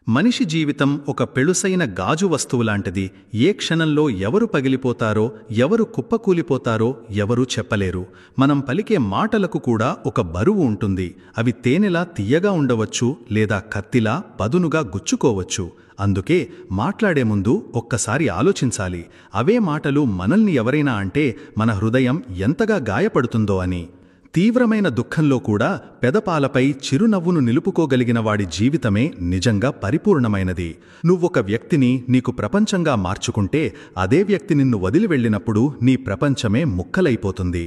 మనిషి జీవితం ఒక పెళుసైన గాజు వస్తువులాంటిది. ఏ క్షణంలో ఎవరు పగిలిపోతారో, ఎవరు కుప్పకూలిపోతారో ఎవరూ చెప్పలేరు. మనం పలికే మాటలకు కూడా ఒక బరువు ఉంటుంది. అవి తేనెలా తియ్యగా ఉండవచ్చు, లేదా కత్తిలా పదునుగా గుచ్చుకోవచ్చు. అందుకే మాట్లాడే ముందు ఒక్కసారి ఆలోచించాలి. అవే మాటలు మనల్ని ఎవరైనా అంటే మన హృదయం ఎంతగా గాయపడుతుందో అని. తీవ్రమైన దుఃఖంలో కూడా పెదపాలపై చిరునవ్వును నిలుపుకోగలిగిన వాడి జీవితమే నిజంగా పరిపూర్ణమైనది. నువ్వొక వ్యక్తిని నీకు ప్రపంచంగా మార్చుకుంటే, అదే వ్యక్తి నిన్ను వదిలి వెళ్ళినప్పుడు నీ ప్రపంచమే ముక్కలైపోతుంది.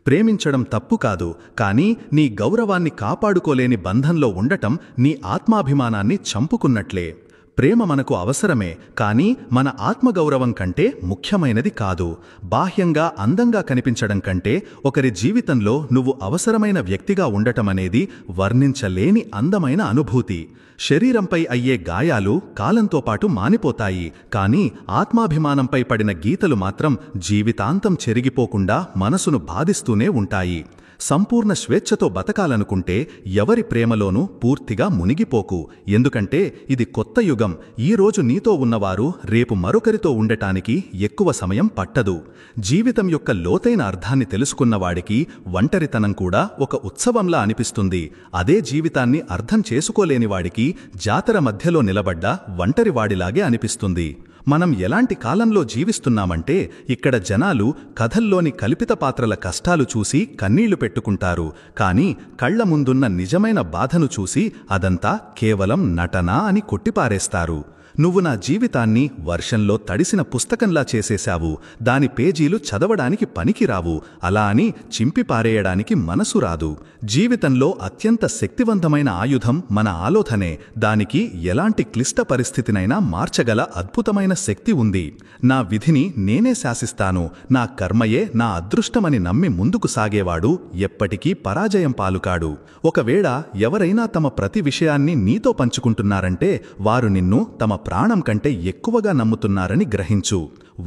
ప్రేమించడం తప్పు కాదు, కానీ నీ గౌరవాన్ని కాపాడుకోలేని బంధంలో ఉండటం నీ ఆత్మాభిమానాన్ని చంపుకున్నట్లే. ప్రేమ మనకు అవసరమే, కానీ మన ఆత్మగౌరవం కంటే ముఖ్యమైనది కాదు. బాహ్యంగా అందంగా కనిపించడం కంటే ఒకరి జీవితంలో నువ్వు అవసరమైన వ్యక్తిగా ఉండటమనేది వర్ణించలేని అందమైన అనుభూతి. శరీరంపై అయ్యే గాయాలు కాలంతో పాటు మానిపోతాయి, కానీ ఆత్మాభిమానంపై పడిన గీతలు మాత్రం జీవితాంతం చెరిగిపోకుండా మనసును బాధిస్తూనే ఉంటాయి. సంపూర్ణ స్వేచ్ఛతో బతకాలనుకుంటే ఎవరి ప్రేమలోనూ పూర్తిగా మునిగిపోకు. ఎందుకంటే ఇది కొత్త యుగం. ఈరోజు నీతో ఉన్నవారు రేపు మరొకరితో ఉండటానికి ఎక్కువ సమయం పట్టదు. జీవితం యొక్క లోతైన అర్థాన్ని తెలుసుకున్నవాడికి ఒంటరితనం కూడా ఒక ఉత్సవంలా అనిపిస్తుంది. అదే జీవితాన్ని అర్థం చేసుకోలేనివాడికి జాతర మధ్యలో నిలబడ్డ ఒంటరివాడిలాగే అనిపిస్తుంది. మనం ఎలాంటి కాలంలో జీవిస్తున్నామంటే, ఇక్కడ జనాలు కథల్లోని కల్పిత పాత్రల కష్టాలు చూసి కన్నీళ్లు పెట్టుకుంటారు, కానీ కళ్ల ముందున్న నిజమైన బాధను చూసి అదంతా కేవలం నటన అని కొట్టిపారేస్తారు. నువ్వు నా జీవితాన్ని వర్షంలో తడిసిన పుస్తకంలా చేసేశావు, దాని పేజీలు చదవడానికి పనికిరావు, అలా అని చింపిపారేయడానికి మనసు రాదు. జీవితంలో అత్యంత శక్తివంతమైన ఆయుధం మన ఆలోచనే. దానికి ఎలాంటి క్లిష్ట పరిస్థితినైనా మార్చగల అద్భుతమైన శక్తి ఉంది. నా విధిని నేనే శాసిస్తాను, నా కర్మయే నా అదృష్టమని నమ్మి ముందుకు సాగేవాడు ఎప్పటికీ పరాజయం పాలుకాడు. ఒకవేళ ఎవరైనా తమ ప్రతి విషయాన్ని నీతో పంచుకుంటున్నారంటే, వారు నిన్ను తమ ప్రాణం కంటే ఎక్కువగా నమ్ముతున్నారని గ్రహించు.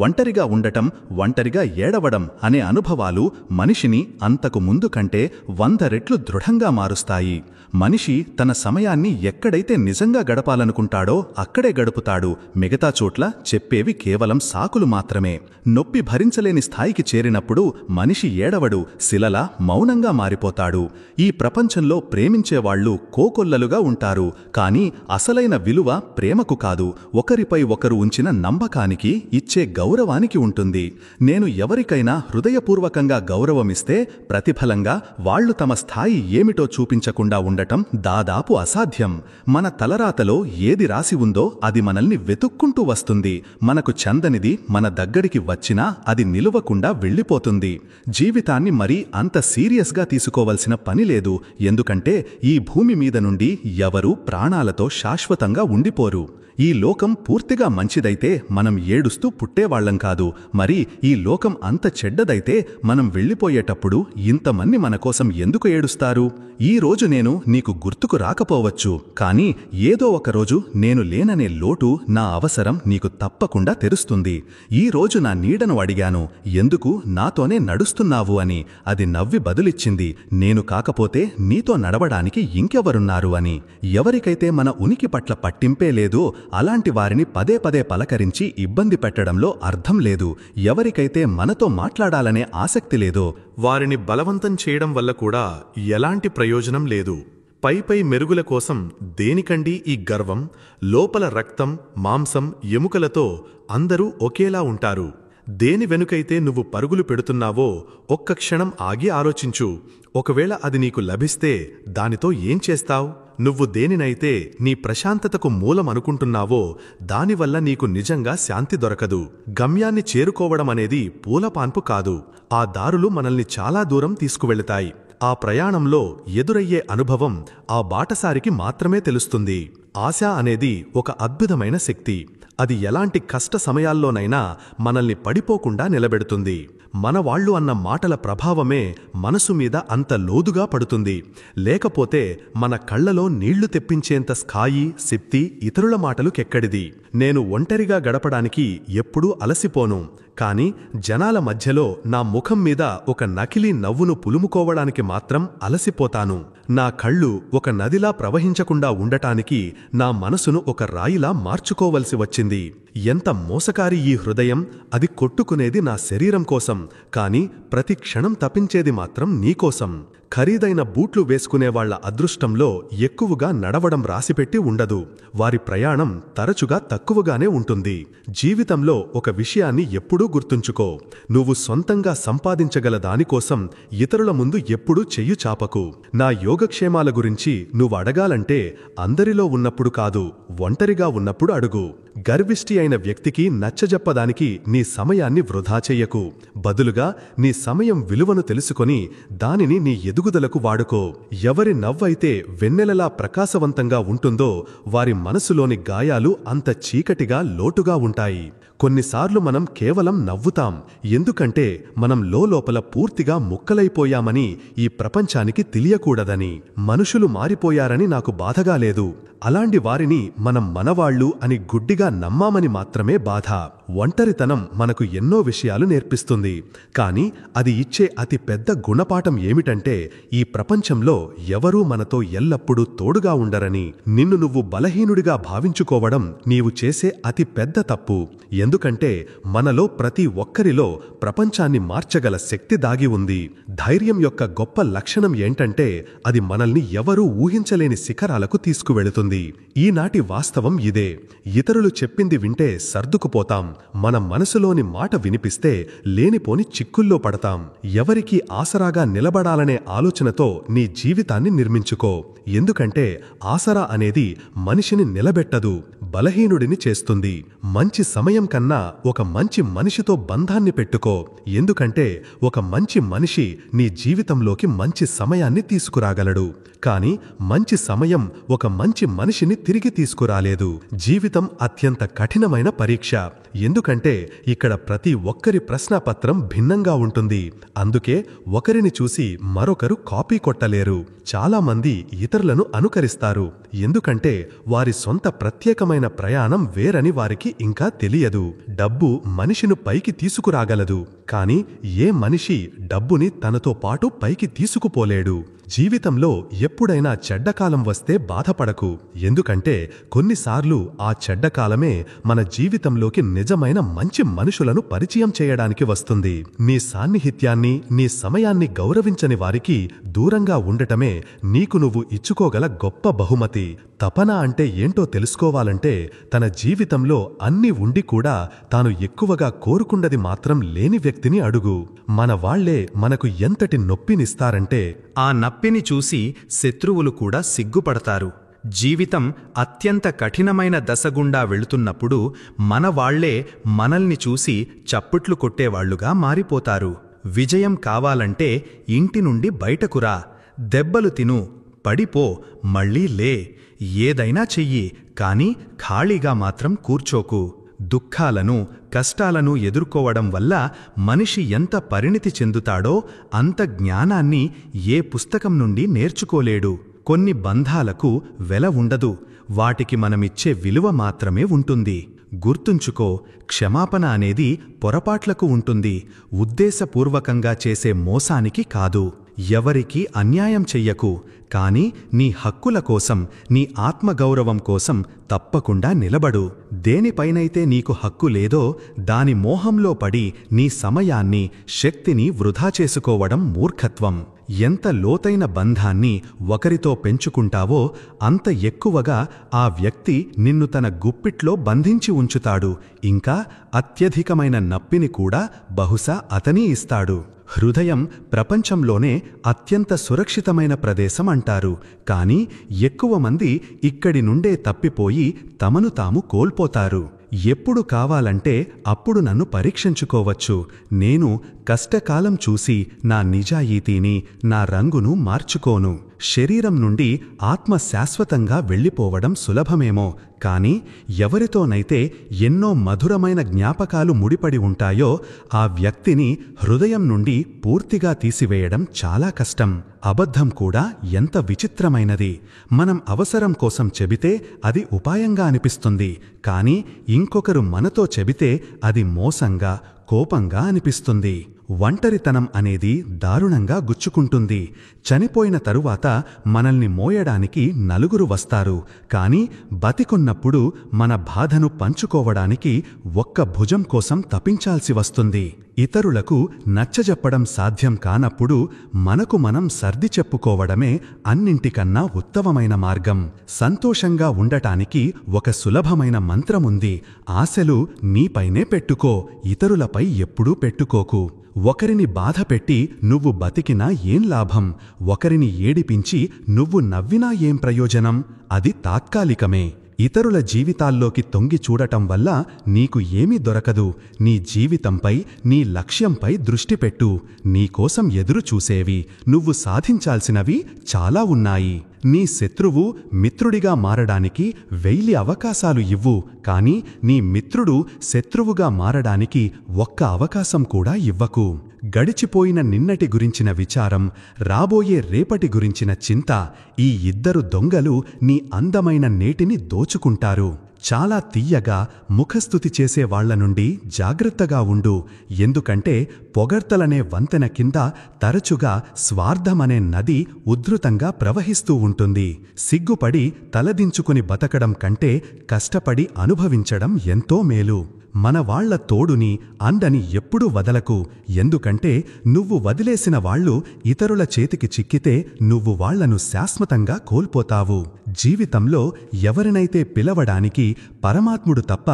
ఒంటరిగా ఉండటం, ఒంటరిగా ఏడవడం అనే అనుభవాలు మనిషిని అంతకు ముందు కంటే 100 రెట్లు దృఢంగా మారుస్తాయి. మనిషి తన సమయాన్ని ఎక్కడైతే నిజంగా గడపాలనుకుంటాడో అక్కడే గడుపుతాడు. మిగతా చోట్ల చెప్పేవి కేవలం సాకులు మాత్రమే. నొప్పి భరించలేని స్థాయికి చేరినప్పుడు మనిషి ఏడవడు, శిలలా మౌనంగా మారిపోతాడు. ఈ ప్రపంచంలో ప్రేమించేవాళ్లు కోకొల్లలుగా ఉంటారు, కానీ అసలైన విలువ ప్రేమకు కాదు, ఒకరిపై ఒకరు ఉంచిన నమ్మకానికి, ఇచ్చే గౌరవానికి ఉంటుంది. నేను ఎవరికైనా హృదయపూర్వకంగా గౌరవమిస్తే ప్రతిఫలంగా వాళ్లు తమ స్థాయి ఏమిటో చూపించకుండా ఉండటం దాదాపు అసాధ్యం. మన తలరాతలో ఏది రాసి ఉందో అది మనల్ని వెతుక్కుంటూ వస్తుంది. మనకు చందనిది మన దగ్గరికి వచ్చినా అది నిలువకుండా వెళ్ళిపోతుంది. జీవితాన్ని మరీ అంత సీరియస్గా తీసుకోవలసిన పని లేదు, ఎందుకంటే ఈ భూమి మీద నుండి ఎవరూ ప్రాణాలతో శాశ్వతంగా ఉండిపోరు. ఈ లోకం పూర్తిగా మంచిదైతే మనం ఏడుస్తూ పుట్టేవాళ్లం కాదు. మరి ఈ లోకం అంత చెడ్డదైతే మనం వెళ్ళిపోయేటప్పుడు ఇంతమంది మన కోసం ఎందుకు ఏడుస్తారు? ఈ రోజు నేను నీకు గుర్తుకు రాకపోవచ్చు, కానీ ఏదో ఒకరోజు నేను లేననే లోటు, నా అవసరం నీకు తప్పకుండా తెరుస్తుంది. ఈ రోజు నా నీడను అడిగాను, ఎందుకు నాతోనే నడుస్తున్నావు అని. అది నవ్వి బదులిచ్చింది, నేను కాకపోతే నీతో నడవడానికి ఇంకెవరున్నారు అని. ఎవరికైతే మన ఉనికి పట్ల పట్టింపే లేదో అలాంటి వారిని పదే పదే పలకరించి ఇబ్బంది పెట్టడంలో అర్థం లేదు. ఎవరికైతే మనతో మాట్లాడాలనే ఆసక్తి లేదో వారిని బలవంతం చేయడం వల్ల కూడా ఎలాంటి ప్రయోజనం లేదు. పైపై మెరుగుల కోసం దేనికండి ఈ గర్వం? లోపల రక్తం, మాంసం, ఎముకలతో అందరూ ఒకేలా ఉంటారు. దేని వెనుకైతే నువ్వు పరుగులు పెడుతున్నావో ఒక్క క్షణం ఆగి ఆలోచించు. ఒకవేళ అది నీకు లభిస్తే దానితో ఏం చేస్తావు? నువ్వు దేనినైతే నీ ప్రశాంతతకు మూలం అనుకుంటున్నావో దానివల్ల నీకు నిజంగా శాంతి దొరకదు. గమ్యాన్ని చేరుకోవడం అనేది పూలపాన్పు కాదు. ఆ దారులు మనల్ని చాలా దూరం తీసుకువెళతాయి. ఆ ప్రయాణంలో ఎదురయ్యే అనుభవం ఆ బాటసారికి మాత్రమే తెలుస్తుంది. ఆశ అనేది ఒక అద్భుతమైన శక్తి. అది ఎలాంటి కష్ట సమయాల్లోనైనా మనల్ని పడిపోకుండా నిలబెడుతుంది. మనవాళ్లు అన్న మాటల ప్రభావమే మనసు మీద అంత లోతుగా పడుతుంది. లేకపోతే మన కళ్లలో నీళ్లు తెప్పించేంత స్థాయి, శక్తి ఇతరుల మాటలుకెక్కడిది? నేను ఒంటరిగా గడపడానికి ఎప్పుడూ అలసిపోను, కాని జనాల మధ్యలో నా ముఖం మీద ఒక నకిలీ నవ్వును పులుముకోవడానికి మాత్రం అలసిపోతాను. నా కళ్ళు ఒక నదిలా ప్రవహించకుండా ఉండటానికి నా మనసును ఒక రాయిలా మార్చుకోవలసి వచ్చింది. ఎంత మోసకారి ఈ హృదయం! అది కొట్టుకునేది నా శరీరం కోసం, కాని ప్రతి క్షణం తపించేది మాత్రం నీకోసం. ఖరీదైన బూట్లు వేసుకునేవాళ్ల అదృష్టంలో ఎక్కువగా నడవడం రాసిపెట్టి ఉండదు. వారి ప్రయాణం తరచుగా తక్కువగానే ఉంటుంది. జీవితంలో ఒక విషయాన్ని ఎప్పుడూ గుర్తుంచుకో. నువ్వు సొంతంగా సంపాదించగల దానికోసం ఇతరుల ముందు ఎప్పుడూ చెయ్యి చాపకు. నా యోగక్షేమాల గురించి నువ్వు అడగాలంటే అందరిలో ఉన్నప్పుడు కాదు, ఒంటరిగా ఉన్నప్పుడు అడుగు. గర్విష్టి అయిన వ్యక్తికి నచ్చజెప్పడానికి నీ సమయాన్ని వృధా చెయ్యకు. బదులుగా నీ సమయం విలువను తెలుసుకొని దానిని నీ ఎదుగుదలకు వాడుకో. ఎవరి నవ్వైతే వెన్నెలలా ప్రకాశవంతంగా ఉంటుందో వారి మనసులోని గాయాలు అంత చీకటిగా లోటుగా ఉంటాయి. కొన్నిసార్లు మనం కేవలం నవ్వుతాం, ఎందుకంటే మనం లోపల పూర్తిగా ముక్కలైపోయామని ఈ ప్రపంచానికి తెలియకూడదని. మనుషులు మారిపోయారని నాకు బాధగా లేదు, అలాంటి వారిని మనం మనవాళ్లు అని గుడ్డిగా నమ్మామని మాత్రమే బాధ. ఒంటరితనం మనకు ఎన్నో విషయాలు నేర్పిస్తుంది, కాని అది ఇచ్చే అతి పెద్ద గుణపాఠం ఏమిటంటే ఈ ప్రపంచంలో ఎవరూ మనతో ఎల్లప్పుడూ తోడుగా ఉండరని. నిన్ను నువ్వు బలహీనుడిగా భావించుకోవడం నీవు చేసే అతి పెద్ద తప్పు. ఎందుకంటే మనలో ప్రతి ఒక్కరిలో ప్రపంచాన్ని మార్చగల శక్తి దాగి ఉంది. ధైర్యం యొక్క గొప్ప లక్షణం ఏంటంటే అది మనల్ని ఎవరూ ఊహించలేని శిఖరాలకు తీసుకువెళుతుంది. ఈనాటి వాస్తవం ఇదే. ఇతరులు చెప్పింది వింటే సర్దుకుపోతాం, మన మనసులోని మాట వినిపిస్తే లేనిపోని చిక్కుల్లో పడతాం. ఎవరికి ఆసరాగా నిలబడాలనే ఆలోచనతో నీ జీవితాన్ని నిర్మించుకో. ఎందుకంటే ఆసరా అనేది మనిషిని నిలబెట్టదు, బలహీనుడిని చేస్తుంది. మంచి సమయం కన్నా ఒక మంచి మనిషితో బంధాన్ని పెట్టుకో. ఎందుకంటే ఒక మంచి మనిషి నీ జీవితంలోకి మంచి సమయాన్ని తీసుకురాగలడు, కాని మంచి సమయం ఒక మంచి మనిషిని తిరిగి తీసుకురాలేదు. జీవితం అత్యంత కఠినమైన పరీక్ష, ఎందుకంటే ఇక్కడ ప్రతి ఒక్కరి ప్రశ్నపత్రం భిన్నంగా ఉంటుంది. అందుకే ఒకరిని చూసి మరొకరు కాపీ కొట్టలేరు. చాలామంది ఇతరులను అనుకరిస్తారు, ఎందుకంటే వారి సొంత ప్రత్యేకమైన ప్రయాణం వేరని వారికి ఇంకా తెలియదు. డబ్బు మనిషిని పైకి తీసుకురాగలదు, కాని ఏ మనిషి డబ్బుని తనతో పాటు పైకి తీసుకుపోలేడు. జీవితంలో ఎప్పుడైనా చెడ్డకాలం వస్తే బాధపడకు, ఎందుకంటే కొన్నిసార్లు ఆ చెడ్డకాలమే మన జీవితంలోకి నిజమైన మంచి మనుషులను పరిచయం చేయడానికి వస్తుంది. నీ సాన్నిహిత్యాన్ని, నీ సమయాన్ని గౌరవించని వారికి దూరంగా ఉండటమే నీకు నువ్వు ఇచ్చుకోగల గొప్ప బహుమతి. తపన అంటే ఏంటో తెలుసుకోవాలంటే తన జీవితంలో అన్ని ఉండి కూడా తాను ఎక్కువగా కోరుకున్నది మాత్రం లేని వ్యక్తిని అడుగు. మన వాళ్లే మనకు ఎంతటి నొప్పినిస్తారంటే ఆ నొప్పిని చూసి శత్రువులు కూడా సిగ్గుపడతారు. జీవితం అత్యంత కఠినమైన దశగుండా వెళుతున్నప్పుడు మన వాళ్లే మనల్ని చూసి చప్పట్లు కొట్టేవాళ్లుగా మారిపోతారు. విజయం కావాలంటే ఇంటి నుండి బయటకురా, దెబ్బలు తిను, పడిపో, మళ్ళీ లే, ఏదైనా చెయ్యి, కాని ఖాళీగా మాత్రం కూర్చోకు. దుఃఖాలను, కష్టాలను ఎదుర్కోవడం వల్ల మనిషి ఎంత పరిణితి చెందుతాడో అంత జ్ఞానాన్ని ఏ పుస్తకం నుండి నేర్చుకోలేడు. కొన్ని బంధాలకు వెల ఉండదు, వాటికి మనమిచ్చే విలువ మాత్రమే ఉంటుంది. గుర్తుంచుకో, క్షమాపణ అనేది పొరపాట్లకు ఉంటుంది, ఉద్దేశపూర్వకంగా చేసే మోసానికి కాదు. ఎవరికీ అన్యాయం చెయ్యకు, కాని నీ హక్కుల కోసం, నీ ఆత్మగౌరవం కోసం తప్పకుండా నిలబడు. దేనిపైనైతే నీకు హక్కు లేదో దాని మోహంలో పడి నీ సమయాన్ని, శక్తిని వృధా చేసుకోవడం మూర్ఖత్వం. ఎంత లోతైన బంధాన్ని ఒకరితో పెంచుకుంటావో అంత ఎక్కువగా ఆ వ్యక్తి నిన్ను తన గుప్పిట్లో బంధించి ఉంచుతాడు. ఇంకా అత్యధికమైన నొప్పిని కూడా బహుశా అతనీ ఇస్తాడు. హృదయం ప్రపంచంలోనే అత్యంత సురక్షితమైన ప్రదేశం అంటారు, కానీ ఎక్కువ మంది ఇక్కడి నుండే తప్పిపోయి తమను తాము కోల్పోతారు. ఎప్పుడు కావాలంటే అప్పుడు నన్ను పరీక్షించుకోవచ్చు. నేను కష్టకాలం చూసి నా నిజాయితీని, నా రంగును మార్చుకోను. శరీరం నుండి ఆత్మ శాశ్వతంగా వెళ్ళిపోవడం సులభమేమో, కాని ఎవరితోనైతే ఎన్నో మధురమైన జ్ఞాపకాలు ముడిపడి ఉంటాయో ఆ వ్యక్తిని హృదయం నుండి పూర్తిగా తీసివేయడం చాలా కష్టం. అబద్ధం కూడా ఎంత విచిత్రమైనది. మనం అవసరం కోసం చెబితే అది ఉపాయంగా అనిపిస్తుంది, కాని ఇంకొకరు మనతో చెబితే అది మోసంగా, కోపంగా అనిపిస్తుంది. ఒంటరితనం అనేది దారుణంగా గుచ్చుకుంటుంది. చనిపోయిన తరువాత మనల్ని మోయడానికి నలుగురు వస్తారు, కాని బతికున్నప్పుడు మన బాధను పంచుకోవడానికి ఒక్క భుజం కోసం తపించాల్సి వస్తుంది. ఇతరులకు నచ్చజెప్పడం సాధ్యం కానప్పుడు మనకు మనం సర్ది చెప్పుకోవడమే అన్నింటికన్నా ఉత్తమమైన మార్గం. సంతోషంగా ఉండటానికి ఒక సులభమైన మంత్రముంది. ఆశలు నీపైనే పెట్టుకో, ఇతరులపై ఎప్పుడూ పెట్టుకోకు. ఒకరిని బాధపెట్టి నువ్వు బతికినా ఏం లాభం? ఒకరిని ఏడిపించి నువ్వు నవ్వినా ఏం ప్రయోజనం? అది తాత్కాలికమే. ఇతరుల జీవితాల్లోకి తొంగి చూడటం వల్ల నీకు ఏమీ దొరకదు. నీ జీవితంపై, నీ లక్ష్యంపై దృష్టి పెట్టు. నీకోసం ఎదురు చూసేవి, నువ్వు సాధించాల్సినవి చాలా ఉన్నాయి. నీ శత్రువు మిత్రుడిగా మారడానికి 1000 అవకాశాలు ఇవ్వు, కాని నీ మిత్రుడు శత్రువుగా మారడానికి ఒక్క అవకాశం కూడా ఇవ్వకు. గడిచిపోయిన నిన్నటి గురించిన విచారం, రాబోయే రేపటి గురించిన చింత, ఈ ఇద్దరు దొంగలు నీ అందమైన నేటిని దోచుకుంటారు. చాలా తీయగా ముఖస్తుతి చేసేవాళ్ల నుండి జాగ్రత్తగా ఉండు. ఎందుకంటే పొగడ్తలనే వంతెన కింద తరచుగా స్వార్థమనే నది ఉధృతంగా ప్రవహిస్తూ ఉంటుంది. సిగ్గుపడి తలదించుకుని బతకడం కంటే కష్టపడి అనుభవించడం ఎంతో మేలు. మన వాళ్ల తోడుని, అండని ఎప్పుడూ వదలకు. ఎందుకంటే నువ్వు వదిలేసిన వాళ్ళు ఇతరుల చేతికి చిక్కితే నువ్వు వాళ్లను శాశ్వతంగా కోల్పోతావు. జీవితంలో ఎవరినైతే పిలవడానికి పరమాత్ముడు తప్ప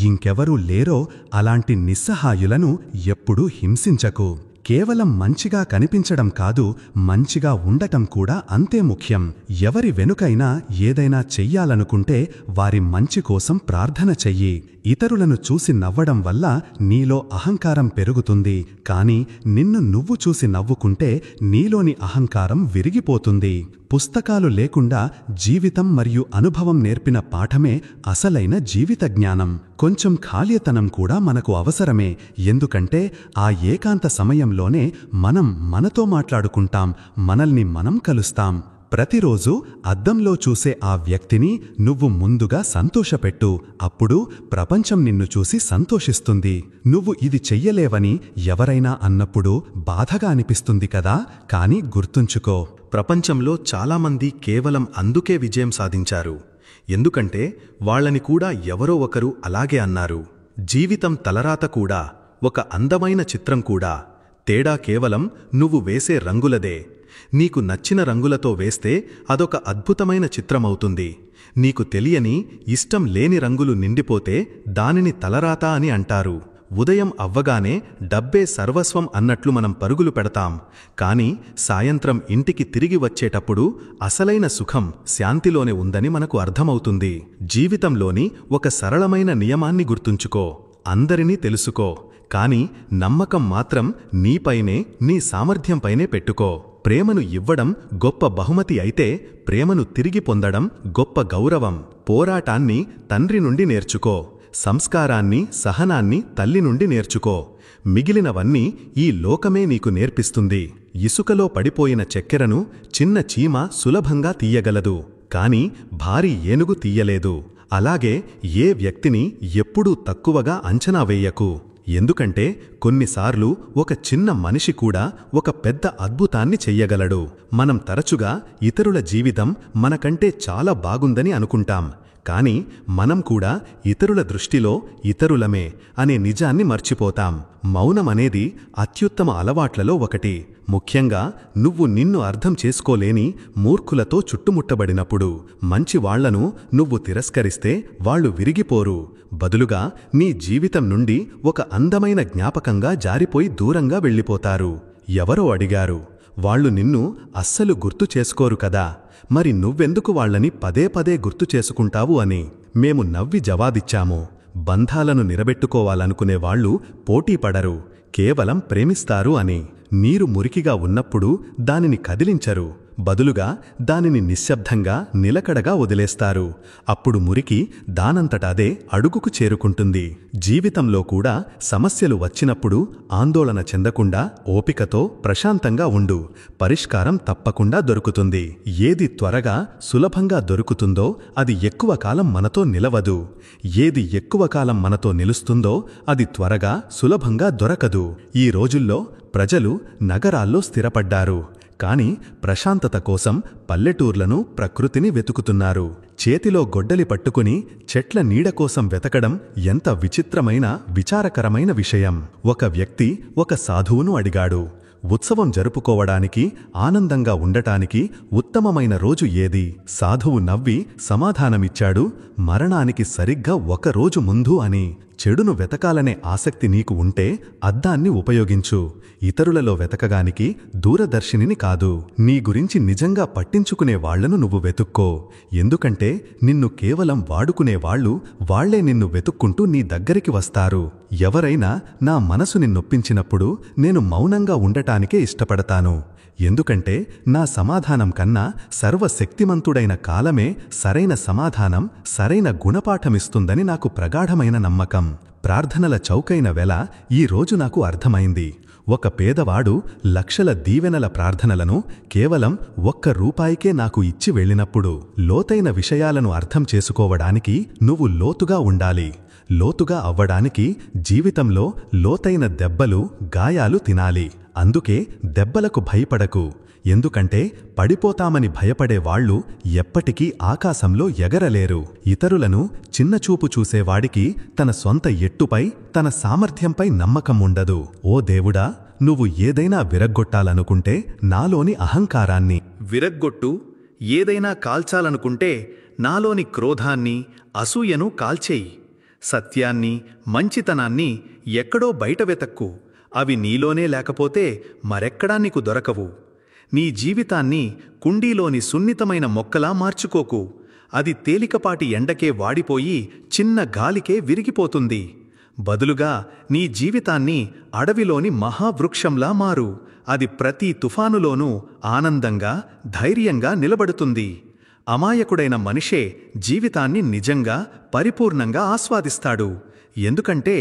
ఇంకెవరూ లేరో అలాంటి నిస్సహాయులను ఎప్పుడూ హింసించకు. కేవలం మంచిగా కనిపించడం కాదు, మంచిగా ఉండటం కూడా అంతే ముఖ్యం. ఎవరి వెనుకైనా ఏదైనా చెయ్యాలనుకుంటే వారి మంచి కోసం ప్రార్థన చెయ్యి. ఇతరులను చూసి నవ్వడం వల్ల నీలో అహంకారం పెరుగుతుంది, కాని నిన్ను నువ్వు చూసి నవ్వుకుంటే నీలోని అహంకారం విరిగిపోతుంది. పుస్తకాలు లేకుండా జీవితం మరియు అనుభవం నేర్పిన పాఠమే అసలైన జీవిత జ్ఞానం. కొంచెం ఖాళీతనం కూడా మనకు అవసరమే. ఎందుకంటే ఆ ఏకాంత సమయంలోనే మనం మనతో మాట్లాడుకుంటాం, మనల్ని మనం కలుస్తాం. ప్రతిరోజు అద్దంలో చూసే ఆ వ్యక్తిని నువ్వు ముందుగా సంతోషపెట్టు. అప్పుడు ప్రపంచం నిన్ను చూసి సంతోషిస్తుంది. నువ్వు ఇది చెయ్యలేవని ఎవరైనా అన్నప్పుడు బాధగా అనిపిస్తుంది కదా, కాని గుర్తుంచుకో, ప్రపంచంలో చాలామంది కేవలం అందుకే విజయం సాధించారు, ఎందుకంటే వాళ్ళని కూడా ఎవరో ఒకరు అలాగే అన్నారు. జీవితం తలరాత కూడా, ఒక అందమైన చిత్రం కూడా. తేడా కేవలం నువ్వు వేసే రంగులదే. నీకు నచ్చిన రంగులతో వేస్తే అదొక అద్భుతమైన చిత్రమవుతుంది. నీకు తెలియని, ఇష్టం లేని రంగులు నిండిపోతే దానిని తలరాత అని అంటారు. ఉదయం అవ్వగానే డబ్బే సర్వస్వం అన్నట్లు మనం పరుగులు పెడతాం, కాని సాయంత్రం ఇంటికి తిరిగి వచ్చేటప్పుడు అసలైన సుఖం శాంతిలోనే ఉందని మనకు అర్థమవుతుంది. జీవితంలోని ఒక సరళమైన నియమాన్ని గుర్తుంచుకో. అందరినీ తెలుసుకో, కాని నమ్మకం మాత్రం నీపైనే, నీ సామర్థ్యంపైనే పెట్టుకో. ప్రేమను ఇవ్వడం గొప్ప బహుమతి అయితే ప్రేమను తిరిగి పొందడం గొప్ప గౌరవం. పోరాటాన్ని తండ్రి నుండి నేర్చుకో. సంస్కారాన్ని, సహనాన్ని తల్లి నుండి నేర్చుకో. మిగిలినవన్నీ ఈ లోకమే నీకు నేర్పిస్తుంది. ఇసుకలో పడిపోయిన చక్కెరను చిన్న చీమ సులభంగా తీయగలదు, కాని భారీ ఏనుగు తీయలేదు. అలాగే ఏ వ్యక్తిని ఎప్పుడూ తక్కువగా అంచనా వేయకు. ఎందుకంటే కొన్నిసార్లు ఒక చిన్న మనిషి కూడా ఒక పెద్ద అద్భుతాన్ని చెయ్యగలడు. మనం తరచుగా ఇతరుల జీవితం మనకంటే చాలా బాగుందని అనుకుంటాం, కాని మనం కూడా ఇతరుల దృష్టిలో ఇతరులమే అనే నిజాన్ని మర్చిపోతాం. మౌనమనేది అత్యుత్తమ అలవాట్లలో ఒకటి. ముఖ్యంగా నువ్వు నిన్ను అర్థం చేసుకోలేని మూర్ఖులతో చుట్టుముట్టబడినప్పుడు. మంచి వాళ్లను నువ్వు తిరస్కరిస్తే వాళ్ళు విరిగిపోరు. బదులుగా నీ జీవితం నుండి ఒక అందమైన జ్ఞాపకంగా జారిపోయి దూరంగా వెళ్ళిపోతారు. ఎవరో అడిగారు, వాళ్ళు నిన్ను అస్సలు గుర్తు చేసుకోరు కదా, మరి నువ్వెందుకు వాళ్లని పదే పదే గుర్తు చేసుకుంటావు అని. మేము నవ్వి జవాదిచ్చాము, బంధాలను నిలబెట్టుకోవాలనుకునేవాళ్లు పోటీపడరు, కేవలం ప్రేమిస్తారు అని. నీరు మురికిగా ఉన్నప్పుడు దానిని కదిలించరు, బదులుగా దానిని నిశ్శబ్దంగా నిలకడగా వదిలేస్తారు. అప్పుడు మురికి దానంతట అదే అడుగుకు చేరుకుంటుంది. జీవితంలో కూడా సమస్యలు వచ్చినప్పుడు ఆందోళన చెందకుండా ఓపికతో ప్రశాంతంగా ఉండు. పరిష్కారం తప్పకుండా దొరుకుతుంది. ఏది త్వరగా సులభంగా దొరుకుతుందో అది ఎక్కువ కాలం మనతో నిలవదు. ఏది ఎక్కువ కాలం మనతో నిలుస్తుందో అది త్వరగా సులభంగా దొరకదు. ఈ రోజుల్లో ప్రజలు నగరాల్లో స్థిరపడ్డారు. కాని ప్రశాంతత కోసం పల్లెటూర్లను ప్రకృతిని వెతుకుతున్నారు. చేతిలో గొడ్డలి పట్టుకుని చెట్ల నీడ కోసం వెతకడం ఎంత విచిత్రమైన విచారకరమైన విషయం. ఒక వ్యక్తి ఒక సాధువును అడిగాడు, ఉత్సవం జరుపుకోవడానికి ఆనందంగా ఉండటానికి ఉత్తమమైన రోజు ఏది? సాధువు నవ్వి సమాధానమిచ్చాడు, మరణానికి సరిగ్గా ఒక రోజు ముందు అని. చెడును వెతకాలనే ఆసక్తి నీకు ఉంటే అద్దాన్ని ఉపయోగించు. ఇతరులలో వెతకగానికి దూరదర్శినిని కాదు, నీ గురించి నిజంగా పట్టించుకునే వాళ్లను నువ్వు వెతుక్కో. ఎందుకంటే నిన్ను కేవలం వాడుకునేవాళ్లు వాళ్లే నిన్ను వెతుక్కుంటూ నీ దగ్గరికి వస్తారు. ఎవరైనా నా మనసుని నొప్పించినప్పుడు నేను మౌనంగా ఉండటానికే ఇష్టపడతాను. ఎందుకంటే నా సమాధానం కన్నా సర్వశక్తిమంతుడైన కాలమే సరైన సమాధానం, సరైన గుణపాఠమిస్తుందని నాకు ప్రగాఢమైన నమ్మకం. ప్రార్థనల చౌకైన వెల ఈ రోజు నాకు అర్థమైంది. ఒక పేదవాడు లక్షల దీవెనల ప్రార్థనలను కేవలం ₹1కే నాకు ఇచ్చి వెళ్ళినప్పుడు లోతైన విషయాలను అర్థం చేసుకోవడానికి నువ్వు లోతుగా ఉండాలి. లోతుగా అవ్వడానికి జీవితంలో లోతైన దెబ్బలు, గాయాలు తినాలి. అందుకే దెబ్బలకు భయపడకు. ఎందుకంటే పడిపోతామని భయపడేవాళ్లు ఎప్పటికీ ఆకాశంలో ఎగరలేరు. ఇతరులను చిన్నచూపు చూసేవాడికి తన సొంత ఎట్టుపై, తన సామర్థ్యంపై నమ్మకం ఉండదు. ఓ దేవుడా, నువ్వు ఏదైనా విరగ్గొట్టాలనుకుంటే నాలోని అహంకారాన్ని విరగ్గొట్టు. ఏదైనా కాల్చాలనుకుంటే నాలోని క్రోధాన్ని, అసూయను కాల్చేయి. సత్యాన్ని, మంచితనాన్ని ఎక్కడో బయట వెతక్కు. అవి నీలోనే లేకపోతే మరెక్కడా నీకు దొరకవు. నీ జీవితాన్ని కుండీలోని సున్నితమైన మొక్కలా మార్చుకోకు. అది తేలికపాటి ఎండకే వాడిపోయి చిన్న గాలికే విరిగిపోతుంది. బదులుగా నీ జీవితాన్ని అడవిలోని మహావృక్షంలా మారు. అది ప్రతి తుఫానులోనూ ఆనందంగా, ధైర్యంగా నిలబడుతుంది. అమాయకుడైన మనిషే జీవితాన్ని నిజంగా, పరిపూర్ణంగా ఆస్వాదిస్తాడు. ఎందుకంటే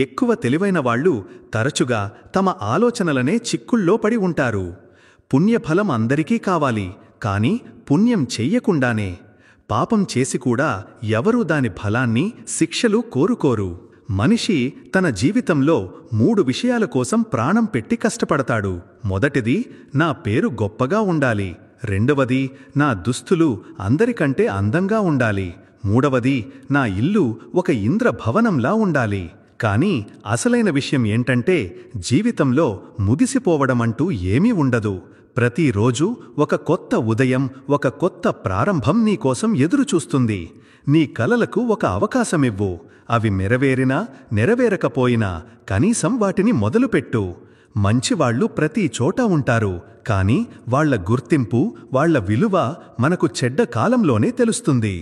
ఎక్కువ తెలివైన వాళ్ళు తరచుగా తమ ఆలోచనలనే చిక్కుల్లో పడి ఉంటారు. పుణ్యఫలం అందరికీ కావాలి, కాని పుణ్యం చెయ్యకుండానే. పాపం చేసి కూడా ఎవరూ దాని ఫలాన్ని, శిక్షలు కోరుకోరు. మనిషి తన జీవితంలో 3 విషయాల కోసం ప్రాణం పెట్టి కష్టపడతాడు. మొదటిది, నా పేరు గొప్పగా ఉండాలి. రెండవది, నా దుస్తులు అందరికంటే అందంగా ఉండాలి. మూడవది, నా ఇల్లు ఒక ఇంద్రభవనంలా ఉండాలి. కానీ అసలైన విషయం ఏంటంటే జీవితంలో ముగిసిపోవడమంటూ ఏమీ ఉండదు. ప్రతిరోజు ఒక కొత్త ఉదయం, ఒక కొత్త ప్రారంభం నీకోసం ఎదురుచూస్తుంది. నీ కలలకు ఒక అవకాశమివ్వు. అవి నెరవేరినా నెరవేరకపోయినా కనీసం వాటిని మొదలుపెట్టు. మంచివాళ్లు ప్రతి చోట ఉంటారు, కాని వాళ్ల గుర్తింపు, వాళ్ల విలువ మనకు చెడ్డ కాలంలోనే తెలుస్తుంది.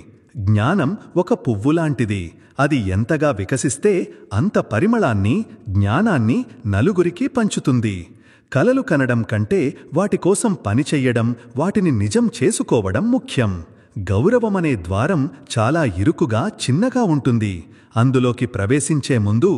జ్ఞానం ఒక పువ్వులాంటిది. అది ఎంతగా వికసిస్తే అంత పరిమళాన్ని, జ్ఞానాన్ని నలుగురికి పంచుతుంది. కలలు కనడం కంటే వాటికోసం పనిచెయ్యడం, వాటిని నిజం చేసుకోవడం ముఖ్యం. గౌరవమనే ద్వారం చాలా ఇరుకుగా, చిన్నగా ఉంటుంది. అందులోకి ప్రవేశించే ముందు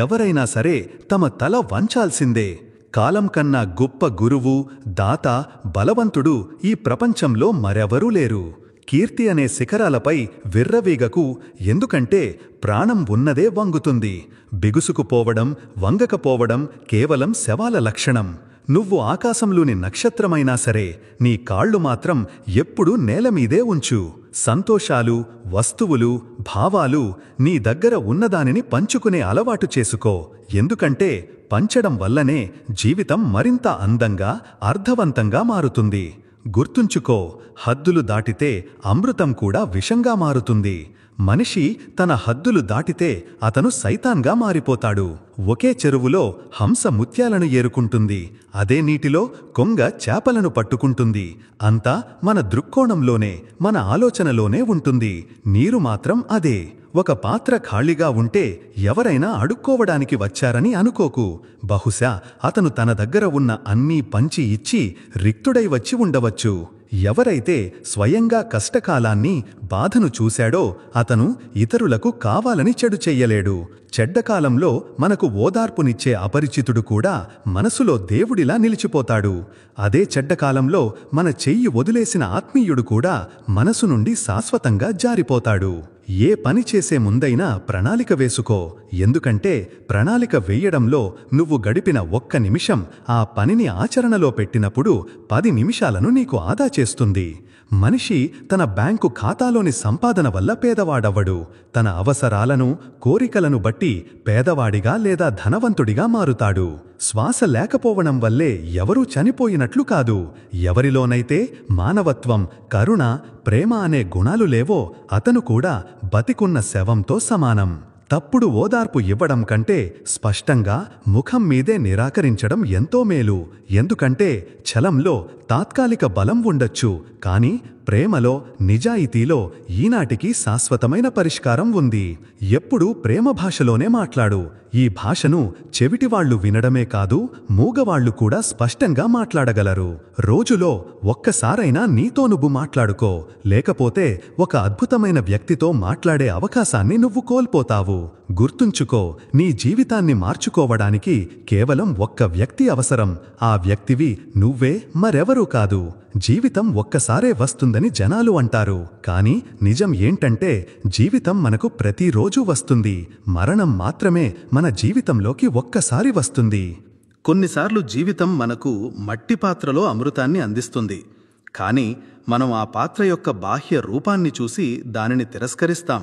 ఎవరైనా సరే తమ తల వంచాల్సిందే. కాలం కన్నా గొప్ప గురువు, దాత, బలవంతుడు ఈ ప్రపంచంలో మరెవరూ లేరు. కీర్తి అనే శిఖరాలపై విర్రవీగకు. ఎందుకంటే ప్రాణం ఉన్నదే వంగుతుంది. బిగుసుకుపోవడం, వంగకపోవడం కేవలం శవాల లక్షణం. నువ్వు ఆకాశంలోని నక్షత్రమైనా సరే నీ కాళ్ళు మాత్రం ఎప్పుడూ నేలమీదే ఉంచు. సంతోషాలు, వస్తువులు, భావాలు నీ దగ్గర ఉన్నదానిని పంచుకునే అలవాటు చేసుకో. ఎందుకంటే పంచడం వల్లనే జీవితం మరింత అందంగా, అర్థవంతంగా మారుతుంది. గుర్తుంచుకో, హద్దులు దాటితే అమృతం కూడా విషంగా మారుతుంది. మనిషి తన హద్దులు దాటితే అతను సైతాన్గా మారిపోతాడు. ఒకే చెరువులో హంస ముత్యాలను ఏరుకుంటుంది, అదే నీటిలో కొంగ చేపలను పట్టుకుంటుంది. అంతా మన దృక్కోణంలోనే, మన ఆలోచనలోనే ఉంటుంది. నీరు మాత్రం అదే. ఒక పాత్ర ఖాళీగా ఉంటే ఎవరైనా అడుక్కోవడానికి వచ్చారని అనుకోకు. బహుశా అతను తన దగ్గర ఉన్న అన్నీ పంచి ఇచ్చి రిక్తుడై వచ్చి ఉండవచ్చు. ఎవరైతే స్వయంగా కష్టకాలాన్ని బాధను చూశాడో అతను ఇతరులకు కావాలని చెడు చెయ్యలేడు. చెడ్డకాలంలో మనకు ఓదార్పునిచ్చే అపరిచితుడు కూడా మనసులో దేవుడిలా నిలిచిపోతాడు. అదే చెడ్డకాలంలో మన చెయ్యి వదిలేసిన ఆత్మీయుడు కూడా మనసు నుండి శాశ్వతంగా జారిపోతాడు. ఏ పని చేసే ముందైనా ప్రణాళిక వేసుకో. ఎందుకంటే ప్రణాళిక వేయడంలో నువ్వు గడిపిన 1 నిమిషం ఆ పనిని ఆచరణలో పెట్టినప్పుడు 10 నిమిషాలను నీకు ఆదా చేస్తుంది. మనిషి తన బ్యాంకు ఖాతాలోని సంపాదన వల్ల పేదవాడవ్వడు. తన అవసరాలను, కోరికలను బట్టి పేదవాడిగా లేదా ధనవంతుడిగా మారుతాడు. శ్వాస లేకపోవడం వల్లే ఎవరూ చనిపోయినట్లు కాదు. ఎవరిలోనైతే మానవత్వం, కరుణ, ప్రేమ అనే గుణాలు లేవో అతను కూడా బతికున్న శవంతో సమానం. తప్పుడు ఓదార్పు ఇవ్వడం కంటే స్పష్టంగా ముఖం మీదే నిరాకరించడం ఎంతో మేలు. ఎందుకంటే ఛలంలో తాత్కాలిక బలం ఉండొచ్చు, కానీ ప్రేమలో, నిజాయితీలో ఈనాటికి శాశ్వతమైన పరిష్కారం ఉంది. ఎప్పుడూ ప్రేమ భాషలోనే మాట్లాడు. ఈ భాషను చెవిటివాళ్లు వినడమే కాదు, మూగవాళ్లు కూడా స్పష్టంగా మాట్లాడగలరు. రోజులో ఒక్కసారైనా నీతో నువ్వు మాట్లాడుకో, లేకపోతే ఒక అద్భుతమైన వ్యక్తితో మాట్లాడే అవకాశాన్ని నువ్వు కోల్పోతావు. గుర్తుంచుకో, నీ జీవితాన్ని మార్చుకోవడానికి కేవలం 1 వ్యక్తి అవసరం. ఆ వ్యక్తివి నువ్వే, మరెవరూ కాదు. జీవితం ఒక్కసారే వస్తుందని జనాలు అంటారు, కానీ నిజం ఏంటంటే జీవితం మనకు ప్రతిరోజూ వస్తుంది. మరణం మాత్రమే మన జీవితంలోకి ఒక్కసారి వస్తుంది. కొన్నిసార్లు జీవితం మనకు మట్టి పాత్రలో అమృతాన్ని అందిస్తుంది, కానీ మనం ఆ పాత్ర యొక్క బాహ్య రూపాన్ని చూసి దానిని తిరస్కరిస్తాం.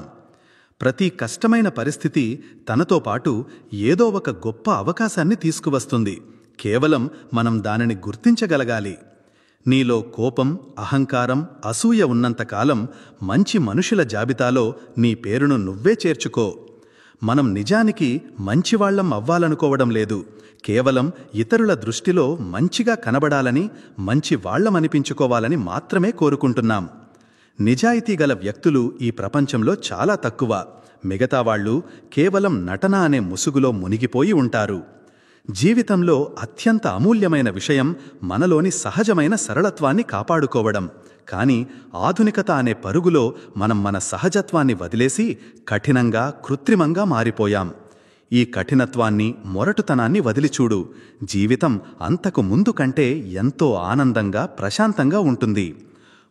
ప్రతి కష్టమైన పరిస్థితి తనతో పాటు ఏదో ఒక గొప్ప అవకాశాన్ని తీసుకువస్తుంది. కేవలం మనం దానిని గుర్తించగలగాలి. నీలో కోపం, అహంకారం, అసూయ ఉన్నంతకాలం మంచి మనుషుల జాబితాలో నీ పేరును నువ్వే చేర్చుకో. మనం నిజానికి మంచివాళ్లం అవ్వాలనుకోవడం లేదు. కేవలం ఇతరుల దృష్టిలో మంచిగా కనబడాలని, మంచి వాళ్లమనిపించుకోవాలని మాత్రమే కోరుకుంటున్నాం. నిజాయితీ గల వ్యక్తులు ఈ ప్రపంచంలో చాలా తక్కువ. మిగతా వాళ్ళు కేవలం నటన అనే ముసుగులో మునిగిపోయి ఉంటారు. జీవితంలో అత్యంత అమూల్యమైన విషయం మనలోని సహజమైన సరళత్వాన్ని కాపాడుకోవడం. కానీ ఆధునికత అనే పరుగులో మనం మన సహజత్వాన్ని వదిలేసి కఠినంగా, కృత్రిమంగా మారిపోయాం. ఈ కఠినత్వాన్ని, మొరటుతనాన్ని వదిలిచూడు. జీవితం అంతకు ముందు కంటే ఎంతో ఆనందంగా, ప్రశాంతంగా ఉంటుంది.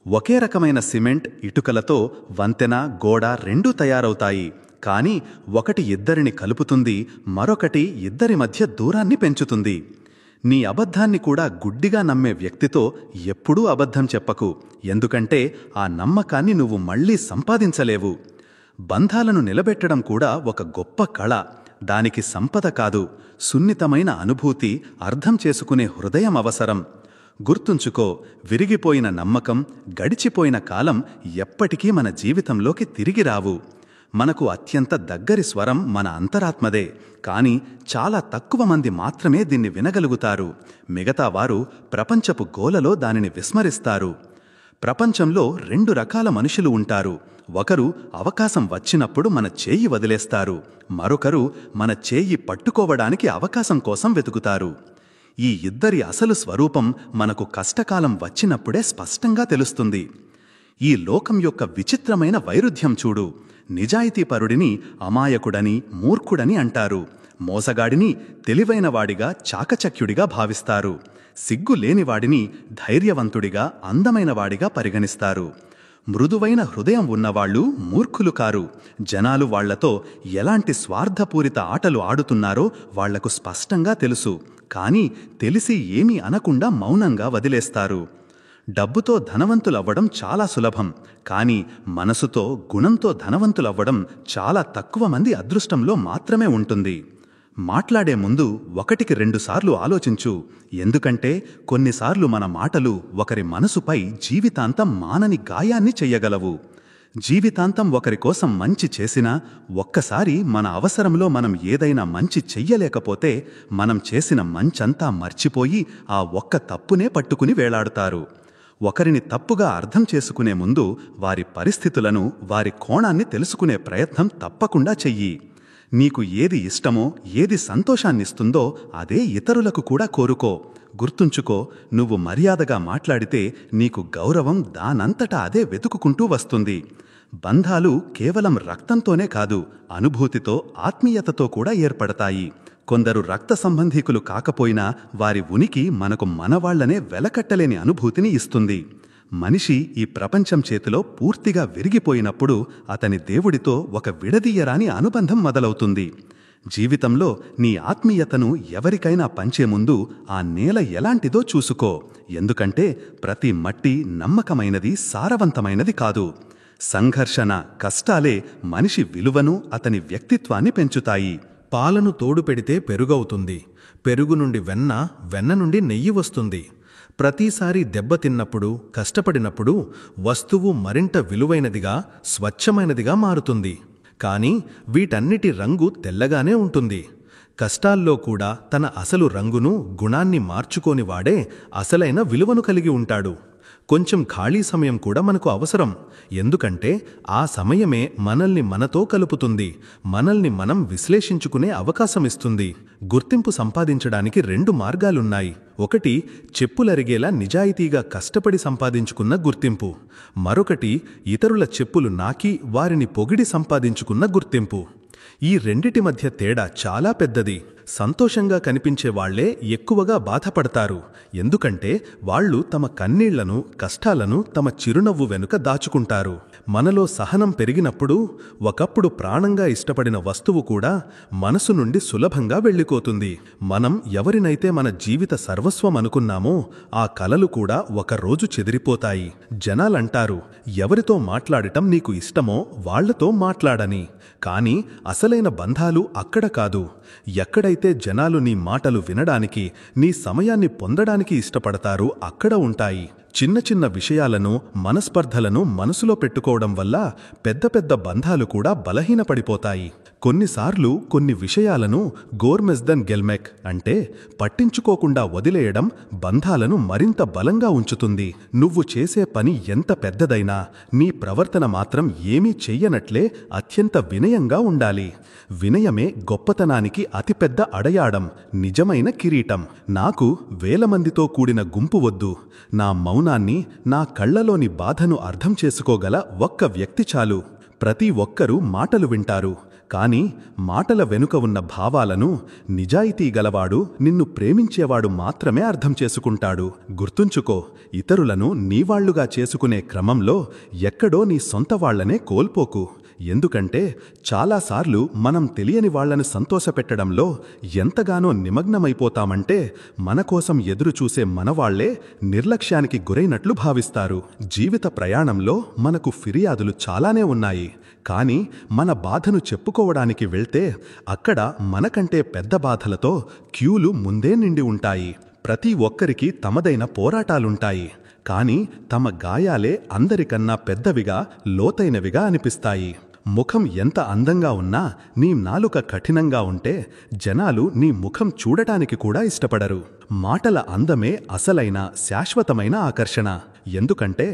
ఒకే రకమైన సిమెంట్, ఇటుకలతో వంతెన, గోడ రెండూ తయారవుతాయి. కానీ ఒకటి ఇద్దరిని కలుపుతుంది, మరొకటి ఇద్దరి మధ్య దూరాన్ని పెంచుతుంది. నీ అబద్ధాన్ని కూడా గుడ్డిగా నమ్మే వ్యక్తితో ఎప్పుడూ అబద్ధం చెప్పకు. ఎందుకంటే ఆ నమ్మకాన్ని నువ్వు మళ్లీ సంపాదించలేవు. బంధాలను నిలబెట్టడం కూడా ఒక గొప్ప కళ. దానికి సంపద కాదు, సున్నితమైన అనుభూతి, అర్థం చేసుకునే హృదయం అవసరం. గుర్తుంచుకో, విరిగిపోయిన నమ్మకం, గడిచిపోయిన కాలం ఎప్పటికీ మన జీవితంలోకి తిరిగి రావు. మనకు అత్యంత దగ్గరి స్వరం మన అంతరాత్మదే, కానీ చాలా తక్కువ మంది మాత్రమే దీన్ని వినగలుగుతారు. మిగతా వారు ప్రపంచపు గోలలో దానిని విస్మరిస్తారు. ప్రపంచంలో 2 రకాల మనుషులు ఉంటారు. ఒకరు అవకాశం వచ్చినప్పుడు మన చేయి వదిలేస్తారు, మరొకరు మన చేయి పట్టుకోవడానికి అవకాశం కోసం వెతుకుతారు. ఈ ఇద్దరి అసలు స్వరూపం మనకు కష్టకాలం వచ్చినప్పుడే స్పష్టంగా తెలుస్తుంది. ఈ లోకం యొక్క విచిత్రమైన వైరుధ్యం చూడు. నిజాయితీపరుడిని అమాయకుడని, మూర్ఖుడని అంటారు. మోసగాడిని తెలివైనవాడిగా, చాకచక్యుడిగా భావిస్తారు. సిగ్గు లేనివాడిని ధైర్యవంతుడిగా, అందమైనవాడిగా పరిగణిస్తారు. మృదువైన హృదయం ఉన్నవాళ్లు మూర్ఖులు కారు. జనాలు వాళ్లతో ఎలాంటి స్వార్థపూరిత ఆటలు ఆడుతున్నారో వాళ్లకు స్పష్టంగా తెలుసు, కానీ తెలిసి ఏమీ అనకుండా మౌనంగా వదిలేస్తారు. డబ్బుతో ధనవంతులవ్వడం చాలా సులభం, కానీ మనసుతో, గుణంతో ధనవంతులవ్వడం చాలా తక్కువ మంది అదృష్టంలో మాత్రమే ఉంటుంది. మాట్లాడే ముందు 1-2 సార్లు ఆలోచించు. ఎందుకంటే కొన్నిసార్లు మన మాటలు ఒకరి మనసుపై జీవితాంతం మానని గాయాన్ని చెయ్యగలవు. జీవితాంతం ఒకరి కోసం మంచి చేసినా ఒక్కసారి మన అవసరంలో మనం ఏదైనా మంచి చెయ్యలేకపోతే మనం చేసిన మంచంతా మర్చిపోయి ఆ ఒక్క తప్పునే పట్టుకుని వేలాడుతారు. ఒకరిని తప్పుగా అర్థం చేసుకునే ముందు వారి పరిస్థితులను, వారి కోణాన్ని తెలుసుకునే ప్రయత్నం తప్పకుండా చెయ్యి. నీకు ఏది ఇష్టమో, ఏది సంతోషాన్నిస్తుందో అదే ఇతరులకు కూడా కోరుకో. గుర్తుంచుకో, నువ్వు మర్యాదగా మాట్లాడితే నీకు గౌరవం దానంతటా అదే వెతుకుకుంటూ వస్తుంది. బంధాలు కేవలం రక్తంతోనే కాదు, అనుభూతితో, ఆత్మీయతతో కూడా ఏర్పడతాయి. కొందరు రక్త సంబంధీకులు కాకపోయినా వారి ఉనికి మనకు మనవాళ్లనే వెలకట్టలేని అనుభూతిని ఇస్తుంది. మనిషి ఈ ప్రపంచం చేతిలో పూర్తిగా విరిగిపోయినప్పుడు అతని దేవుడితో ఒక విడదీయరాని అనుబంధం మొదలవుతుంది. జీవితంలో నీ ఆత్మీయతను ఎవరికైనా పంచే ముందు ఆ నేల ఎలాంటిదో చూసుకో. ఎందుకంటే ప్రతి మట్టి నమ్మకమైనది, సారవంతమైనది కాదు. సంఘర్షణ, కష్టాలే మనిషి విలువను, అతని వ్యక్తిత్వాన్ని పెంచుతాయి. పాలను తోడు పెడితే పెరుగవుతుంది, పెరుగు నుండి వెన్న, వెన్న నుండి నెయ్యి వస్తుంది. ప్రతిసారి దెబ్బతిన్నప్పుడు, కష్టపడినప్పుడు వస్తువు మరింత విలువైనదిగా, స్వచ్ఛమైనదిగా మారుతుంది. కానీ వీటన్నిటి రంగు తెల్లగానే ఉంటుంది. కష్టాల్లో కూడా తన అసలు రంగును, గుణాన్ని మార్చుకోని వాడే అసలైన విలువను కలిగి ఉంటాడు. కొంచెం ఖాళీ సమయం కూడా మనకు అవసరం. ఎందుకంటే ఆ సమయమే మనల్ని మనతో కలుపుతుంది, మనల్ని మనం విశ్లేషించుకునే అవకాశమిస్తుంది. గుర్తింపు సంపాదించడానికి 2 మార్గాలున్నాయి. ఒకటి చెప్పులరిగేలా నిజాయితీగా కష్టపడి సంపాదించుకున్న గుర్తింపు. మరొకటి ఇతరుల చెప్పులు నాకి వారిని పొగిడి సంపాదించుకున్న గుర్తింపు. ఈ రెండిటి మధ్య తేడా చాలా పెద్దది. సంతోషంగా కనిపించే వాళ్లే ఎక్కువగా బాధపడతారు. ఎందుకంటే వాళ్ళు తమ కన్నీళ్లను, కష్టాలను తమ చిరునవ్వు వెనుక దాచుకుంటారు. మనలో సహనం పెరిగినప్పుడు ఒకప్పుడు ప్రాణంగా ఇష్టపడిన వస్తువు కూడా మనసు నుండి సులభంగా వెళ్ళిపోతుంది. మనం ఎవరినైతే మన జీవిత సర్వస్వం అనుకున్నామో ఆ కలలు కూడా ఒకరోజు చెదిరిపోతాయి. జనాలంటారు, ఎవరితో మాట్లాడటం నీకు ఇష్టమో వాళ్లతో మాట్లాడని. కానీ అసలైన బంధాలు అక్కడ కాదు. ఎక్కడైతే జనాలు నీ మాటలు వినడానికి, నీ సమయాన్ని పొందడానికి ఇష్టపడతారో అక్కడ ఉంటాయి. చిన్న చిన్న విషయాలను, మనస్పర్ధలను మనసులో పెట్టుకోవడం వల్ల పెద్ద పెద్ద బంధాలు కూడా బలహీనపడిపోతాయి. కొన్నిసార్లు కొన్ని విషయాలను గోర్మెస్దన్ గెల్మెక్ అంటే పట్టించుకోకుండా వదిలేయడం బంధాలను మరింత బలంగా ఉంచుతుంది. నువ్వు చేసే పని ఎంత పెద్దదైనా నీ ప్రవర్తన మాత్రం ఏమీ చెయ్యనట్లే అత్యంత వినయంగా ఉండాలి. వినయమే గొప్పతనానికి అతిపెద్ద అడయాడం, నిజమైన కిరీటం. నాకు 1000 మందితో కూడిన గుంపు వద్దు. నా మౌనాన్ని, నా కళ్లలోని బాధను అర్థం చేసుకోగల ఒక్క వ్యక్తి చాలు. ప్రతి ఒక్కరూ మాటలు వింటారు, కానీ మాటల వెనుక ఉన్న భావాలను నిజాయితీ గలవాడు, నిన్ను ప్రేమించేవాడు మాత్రమే అర్థం చేసుకుంటాడు. గుర్తుంచుకో, ఇతరులను నీవాళ్లుగా చేసుకునే క్రమంలో ఎక్కడో నీ సొంత వాళ్లనే కోల్పోకు. ఎందుకంటే చాలాసార్లు మనం తెలియని వాళ్లను సంతోషపెట్టడంలో ఎంతగానో నిమగ్నమైపోతామంటే మన కోసం ఎదురుచూసే మనవాళ్లే నిర్లక్ష్యానికి గురైనట్లు భావిస్తారు. జీవిత ప్రయాణంలో మనకు ఫిర్యాదులు చాలానే ఉన్నాయి. కానీ మన బాధను చెప్పుకోవడానికి వెళ్తే అక్కడ మనకంటే పెద్ద బాధలతో క్యూలు ముందే నిండి ఉంటాయి. ప్రతి ఒక్కరికి తమదైన పోరాటాలుంటాయి. కానీ తమ గాయాలే అందరికన్నా పెద్దవిగా, లోతైనవిగా అనిపిస్తాయి. ముఖం ఎంత అందంగా ఉన్నా నీ నాలుక కఠినంగా ఉంటే జనాలు నీ ముఖం చూడటానికి కూడా ఇష్టపడరు. మాటల అందమే అసలైన, శాశ్వతమైన ఆకర్షణ. ఎందుకంటే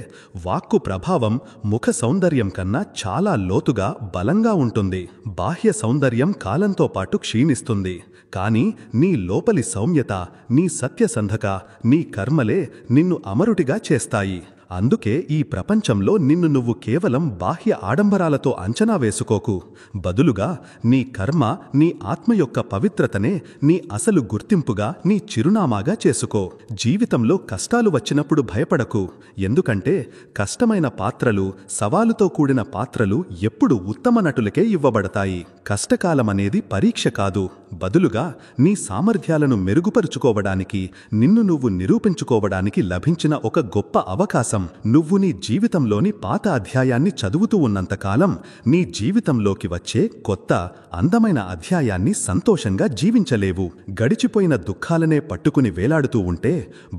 వాక్కు ప్రభావం ముఖ సౌందర్యం కన్నా చాలా లోతుగా, బలంగా ఉంటుంది. బాహ్య సౌందర్యం కాలంతో పాటు క్షీణిస్తుంది. కానీ నీ లోపలి సౌమ్యత, నీ సత్యసంధక, నీ కర్మలే నిన్ను అమరుటిగా చేస్తాయి. అందుకే ఈ ప్రపంచంలో నిన్ను నువ్వు కేవలం బాహ్య ఆడంబరాలతో అంచనా వేసుకోకు. బదులుగా నీ కర్మ, నీ ఆత్మ యొక్క పవిత్రతనే నీ అసలు గుర్తింపుగా, నీ చిరునామాగా చేసుకో. జీవితంలో కష్టాలు వచ్చినప్పుడు భయపడకు. ఎందుకంటే కష్టమైన పాత్రలు, సవాలుతో కూడిన పాత్రలు ఎప్పుడు ఉత్తమ నటులకే ఇవ్వబడతాయి. కష్టకాలమనేది పరీక్ష కాదు. బదులుగా నీ సామర్థ్యాలను మెరుగుపరుచుకోవడానికి, నిన్ను నువ్వు నిరూపించుకోవడానికి లభించిన ఒక గొప్ప అవకాశం. నువ్వు నీ జీవితంలోని పాత అధ్యాయాన్ని చదువుతూ ఉన్నంతకాలం నీ జీవితంలోకి వచ్చే కొత్త, అందమైన అధ్యాయాన్ని సంతోషంగా జీవించలేవు. గడిచిపోయిన దుఃఖాలనే పట్టుకుని వేలాడుతూ ఉంటే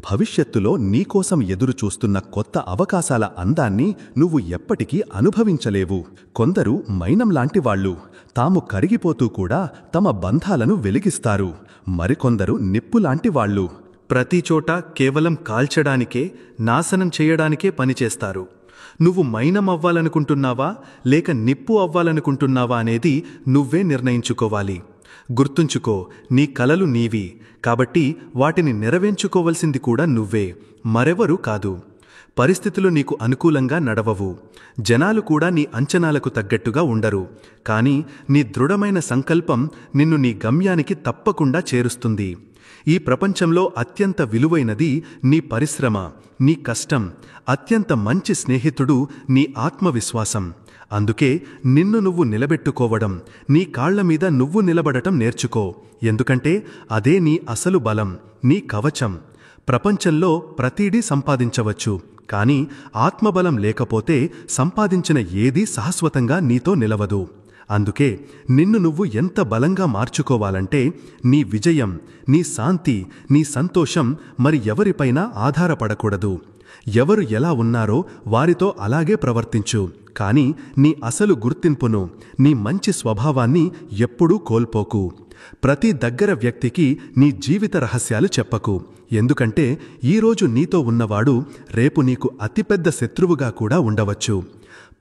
భవిష్యత్తులో నీకోసం ఎదురు చూస్తున్న కొత్త అవకాశాల అందాన్ని నువ్వు ఎప్పటికీ అనుభవించలేవు. కొందరు మైనంలాంటి వాళ్ళు, తాము కరిగిపోతూ కూడా తమ బంధాలను వెలిగిస్తారు. మరికొందరు నిప్పులాంటి వాళ్ళు, ప్రతి చోట కేవలం కాల్చడానికే, నాశనం చేయడానికే పనిచేస్తారు. నువ్వు మైనం అవ్వాలనుకుంటున్నావా లేక నిప్పు అవ్వాలనుకుంటున్నావా అనేది నువ్వే నిర్ణయించుకోవాలి. గుర్తుంచుకో, నీ కలలు నీవి, కాబట్టి వాటిని నెరవేర్చుకోవలసింది కూడా నువ్వే, మరెవరూ కాదు. పరిస్థితులు నీకు అనుకూలంగా నడవవు, జనాలు కూడా నీ అంచనాలకు తగ్గట్టుగా ఉండరు, కానీ నీ దృఢమైన సంకల్పం నిన్ను నీ గమ్యానికి తప్పకుండా చేరుస్తుంది. ఈ ప్రపంచంలో అత్యంత విలువైనది నీ పరిశ్రమ, నీ కష్టం. అత్యంత మంచి స్నేహితుడు నీ ఆత్మవిశ్వాసం. అందుకే నిన్ను నువ్వు నిలబెట్టుకోవడం, నీ కాళ్ల మీద నువ్వు నిలబడటం నేర్చుకో. ఎందుకంటే అదే నీ అసలు బలం, నీ కవచం. ప్రపంచంలో ప్రతిదీ సంపాదించవచ్చు, కానీ ఆత్మబలం లేకపోతే సంపాదించిన ఏదీ శాశ్వతంగా నీతో నిలవదు. అందుకే నిన్ను నువ్వు ఎంత బలంగా మార్చుకోవాలంటే నీ విజయం, నీ శాంతి, నీ సంతోషం మరి ఎవరిపైనా ఆధారపడకూడదు. ఎవరు ఎలా ఉన్నారో వారితో అలాగే ప్రవర్తించు, కానీ నీ అసలు గుర్తింపును, నీ మంచి స్వభావాన్ని ఎప్పుడూ కోల్పోకు. ప్రతి దగ్గర వ్యక్తికి నీ జీవిత రహస్యాలు చెప్పకు, ఎందుకంటే ఈరోజు నీతో ఉన్నవాడు రేపు నీకు అతిపెద్ద శత్రువుగా కూడా ఉండవచ్చు.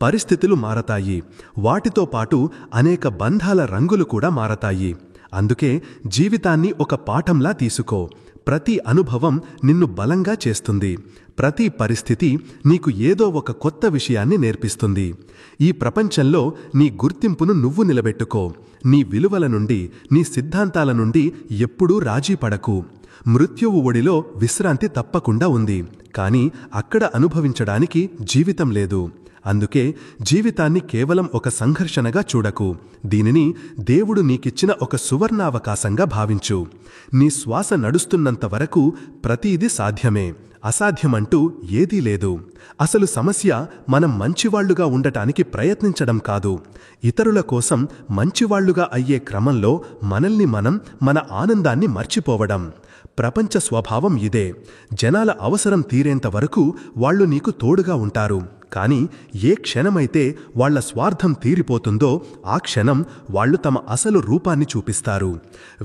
పరిస్థితులు మారతాయి, వాటితో పాటు అనేక బంధాల రంగులు కూడా మారతాయి. అందుకే జీవితాన్ని ఒక పాఠంలా తీసుకో. ప్రతి అనుభవం నిన్ను బలంగా చేస్తుంది. ప్రతి పరిస్థితి నీకు ఏదో ఒక కొత్త విషయాన్ని నేర్పిస్తుంది. ఈ ప్రపంచంలో నీ గుర్తింపును నువ్వు నిలబెట్టుకో. నీ విలువల నుండి, నీ సిద్ధాంతాల నుండి ఎప్పుడూ రాజీ పడకు. మృత్యువు ఒడిలో విశ్రాంతి తప్పకుండా ఉంది, కానీ అక్కడ అనుభవించడానికి జీవితం లేదు. అందుకే జీవితాన్ని కేవలం ఒక సంఘర్షణగా చూడకు. దీనిని దేవుడు నీకిచ్చిన ఒక సువర్ణావకాశంగా భావించు. నీ శ్వాస నడుస్తున్నంత వరకు ప్రతీది సాధ్యమే, అసాధ్యమంటూ ఏదీ లేదు. అసలు సమస్య మనం మంచివాళ్లుగా ఉండటానికి ప్రయత్నించడం కాదు, ఇతరుల కోసం మంచివాళ్లుగా అయ్యే క్రమంలో మనల్ని మనం, మన ఆనందాన్ని మర్చిపోవడం. ప్రపంచ స్వభావం ఇదే. జనాల అవసరం తీరేంత వరకు వాళ్లు నీకు తోడుగా ఉంటారు, కానీ ఏ క్షణమైతే వాళ్ల స్వార్థం తీరిపోతుందో ఆ క్షణం వాళ్లు తమ అసలు రూపాన్ని చూపిస్తారు.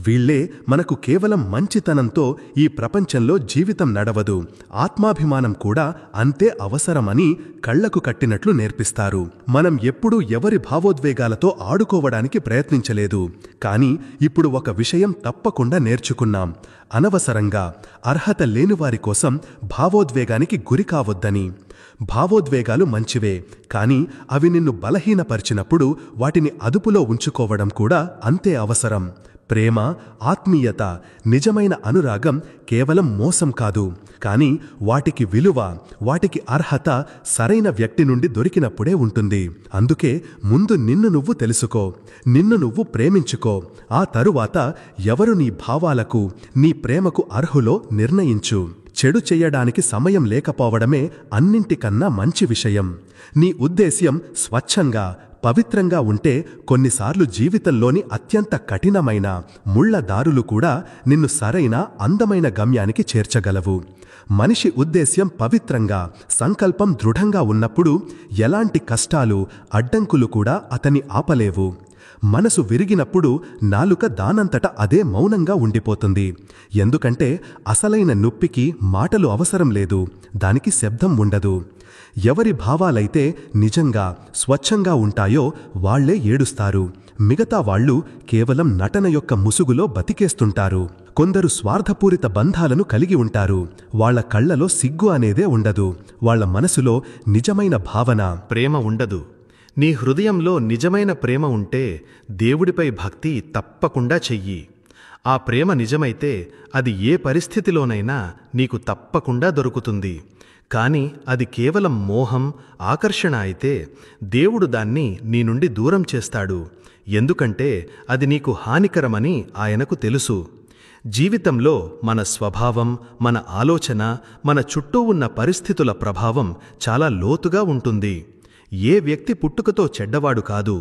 వీళ్లే మనకు కేవలం మంచితనంతో ఈ ప్రపంచంలో జీవితం నడవదు, ఆత్మాభిమానం కూడా అంతే అవసరమని కళ్లకు కట్టినట్లు నేర్పిస్తారు. మనం ఎప్పుడూ ఎవరి భావోద్వేగాలతో ఆడుకోవడానికి ప్రయత్నించలేదు, కానీ ఇప్పుడు ఒక విషయం తప్పకుండా నేర్చుకున్నాం: అనవసరంగా అర్హత లేనివారి కోసం భావోద్వేగానికి గురి కావద్దని. భావోద్వేగాలు మంచివే, కానీ అవి నిన్ను బలహీనపరిచినప్పుడు వాటిని అదుపులో ఉంచుకోవడం కూడా అంతే అవసరం. ప్రేమ, ఆత్మీయత, నిజమైన అనురాగం కేవలం మోసం కాదు, కానీ వాటికి విలువ, వాటికి అర్హత సరైన వ్యక్తి నుండి దొరికినప్పుడే ఉంటుంది. అందుకే ముందు నిన్ను నువ్వు తెలుసుకో, నిన్ను నువ్వు ప్రేమించుకో. ఆ తరువాత ఎవరు నీ భావాలకు, నీ ప్రేమకు అర్హులో నిర్ణయించు. చెడు చెయ్యడానికి సమయం లేకపోవడమే అన్నింటికన్నా మంచి విషయం. నీ ఉద్దేశ్యం స్వచ్ఛంగా, పవిత్రంగా ఉంటే కొన్నిసార్లు జీవితంలోని అత్యంత కఠినమైన ముళ్ల దారులు కూడా నిన్ను సరైన, అందమైన గమ్యానికి చేర్చగలవు. మనిషి ఉద్దేశ్యం పవిత్రంగా, సంకల్పం దృఢంగా ఉన్నప్పుడు ఎలాంటి కష్టాలు, అడ్డంకులు కూడా అతన్ని ఆపలేవు. మనసు విరిగినప్పుడు నాలుక దానంతట అదే మౌనంగా ఉండిపోతుంది. ఎందుకంటే అసలైన నొప్పికి మాటలు అవసరం లేదు, దానికి శబ్దం ఉండదు. ఎవరి భావాలైతే నిజంగా, స్వచ్ఛంగా ఉంటాయో వాళ్లే ఏడుస్తారు. మిగతా వాళ్లు కేవలం నటన యొక్క ముసుగులో బతికేస్తుంటారు. కొందరు స్వార్థపూరిత బంధాలను కలిగి ఉంటారు. వాళ్ల కళ్లలో సిగ్గు అనేదే ఉండదు, వాళ్ల మనసులో నిజమైన భావన, ప్రేమ ఉండదు. నీ హృదయంలో నిజమైన ప్రేమ ఉంటే దేవుడిపై భక్తి తప్పకుండా చెయ్యి. ఆ ప్రేమ నిజమైతే అది ఏ పరిస్థితిలోనైనా నీకు తప్పకుండా దొరుకుతుంది. కాని అది కేవలం మోహం, ఆకర్షణ అయితే దేవుడు దాన్ని నీ నుండి దూరం చేస్తాడు. ఎందుకంటే అది నీకు హానికరమని ఆయనకు తెలుసు. జీవితంలో మన స్వభావం, మన ఆలోచన, మన చుట్టూ ఉన్న పరిస్థితుల ప్రభావం చాలా లోతుగా ఉంటుంది. ఏ వ్యక్తి పుట్టుకతో చెడ్డవాడు కాదు,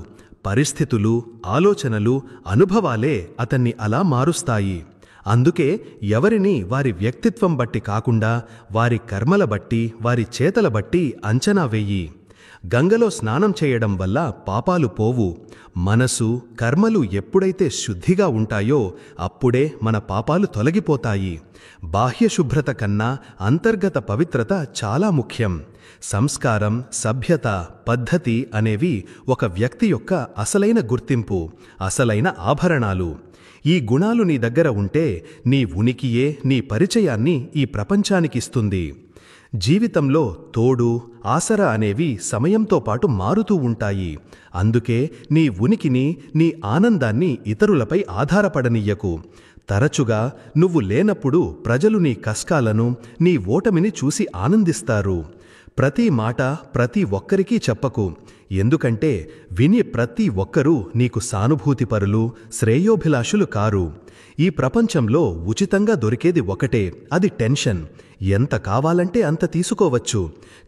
పరిస్థితులు, ఆలోచనలు, అనుభవాలే అతన్ని అలా మారుస్తాయి. అందుకే ఎవరిని వారి వ్యక్తిత్వం బట్టి కాకుండా వారి కర్మల బట్టి, వారి చేతల బట్టి అంచనా వెయ్యి. గంగలో స్నానం చేయడం వల్ల పాపాలు పోవు. మనసు, కర్మలు ఎప్పుడైతే శుద్ధిగా ఉంటాయో అప్పుడే మన పాపాలు తొలగిపోతాయి. బాహ్య శుభ్రత కన్నా అంతర్గత పవిత్రత చాలా ముఖ్యం. సంస్కారం, సభ్యత, పద్ధతి అనేవి ఒక వ్యక్తి యొక్క అసలైన గుర్తింపు, అసలైన ఆభరణాలు. ఈ గుణాలు నీ దగ్గర ఉంటే నీ ఉనికియే నీ పరిచయాన్ని ఈ ప్రపంచానికిస్తుంది. జీవితంలో తోడు, ఆసరా అనేవి సమయంతో పాటు మారుతూ ఉంటాయి. అందుకే నీ ఉనికిని, నీ ఆనందాన్ని ఇతరులపై ఆధారపడనియ్యకు. తరచుగా నువ్వు లేనప్పుడు ప్రజలు నీ కష్టాలను, నీ ఓటమిని చూసి ఆనందిస్తారు. ప్రతి మాట ప్రతి ఒక్కరికీ చెప్పకు. ఎందుకంటే విని ప్రతి ఒక్కరూ నీకు సానుభూతిపరులు, శ్రేయోభిలాషులు కారు. ఈ ప్రపంచంలో ఉచితంగా దొరికేది ఒకటే, అది టెన్షన్. ఎంత కావాలంటే అంత తీసుకోవచ్చు.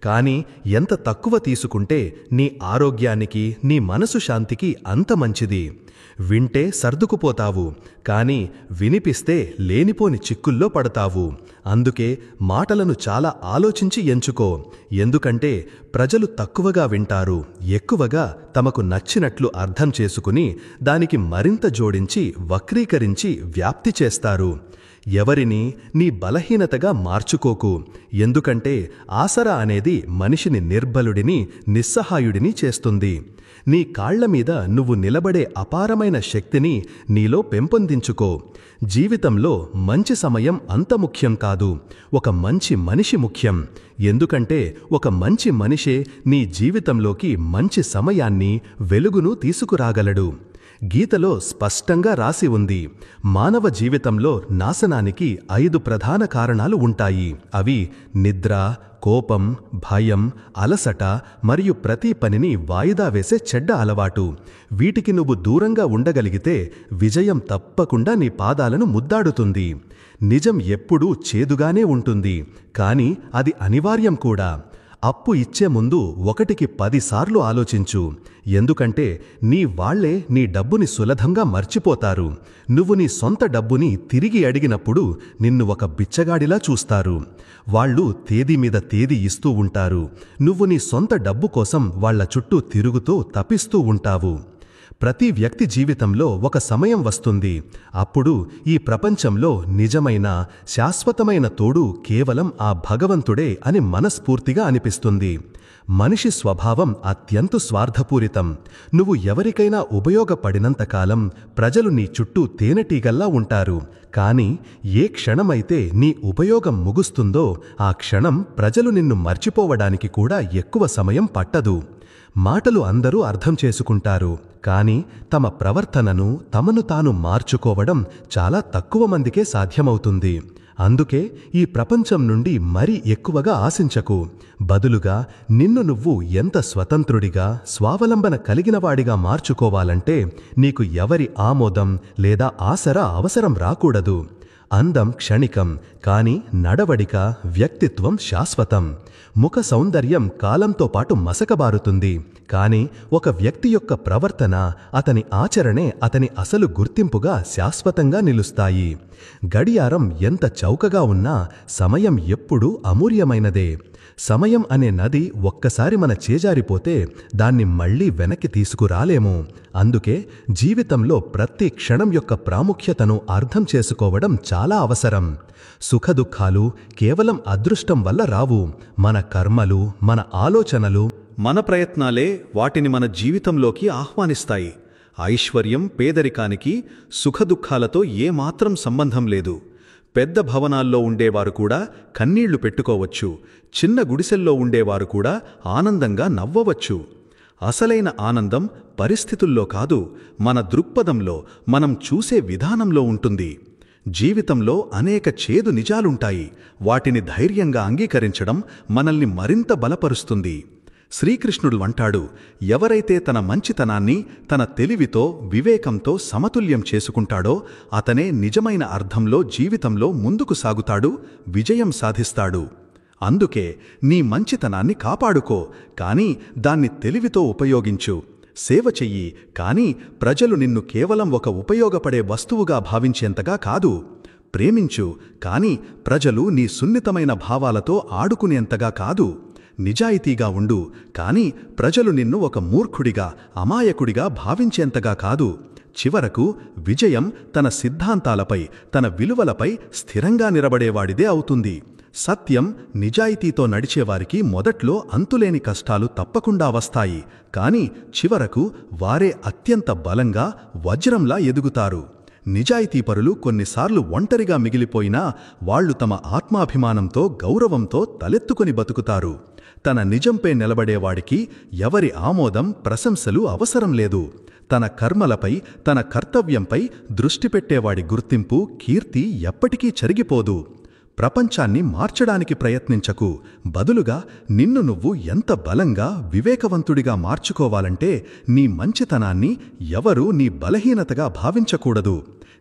కానీ ఎంత తక్కువ తీసుకుంటే నీ ఆరోగ్యానికి, నీ మనసు శాంతికి అంత మంచిది. వింటే సర్దుకుపోతావు, కానీ వినిపిస్తే లేనిపోని చిక్కుల్లో పడతావు. అందుకే మాటలను చాలా ఆలోచించి ఎంచుకో. ఎందుకంటే ప్రజలు తక్కువగా వింటారు, ఎక్కువగా తమకు నచ్చినట్లు అర్థం చేసుకుని దానికి మరింత జోడించి, వక్రీకరించి వ్యాప్తి చేస్తారు. ఎవరిని నీ బలహీనతగా మార్చుకోకు. ఎందుకంటే ఆసరా అనేది మనిషిని నిర్బలుడిని, నిస్సహాయుడిని చేస్తుంది. నీ కాళ్లమీద నువ్వు నిలబడే అపారమైన శక్తిని నీలో పెంపొందించుకో. జీవితంలో మంచి సమయం అంత ముఖ్యం కాదు, ఒక మంచి మనిషి ముఖ్యం. ఎందుకంటే ఒక మంచి మనిషే నీ జీవితంలోకి మంచి సమయాన్ని, వెలుగును తీసుకురాగలడు. గీతలో స్పష్టంగా రాసి ఉంది, మానవ జీవితంలో నాశనానికి 5 ప్రధాన కారణాలు ఉంటాయి. అవి నిద్ర, కోపం, భయం, అలసట మరియు ప్రతి పనిని వాయిదా వేసే చెడ్డ అలవాటు. వీటికి నువ్వు దూరంగా ఉండగలిగితే విజయం తప్పకుండా నీ పాదాలను ముద్దాడుతుంది. నిజం ఎప్పుడూ చేదుగానే ఉంటుంది, కానీ అది అనివార్యం కూడా. అప్పు ఇచ్చే ముందు 1కి 10 సార్లు ఆలోచించు. ఎందుకంటే నీ వాళ్లే నీ డబ్బుని సులభంగా మర్చిపోతారు. నువ్వు నీ సొంత డబ్బుని తిరిగి అడిగినప్పుడు నిన్ను ఒక బిచ్చగాడిలా చూస్తారు. వాళ్ళు తేదీ మీద తేదీ ఇస్తూ ఉంటారు. నువ్వు నీ సొంత డబ్బు కోసం వాళ్ల చుట్టూ తిరుగుతూ తపిస్తూ ఉంటావు. ప్రతి వ్యక్తి జీవితంలో ఒక సమయం వస్తుంది. అప్పుడు ఈ ప్రపంచంలో నిజమైన, శాశ్వతమైన తోడు కేవలం ఆ భగవంతుడే అని మనస్ఫూర్తిగా అనిపిస్తుంది. మనిషి స్వభావం అత్యంత స్వార్థపూరితం. నువ్వు ఎవరికైనా ఉపయోగపడినంతకాలం ప్రజలు నీ చుట్టూ తేనెటీగల్లా ఉంటారు. కానీ ఏ క్షణమైతే నీ ఉపయోగం ముగుస్తుందో ఆ క్షణం ప్రజలు నిన్ను మర్చిపోవడానికి కూడా ఎక్కువ సమయం పట్టదు. మాటలు అందరూ అర్థం చేసుకుంటారు, కానీ తమ ప్రవర్తనను, తమను తాను మార్చుకోవడం చాలా తక్కువ మందికే సాధ్యమవుతుంది. అందుకే ఈ ప్రపంచం నుండి మరీ ఎక్కువగా ఆశించకు. బదులుగా నిన్ను నువ్వు ఎంత స్వతంత్రుడిగా, స్వావలంబన కలిగినవాడిగా మార్చుకోవాలంటే నీకు ఎవరి ఆమోదం లేదా ఆసరా అవసరం రాకూడదు. అందం క్షణికం, కాని నడవడిక, వ్యక్తిత్వం శాశ్వతం. ముఖ సౌందర్యం కాలంతో పాటు మసకబారుతుంది, కాని ఒక వ్యక్తి యొక్క ప్రవర్తన, అతని ఆచరణే అతని అసలు గుర్తింపుగా శాశ్వతంగా నిలుస్తాయి. గడియారం ఎంత చౌకగా ఉన్నా సమయం ఎప్పుడూ అమూల్యమైనదే. సమయం అనే నది ఒక్కసారి మన చేజారిపోతే దాన్ని మళ్లీ వెనక్కి తీసుకురాలేము. అందుకే జీవితంలో ప్రతి క్షణం యొక్క ప్రాముఖ్యతను అర్థం చేసుకోవడం చాలా అవసరం. సుఖదుఖాలు కేవలం అదృష్టం వల్ల రావు. మన కర్మలు, మన ఆలోచనలు, మన ప్రయత్నాలే వాటిని మన జీవితంలోకి ఆహ్వానిస్తాయి. ఐశ్వర్యం, పేదరికానికి, సుఖదుఖాలతో ఏమాత్రం సంబంధం లేదు. పెద్ద భవనాల్లో ఉండేవారు కూడా కన్నీళ్లు పెట్టుకోవచ్చు. చిన్న గుడిసెల్లో ఉండేవారు కూడా ఆనందంగా నవ్వవచ్చు. అసలైన ఆనందం పరిస్థితుల్లో కాదు, మన దృక్పథంలో, మనం చూసే విధానంలో ఉంటుంది. జీవితంలో అనేక చేదు నిజాలుంటాయి. వాటిని ధైర్యంగా అంగీకరించడం మనల్ని మరింత బలపరుస్తుంది. శ్రీకృష్ణుడు అంటాడు, ఎవరైతే తన మంచితనాన్ని తన తెలివితో, వివేకంతో సమతుల్యం చేసుకుంటాడో అతనే నిజమైన అర్థంలో జీవితంలో ముందుకు సాగుతాడు, విజయం సాధిస్తాడు. అందుకే నీ మంచితనాన్ని కాపాడుకో, కానీ దాన్ని తెలివితో ఉపయోగించు. సేవ చెయ్యి, కానీ ప్రజలు నిన్ను కేవలం ఒక ఉపయోగపడే వస్తువుగా భావించేంతగా కాదు. ప్రేమించు, కానీ ప్రజలు నీ సున్నితమైన భావాలతో ఆడుకునేంతగా కాదు. నిజాయితీగా ఉండు, కానీ ప్రజలు నిన్ను ఒక మూర్ఖుడిగా, అమాయకుడిగా భావించేంతగా కాదు. చివరకు విజయం తన సిద్ధాంతాలపై, తన విలువలపై స్థిరంగా నిలబడేవాడిదే అవుతుంది. సత్యం, నిజాయితీతో నడిచేవారికి మొదట్లో అంతులేని కష్టాలు తప్పకుండా వస్తాయి, కాని చివరకు వారే అత్యంత బలంగా, వజ్రంలా ఎదుగుతారు. నిజాయితీపరులు కొన్నిసార్లు ఒంటరిగా మిగిలిపోయినా వాళ్లు తమ ఆత్మాభిమానంతో, గౌరవంతో తలెత్తుకొని బతుకుతారు. తన నిజంపై నిలబడేవాడికి ఎవరి ఆమోదం, ప్రశంసలు అవసరం లేదు. తన కర్మలపై, తన కర్తవ్యంపై దృష్టి పెట్టేవాడి గుర్తింపు, కీర్తి ఎప్పటికీ చెరిగిపోదు. ప్రపంచాన్ని మార్చడానికి ప్రయత్నించకు. బదులుగా నిన్ను నువ్వు ఎంత బలంగా, వివేకవంతుడిగా మార్చుకోవాలంటే నీ మంచితనాన్ని ఎవరూ నీ బలహీనతగా భావించకూడదు.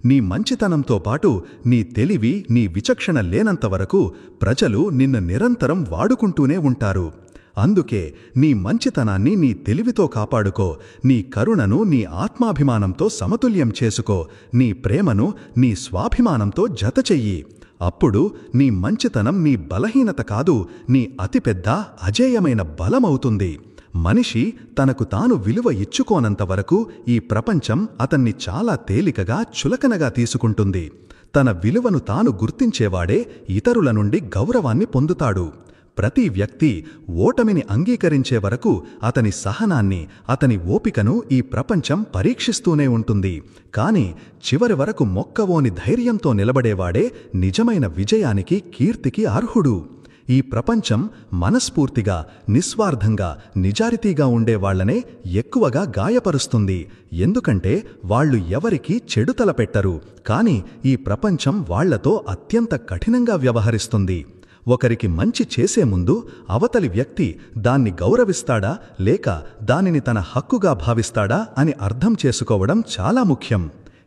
నీ మంచితనంతో పాటు నీ తెలివి, నీ విచక్షణ లేనంతవరకు ప్రజలు నిన్ను నిరంతరం వాడుకుంటూనే ఉంటారు. అందుకే నీ మంచితనాన్ని నీ తెలివితో కాపాడుకో. నీ కరుణను నీ ఆత్మాభిమానంతో సమతుల్యం చేసుకో. నీ ప్రేమను నీ స్వాభిమానంతో జతచెయ్యి. అప్పుడు నీ మంచితనం నీ బలహీనత కాదు, నీ అతిపెద్ద అజేయమైన బలమవుతుంది. మనిషి తనకు తాను విలువ ఇచ్చుకోనంతవరకు ఈ ప్రపంచం అతన్ని చాలా తేలికగా, చులకనగా తీసుకుంటుంది. తన విలువను తాను గుర్తించేవాడే ఇతరుల నుండి గౌరవాన్ని పొందుతాడు. ప్రతి వ్యక్తి ఓటమిని అంగీకరించే వరకు అతని సహనాన్ని, అతని ఓపికను ఈ ప్రపంచం పరీక్షిస్తూనే ఉంటుంది. కాని చివరి వరకు మొక్కవోని ధైర్యంతో నిలబడేవాడే నిజమైన విజయానికి, కీర్తికి అర్హుడు. ఈ ప్రపంచం మనస్ఫూర్తిగా, నిస్వార్థంగా, నిజాయితీగా ఉండేవాళ్లనే ఎక్కువగా గాయపరుస్తుంది. ఎందుకంటే వాళ్లు ఎవరికీ చెడు తలపెట్టరు. కాని ఈ ప్రపంచం వాళ్లతో అత్యంత కఠినంగా వ్యవహరిస్తుంది. ఒకరికి మంచి చేసే ముందు అవతలి వ్యక్తి దాన్ని గౌరవిస్తాడా, లేక దానిని తన హక్కుగా భావిస్తాడా అని అర్థం చేసుకోవడం చాలా ముఖ్యం.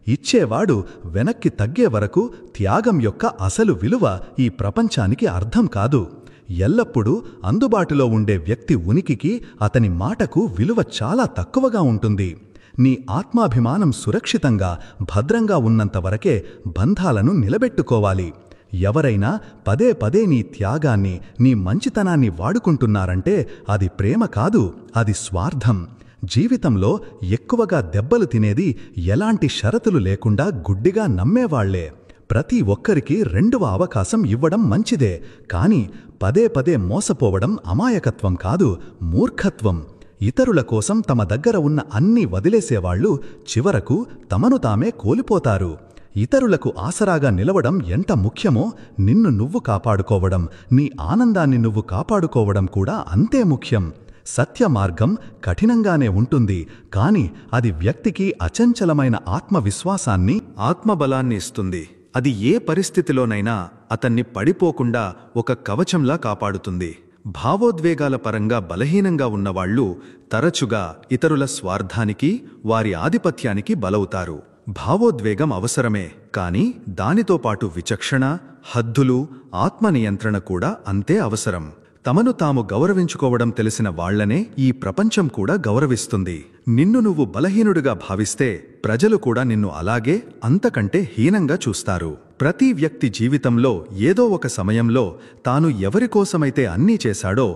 ఇచ్చేవాడు వెనక్కి తగ్గే వరకు త్యాగం యొక్క అసలు విలువ ఈ ప్రపంచానికి అర్థం కాదు. ఎల్లప్పుడూ అందుబాటులో ఉండే వ్యక్తి ఉనికికి, అతని మాటకు విలువ చాలా తక్కువగా ఉంటుంది. నీ ఆత్మాభిమానం సురక్షితంగా, భద్రంగా ఉన్నంతవరకే బంధాలను నిలబెట్టుకోవాలి. ఎవరైనా పదే పదే నీ త్యాగాన్ని, నీ మంచితనాన్ని వాడుకుంటున్నారంటే అది ప్రేమ కాదు, అది స్వార్థం. జీవితంలో ఎక్కువగా దెబ్బలు తినేది ఎలాంటి షరతులు లేకుండా గుడ్డిగా నమ్మేవాళ్లే. ప్రతి ఒక్కరికి రెండవ అవకాశం ఇవ్వడం మంచిదే, కాని పదే పదే మోసపోవడం అమాయకత్వం కాదు, మూర్ఖత్వం. ఇతరుల కోసం తమ దగ్గర ఉన్న అన్నీ వదిలేసేవాళ్లు చివరకు తమను తామే కోల్పోతారు. ఇతరులకు ఆసరాగా నిలవడం ఎంత ముఖ్యమో నిన్ను నువ్వు కాపాడుకోవడం, నీ ఆనందాన్ని నువ్వు కాపాడుకోవడం కూడా అంతే ముఖ్యం. సత్య మార్గం కఠినంగానే ఉంటుంది, కాని అది వ్యక్తికి అచంచలమైన ఆత్మవిశ్వాసాన్ని, ఆత్మబలాన్ని ఇస్తుంది. అది ఏ పరిస్థితిలోనైనా అతన్ని పడిపోకుండా ఒక కవచంలా కాపాడుతుంది. భావోద్వేగాల పరంగా బలహీనంగా ఉన్నవాళ్లు తరచుగా ఇతరుల స్వార్థానికి, వారి ఆధిపత్యానికి బలవుతారు. భావోద్వేగం అవసరమే, కాని దానితో పాటు విచక్షణ, హద్దులు, ఆత్మనియంత్రణ కూడా అంతే అవసరం. తమను తాము గౌరవించుకోవడం తెలిసిన వాళ్లనే ఈ ప్రపంచం కూడా గౌరవిస్తుంది. నిన్ను నువ్వు బలహీనుడిగా భావిస్తే ప్రజలు కూడా నిన్ను అలాగే, అంతకంటే హీనంగా చూస్తారు. ప్రతి వ్యక్తి జీవితంలో ఏదో ఒక సమయంలో తాను ఎవరికోసమైతే అన్నీ చేశాడో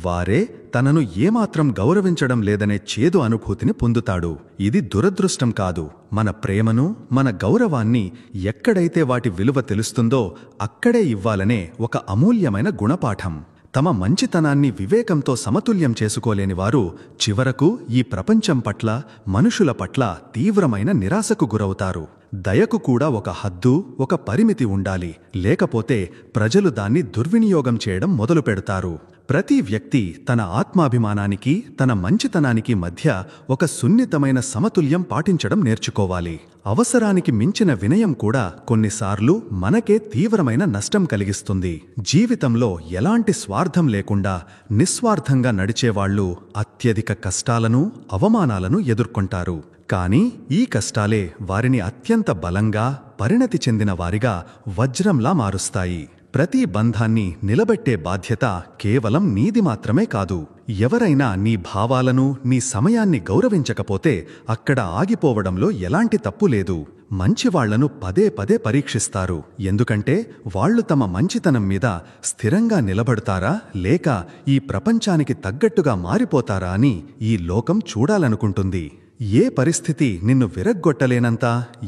వారే తనను ఏమాత్రం గౌరవించడం లేదనే చేదు అనుభూతిని పొందుతాడు. ఇది దురదృష్టం కాదు. మన ప్రేమను, మన గౌరవాన్ని ఎక్కడైతే వాటి విలువ తెలుస్తుందో అక్కడే ఇవ్వాలనే ఒక అమూల్యమైన గుణపాఠం. తమ మంచితనాన్ని వివేకంతో సమతుల్యం చేసుకోలేని వారు చివరకు ఈ ప్రపంచం పట్ల, మనుషుల పట్ల తీవ్రమైన నిరాశకు గురవుతారు. దయకు కూడా ఒక హద్దు, ఒక పరిమితి ఉండాలి. లేకపోతే ప్రజలు దాన్ని దుర్వినియోగం చేయడం మొదలుపెడతారు. ప్రతి వ్యక్తి తన ఆత్మాభిమానానికి, తన మంచితనానికి మధ్య ఒక సున్నితమైన సమతుల్యం పాటించడం నేర్చుకోవాలి. అవసరానికి మించిన వినయం కూడా కొన్నిసార్లు మనకే తీవ్రమైన నష్టం కలిగిస్తుంది. జీవితంలో ఎలాంటి స్వార్థం లేకుండా నిస్వార్థంగా నడిచేవాళ్లు అత్యధిక కష్టాలను, అవమానాలను ఎదుర్కొంటారు. కాని ఈ కష్టాలే వారిని అత్యంత బలంగా, పరిణతి చెందిన వారిగా వజ్రంలా మారుస్తాయి. ప్రతి బంధాన్ని నిలబెట్టే బాధ్యత కేవలం నీది మాత్రమే కాదు. ఎవరైనా నీ భావాలను, నీ సమయాన్ని గౌరవించకపోతే అక్కడ ఆగిపోవడంలో ఎలాంటి తప్పు లేదు. మంచివాళ్లను పదే పదే పరీక్షిస్తారు. ఎందుకంటే వాళ్లు తమ మంచితనం మీద స్థిరంగా నిలబడతారా, లేక ఈ ప్రపంచానికి తగ్గట్టుగా మారిపోతారా అని ఈ లోకం చూడాలనుకుంటుంది. ఏ పరిస్థితి నిన్ను విరగ్గొట్టలేనంత,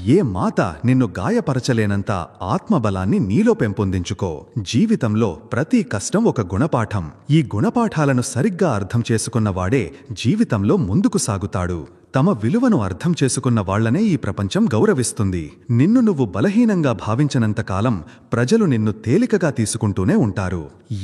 ఏ మాట నిన్ను గాయపరచలేనంత ఆత్మబలాన్ని నీలో పెంపొందించుకో. జీవితంలో ప్రతి కష్టం ఒక గుణపాఠం. ఈ గుణపాఠాలను సరిగ్గా అర్థం చేసుకున్నవాడే జీవితంలో ముందుకు సాగుతాడు. తమ విలువను అర్థం చేసుకున్న వాళ్లనే ఈ ప్రపంచం గౌరవిస్తుంది. నిన్ను నువ్వు బలహీనంగా భావించనంతకాలం ప్రజలు నిన్ను తేలికగా తీసుకుంటూనే ఉంటారు.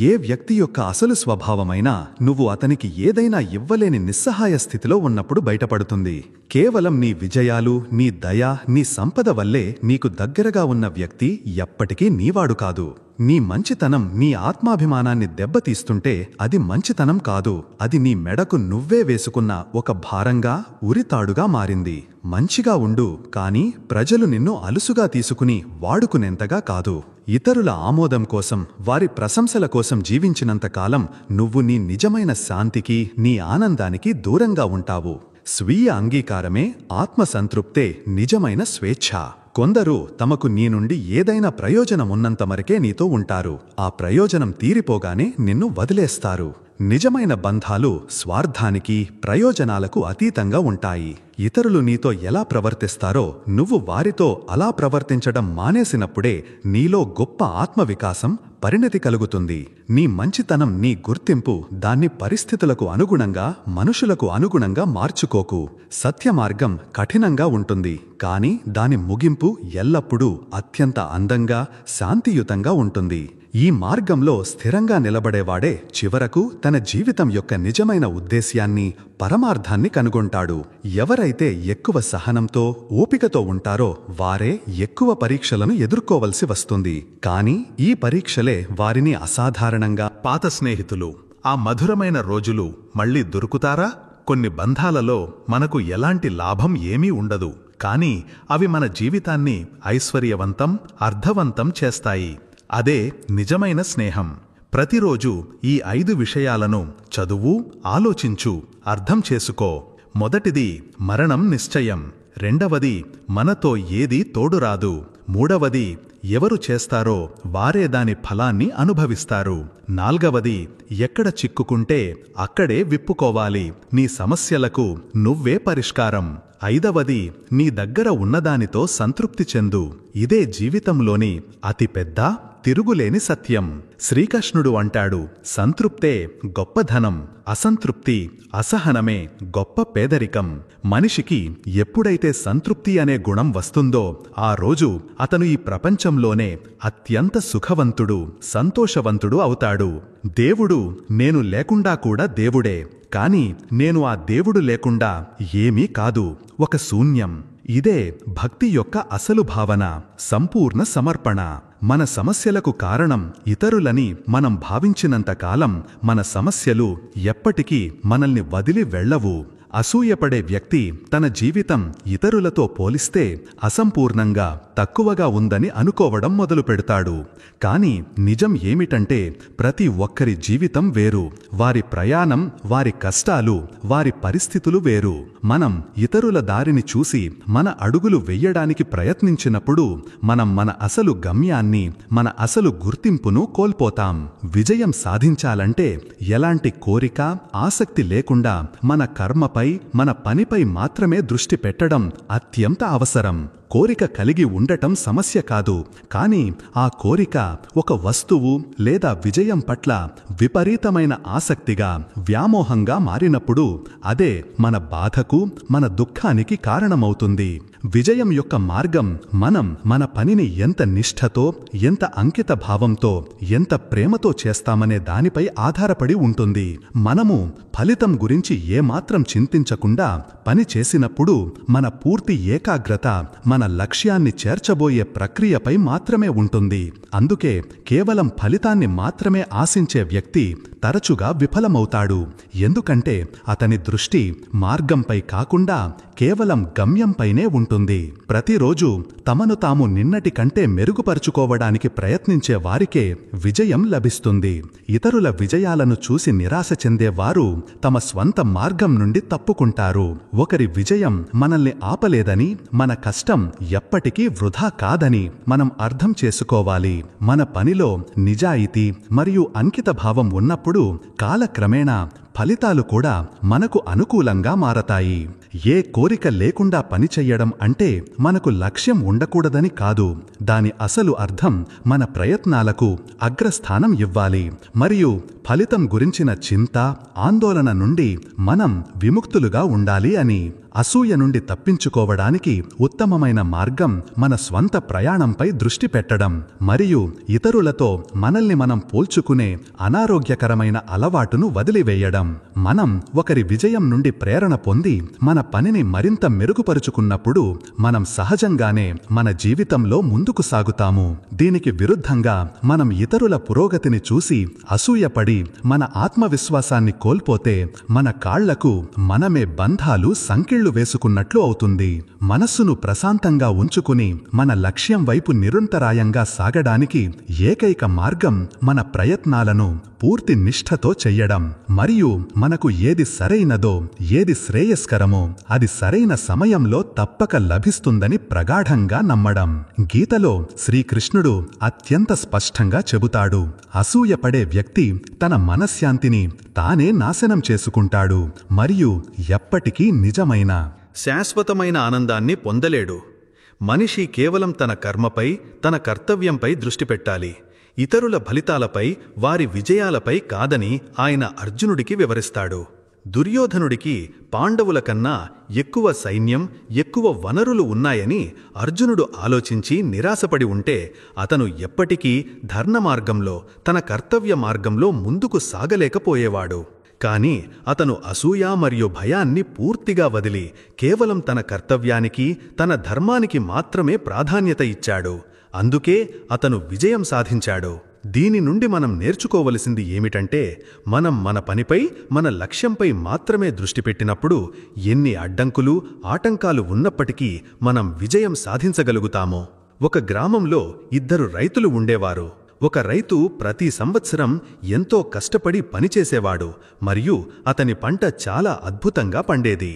ఏ వ్యక్తి యొక్క అసలు స్వభావమైనా నువ్వు అతనికి ఏదైనా ఇవ్వలేని నిస్సహాయ స్థితిలో ఉన్నప్పుడు బయటపడుతుంది. కేవలం నీ విజయాలు, నీ దయ, నీ సంపద వల్లే నీకు దగ్గరగా ఉన్న వ్యక్తి ఎప్పటికీ నీవాడు కాదు. నీ మంచితనం నీ ఆత్మాభిమానాన్ని దెబ్బతీస్తుంటే అది మంచితనం కాదు, అది నీ మెడకు నువ్వే వేసుకున్న ఒక భారంగా, ఉరితాడుగా మారింది. మంచిగా ఉండు, కాని ప్రజలు నిన్ను అలుసుగా తీసుకుని వాడుకునేంతగా కాదు. ఇతరుల ఆమోదం కోసం, వారి ప్రశంసల కోసం జీవించినంతకాలం నువ్వు నీ నిజమైన శాంతికి, నీ ఆనందానికి దూరంగా ఉంటావు. స్వీయ అంగీకారమే, ఆత్మసంతృప్తే నిజమైన స్వేచ్ఛ. కొందరు తమకు నీ నుండి ఏదైనా ప్రయోజనమున్నంత మరకే నీతో ఉంటారు. ఆ ప్రయోజనం తీరిపోగానే నిన్ను వదిలేస్తారు. నిజమైన బంధాలు స్వార్థానికి, ప్రయోజనాలకు అతీతంగా ఉంటాయి. ఇతరులు నీతో ఎలా ప్రవర్తిస్తారో నువ్వు వారితో అలా ప్రవర్తించడం మానేసినప్పుడే నీలో గొప్ప ఆత్మవికాసం, పరిణతి కలుగుతుంది. నీ మంచితనం, నీ గుర్తింపు, దాన్ని పరిస్థితులకు అనుగుణంగా, మనుషులకు అనుగుణంగా మార్చుకోకు. సత్యమార్గం కఠినంగా ఉంటుంది, కాని దాని ముగింపు ఎల్లప్పుడూ అత్యంత అందంగా, శాంతియుతంగా ఉంటుంది. ఈ మార్గంలో స్థిరంగా నిలబడేవాడే చివరకు తన జీవితం యొక్క నిజమైన ఉద్దేశ్యాన్ని, పరమార్థాన్ని కనుగొంటాడు. ఎవరైతే ఎక్కువ సహనంతో, ఓపికతో ఉంటారో వారే ఎక్కువ పరీక్షలను ఎదుర్కోవలసి వస్తుంది. కాని ఈ పరీక్షలే వారిని అసాధారణంగా. పాత స్నేహితులు, ఆ మధురమైన రోజులు మళ్ళీ దొరుకుతారా? కొన్ని బంధాలలో మనకు ఎలాంటి లాభం ఏమీ ఉండదు, కాని అవి మన జీవితాన్ని ఐశ్వర్యవంతం, అర్థవంతం చేస్తాయి. అదే నిజమైన స్నేహం. ప్రతిరోజు ఈ 5 విషయాలను చదువు, ఆలోచించు, అర్థం చేసుకో. మొదటిది, మరణం నిశ్చయం. రెండవది, మనతో ఏదీ తోడురాదు. మూడవది, ఎవరు చేస్తారో వారే దాని ఫలాన్ని అనుభవిస్తారు. నాల్గవది, ఎక్కడ చిక్కుకుంటే అక్కడే విప్పుకోవాలి. నీ సమస్యలకు నువ్వే పరిష్కారం. ఐదవది, నీ దగ్గర ఉన్నదానితో సంతృప్తి చెందు. ఇదే జీవితంలోని అతిపెద్ద, తిరుగులేని సత్యం. శ్రీకృష్ణుడు అంటాడు, సంతృప్తే గొప్ప ధనం, అసంతృప్తి, అసహనమే గొప్ప పేదరికం. మనిషికి ఎప్పుడైతే సంతృప్తి అనే గుణం వస్తుందో ఆ రోజు అతను ఈ ప్రపంచంలోనే అత్యంత సుఖవంతుడు, సంతోషవంతుడు అవుతాడు. దేవుడు నేను లేకుండా కూడా దేవుడే, కాని నేను ఆ దేవుడు లేకుండా ఏమీ కాదు, ఒక శూన్యం. ఇదే భక్తి యొక్క అసలు భావన, సంపూర్ణ సమర్పణ. మన సమస్యలకు కారణం ఇతరులని మనం భావించినంతకాలం మన సమస్యలు ఎప్పటికీ మనల్ని వదిలి వెళ్ళవు. అసూయపడే వ్యక్తి తన జీవితం ఇతరులతో పోలిస్తే అసంపూర్ణంగా, తక్కువగా ఉందని అనుకోవడం మొదలుపెడతాడు. కాని నిజం ఏమిటంటే ప్రతి ఒక్కరి జీవితం వేరు. వారి ప్రయాణం, వారి కష్టాలు, వారి పరిస్థితులు వేరు. మనం ఇతరుల దారిని చూసి మన అడుగులు వెయ్యడానికి ప్రయత్నించినప్పుడు మనం మన అసలు గమ్యాన్ని, మన అసలు గుర్తింపును కోల్పోతాం. విజయం సాధించాలంటే ఎలాంటి కోరిక, ఆసక్తి లేకుండా మన కర్మపై, మన పనిపై మాత్రమే దృష్టి పెట్టడం అత్యంత అవసరం. కోరిక కలిగి ఉండటం సమస్య కాదు, కాని ఆ కోరిక ఒక వస్తువు లేదా విజయం పట్ల విపరీతమైన ఆసక్తిగా, వ్యామోహంగా మారినప్పుడు అదే మన బాధకు, మన దుఃఖానికి కారణమవుతుంది. విజయం యొక్క మార్గం మనం మన పనిని ఎంత నిష్ఠతో, ఎంత అంకిత భావంతో, ఎంత ప్రేమతో చేస్తామనే దానిపై ఆధారపడి ఉంటుంది. మనము ఫలితం గురించి ఏమాత్రం చింతించకుండా పని చేసినప్పుడు మన పూర్తి ఏకాగ్రత మన లక్ష్యాన్ని చేర్చబోయే ప్రక్రియపై మాత్రమే ఉంటుంది. అందుకే కేవలం ఫలితాన్ని మాత్రమే ఆశించే వ్యక్తి తరచుగా విఫలమవుతాడు. ఎందుకంటే అతని దృష్టి మార్గంపై కాకుండా కేవలం గమ్యంపైనే ఉంటుంది. ప్రతిరోజు తమను తాము నిన్నటి కంటే మెరుగుపరుచుకోవడానికి ప్రయత్నించే వారికే విజయం లభిస్తుంది. ఇతరుల విజయాలను చూసి నిరాశ చెందేవారు తమ స్వంత మార్గం నుండి తప్పుకుంటారు. ఒకరి విజయం మనల్ని ఆపలేదని, మన కష్టం ఎప్పటికీ వృధా కాదని మనం అర్థం చేసుకోవాలి. మన పనిలో నిజాయితీ మరియు అంకితభావం ఉన్నప్పుడు కాలక్రమేణా ఫలితాలు కూడా మనకు అనుకూలంగా మారతాయి. ఏ కోరిక లేకుండా పనిచెయ్యడం అంటే మనకు లక్ష్యం ఉండకూడదని కాదు. దాని అసలు అర్థం మన ప్రయత్నాలకు అగ్రస్థానం ఇవ్వాలి మరియు ఫలితం గురించిన చింత, ఆందోళన నుండి మనం విముక్తులుగా ఉండాలి అని. అసూయ నుండి తప్పించుకోవడానికి ఉత్తమమైన మార్గం మన స్వంత ప్రయాణంపై దృష్టి పెట్టడం మరియు ఇతరులతో మనల్ని మనం పోల్చుకునే అనారోగ్యకరమైన అలవాటును వదిలివేయడం. మనం ఒకరి విజయం నుండి ప్రేరణ పొంది మన పనిని మరింత మెరుగుపరుచుకున్నప్పుడు మనం సహజంగానే మన జీవితంలో ముందుకు సాగుతాము. దీనికి విరుద్ధంగా మనం ఇతరుల పురోగతిని చూసి అసూయపడి మన ఆత్మవిశ్వాసాన్ని కోల్పోతే మన కాళ్లకు మనమే బంధాలు సంకెళ్ళు వేసుకున్నట్లు అవుతుంది. మనస్సును ప్రశాంతంగా ఉంచుకుని మన లక్ష్యం వైపు నిరంతరాయంగా సాగడానికి ఏకైక మార్గం మన ప్రయత్నాలను పూర్తి నిష్ఠతో చెయ్యడం మరియు మనకు ఏది సరైనదో, ఏది శ్రేయస్కరమో అది సరైన సమయంలో తప్పక లభిస్తుందని ప్రగాఢంగా నమ్మడం. గీతలో శ్రీకృష్ణుడు అత్యంత స్పష్టంగా చెబుతాడు, అసూయపడే వ్యక్తి తన మనశ్శాంతిని తానే నాశనం చేసుకుంటాడు మరియు ఎప్పటికీ నిజమైన శాశ్వతమైన ఆనందాన్ని పొందలేడు. మనిషి కేవలం తన కర్మపై, తన కర్తవ్యంపై దృష్టి పెట్టాలి, ఇతరుల ఫలితాలపై, వారి విజయాలపై కాదని ఆయన అర్జునుడికి వివరిస్తాడు. దుర్యోధనుడికి పాండవుల కన్నా ఎక్కువ సైన్యం, ఎక్కువ వనరులు ఉన్నాయని అర్జునుడు ఆలోచించి నిరాశపడి ఉంటే అతను ఎప్పటికీ ధర్మమార్గంలో, తన కర్తవ్య మార్గంలో ముందుకు సాగలేకపోయేవాడు. కాని అతను అసూయ మరియు భయాన్ని పూర్తిగా వదిలి కేవలం తన కర్తవ్యానికి, తన ధర్మానికి మాత్రమే ప్రాధాన్యత ఇచ్చాడు. అందుకే అతను విజయం సాధించాడు. దీని నుండి మనం నేర్చుకోవలసింది ఏమిటంటే, మనం మన పనిపై, మన లక్ష్యంపై మాత్రమే దృష్టి పెట్టినప్పుడు ఎన్ని అడ్డంకులు, ఆటంకాలు ఉన్నప్పటికీ మనం విజయం సాధించగలుగుతాము. ఒక గ్రామంలో 2 రైతులు ఉండేవారు. ఒక రైతు ప్రతి సంవత్సరం ఎంతో కష్టపడి పనిచేసేవాడు మరియు అతని పంట చాలా అద్భుతంగా పండేది.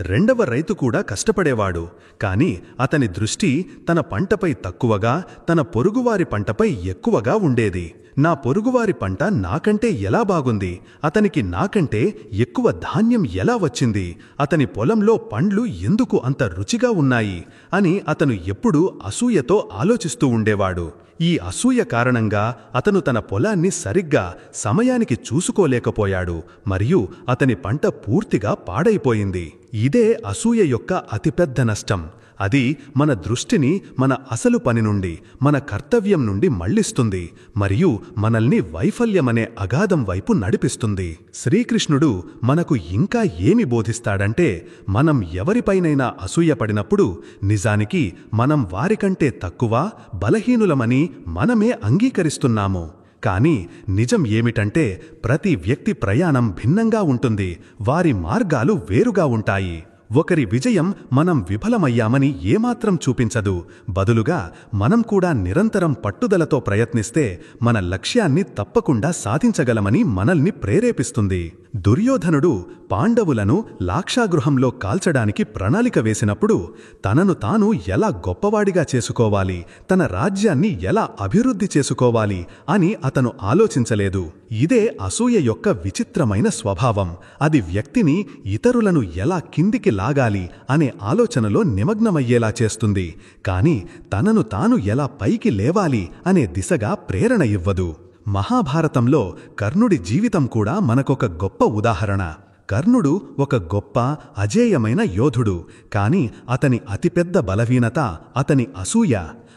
రెండవ రైతు కూడా కష్టపడేవాడు, కాని అతని దృష్టి తన పంటపై తక్కువగా, తన పొరుగువారి పంటపై ఎక్కువగా ఉండేది. నా పొరుగువారి పంట నాకంటే ఎలా బాగుంది, అతనికి నాకంటే ఎక్కువ ధాన్యం ఎలా వచ్చింది, అతని పొలంలో పండ్లు ఎందుకు అంత రుచిగా ఉన్నాయి అని అతను ఎప్పుడూ అసూయతో ఆలోచిస్తూ ఉండేవాడు. ఈ అసూయ కారణంగా అతను తన పొలాన్ని సరిగ్గా సమయానికి చూసుకోలేకపోయాడు మరియు అతని పంట పూర్తిగా పాడైపోయింది. ఇదే అసూయ యొక్క అతిపెద్ద నష్టం. అది మన దృష్టిని మన అసలు పని నుండి, మన కర్తవ్యం నుండి మళ్లిస్తుంది మరియు మనల్ని వైఫల్యమనే అగాధం వైపు నడిపిస్తుంది. శ్రీకృష్ణుడు మనకు ఇంకా ఏమి బోధిస్తాడంటే, మనం ఎవరిపైనైనా అసూయపడినప్పుడు నిజానికి మనం వారికంటే తక్కువ, బలహీనులమని మనమే అంగీకరిస్తున్నాము. కానీ నిజం ఏమిటంటే, ప్రతి వ్యక్తి ప్రయాణం భిన్నంగా ఉంటుంది, వారి మార్గాలు వేరుగా ఉంటాయి. ఒకరి విజయం మనం విఫలమయ్యామని ఏమాత్రం చూపించదు. బదులుగా మనం కూడా నిరంతరం పట్టుదలతో ప్రయత్నిస్తే మన లక్ష్యాన్ని తప్పకుండా సాధించగలమని మనల్ని ప్రేరేపిస్తుంది. దుర్యోధనుడు పాండవులను లాక్షాగృహంలో కాల్చడానికి ప్రణాళిక వేసినప్పుడు తనను తాను ఎలా గొప్పవాడిగా చేసుకోవాలి, తన రాజ్యాన్ని ఎలా అభివృద్ధి చేసుకోవాలి అని అతను ఆలోచించలేదు. ఇదే అసూయ యొక్క విచిత్రమైన స్వభావం. అది వ్యక్తిని ఇతరులను ఎలా కిందికి లాగాలి అనే ఆలోచనలో నిమగ్నమయ్యేలా చేస్తుంది, కానీ తనను తాను ఎలా పైకి లేవాలి అనే దిశగా ప్రేరణ ఇవ్వదు. మహాభారతంలో కర్ణుడి జీవితం కూడా మనకొక గొప్ప ఉదాహరణ. కర్ణుడు ఒక గొప్ప, అజేయమైన యోధుడు, కాని అతని అతిపెద్ద బలహీనత అతని అసూయ.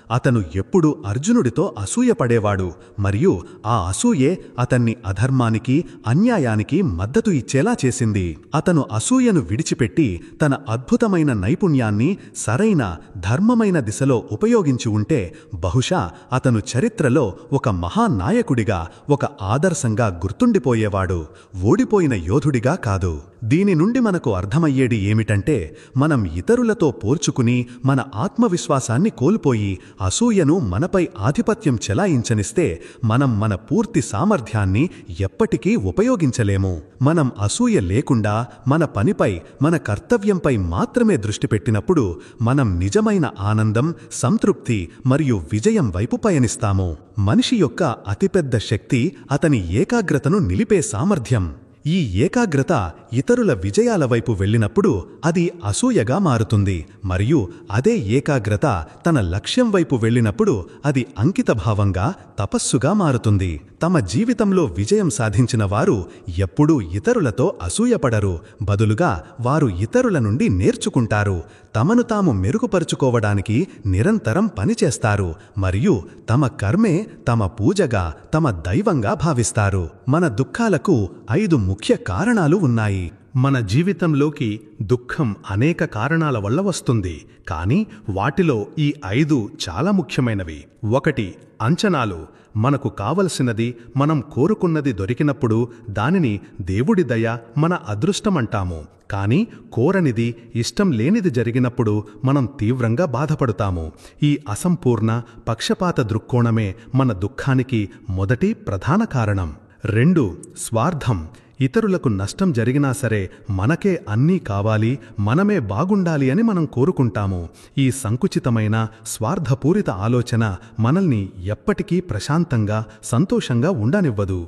అతను ఎప్పుడూ అర్జునుడితో అసూయపడేవాడు మరియు ఆ అసూయే అతన్ని అధర్మానికి, అన్యాయానికి మద్దతు ఇచ్చేలా చేసింది. అతను అసూయను విడిచిపెట్టి తన అద్భుతమైన నైపుణ్యాన్ని సరైన, ధర్మమైన దిశలో ఉపయోగించి ఉంటే బహుశా అతను చరిత్రలో ఒక మహానాయకుడిగా, ఒక ఆదర్శంగా గుర్తుండిపోయేవాడు, ఓడిపోయిన యోధుడిగా కాదు. దీని నుండి మనకు అర్థమయ్యేది ఏమిటంటే, మనం ఇతరులతో పోల్చుకుని మన ఆత్మవిశ్వాసాన్ని కోల్పోయి అసూయను మనపై ఆధిపత్యం చెలాయించనిస్తే మనం మన పూర్తి సామర్థ్యాన్ని ఎప్పటికీ ఉపయోగించలేము. మనం అసూయ లేకుండా మన పనిపై, మన కర్తవ్యంపై మాత్రమే దృష్టి పెట్టినప్పుడు మనం నిజమైన ఆనందం, సంతృప్తి మరియు విజయం వైపు పయనిస్తాము. మనిషి యొక్క అతిపెద్ద శక్తి అతని ఏకాగ్రతను నిలిపే సామర్థ్యం. ఈ ఏకాగ్రత ఇతరుల విజయాల వైపు వెళ్ళినప్పుడు అది అసూయగా మారుతుంది, మరియు అదే ఏకాగ్రత తన లక్ష్యం వైపు వెళ్ళినప్పుడు అది అంకితభావంగా, తపస్సుగా మారుతుంది. తమ జీవితంలో విజయం సాధించిన వారు ఎప్పుడూ ఇతరులతో అసూయపడరు, బదులుగా వారు ఇతరుల నుండి నేర్చుకుంటారు, తమను తాము మెరుగుపరుచుకోవడానికి నిరంతరం పనిచేస్తారు, మరియు తమ కర్మే తమ పూజగా, తమ దైవంగా భావిస్తారు. మన దుఃఖాలకు 5 ముఖ్య కారణాలు ఉన్నాయి. మన జీవితంలోకి దుఃఖం అనేక కారణాల వల్ల వస్తుంది, కానీ వాటిలో ఈ 5 చాలా ముఖ్యమైనవి. 1. అంచనాలు. మనకు కావలసినది, మనం కోరుకున్నది దొరికినప్పుడు దానిని దేవుడి దయ, మన అదృష్టమంటాము. కానీ కోరనిది, ఇష్టం లేనిది జరిగినప్పుడు మనం తీవ్రంగా బాధపడతాము. ఈ అసంపూర్ణ, పక్షపాత దృక్కోణమే మన దుఃఖానికి మొదటి ప్రధాన కారణం. 2. స్వార్థం. ఇతరులకు నష్టం జరిగినా సరే మనకే అన్నీ కావాలి, మనమే బాగుండాలి అని మనం కోరుకుంటాము. ఈ సంకుచితమైన, స్వార్థపూరిత ఆలోచన మనల్ని ఎప్పటికీ ప్రశాంతంగా, సంతోషంగా ఉండనివ్వదు.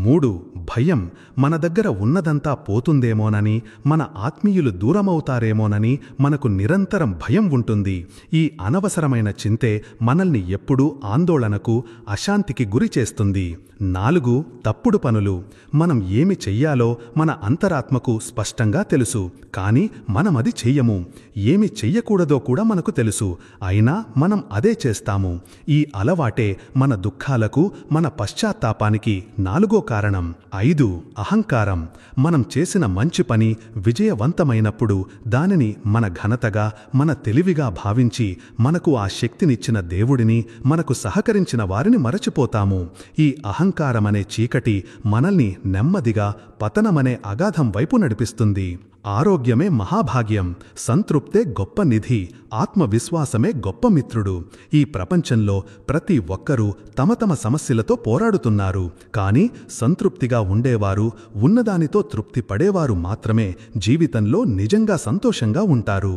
3. భయం. మన దగ్గర ఉన్నదంతా పోతుందేమోనని, మన ఆత్మీయులు దూరమవుతారేమోనని మనకు నిరంతరం భయం ఉంటుంది. ఈ అనవసరమైన చింతే మనల్ని ఎప్పుడూ ఆందోళనకు, అశాంతికి గురి చేస్తుంది. 4. తప్పుడు పనులు. మనం ఏమి చెయ్యాలో మన అంతరాత్మకు స్పష్టంగా తెలుసు, కానీ మనమది చెయ్యము. ఏమి చెయ్యకూడదో కూడా మనకు తెలుసు, అయినా మనం అదే చేస్తాము. ఈ అలవాటే మన దుఃఖాలకు, మన పశ్చాత్తాపానికి 4వ కారణం. 5. అహంకారం. మనం చేసిన మంచి పని విజయవంతమైనప్పుడు దానిని మన ఘనతగా, మన తెలివిగా భావించి మనకు ఆ శక్తినిచ్చిన దేవుడిని, మనకు సహకరించిన వారిని మరచిపోతాము. ఈ అహంకారమనే చీకటి మనల్ని నెమ్మదిగా పతనమనే అగాధం వైపు నడిపిస్తుంది. ఆరోగ్యమే మహాభాగ్యం, సంతృప్తే గొప్ప నిధి, ఆత్మవిశ్వాసమే గొప్ప మిత్రుడు. ఈ ప్రపంచంలో ప్రతి ఒక్కరూ తమ తమ సమస్యలతో పోరాడుతున్నారు, కానీ సంతృప్తిగా ఉండేవారు, ఉన్నదానితో తృప్తి పడేవారు మాత్రమే జీవితంలో నిజంగా సంతోషంగా ఉంటారు.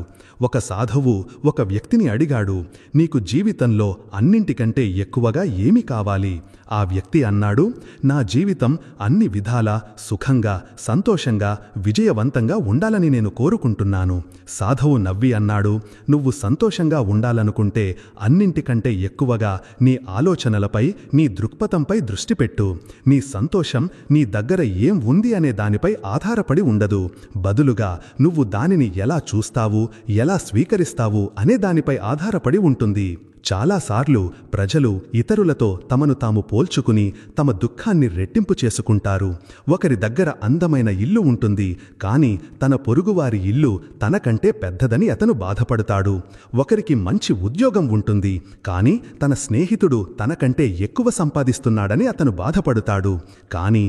ఒక సాధువు ఒక వ్యక్తిని అడిగాడు, నీకు జీవితంలో అన్నింటికంటే ఎక్కువగా ఏమి కావాలి? ఆ వ్యక్తి అన్నాడు, నా జీవితం అన్ని విధాలా సుఖంగా, సంతోషంగా, విజయవంతంగా ఉండాలని నేను కోరుకుంటున్నాను. సాధువు నవ్వి అన్నాడు, నువ్వు సంతోషంగా ఉండాలనుకుంటే అన్నింటికంటే ఎక్కువగా నీ ఆలోచనలపై, నీ దృక్పథంపై దృష్టి పెట్టు. నీ సంతోషం నీ దగ్గర ఏం ఉంది అనే దానిపై ఆధారపడి ఉండదు, బదులుగా నువ్వు దానిని ఎలా చూస్తావు, ఎలా స్వీకరిస్తావు అనే దానిపై ఆధారపడి ఉంటుంది. చాలాసార్లు ప్రజలు ఇతరులతో తమను తాము పోల్చుకుని తమ దుఃఖాన్ని రెట్టింపు చేసుకుంటారు. ఒకరి దగ్గర అందమైన ఇల్లు ఉంటుంది, కానీ తన పొరుగువారి ఇల్లు తనకంటే పెద్దదని అతను బాధపడతాడు. ఒకరికి మంచి ఉద్యోగం ఉంటుంది, కానీ తన స్నేహితుడు తనకంటే ఎక్కువ సంపాదిస్తున్నాడని అతను బాధపడతాడు. కానీ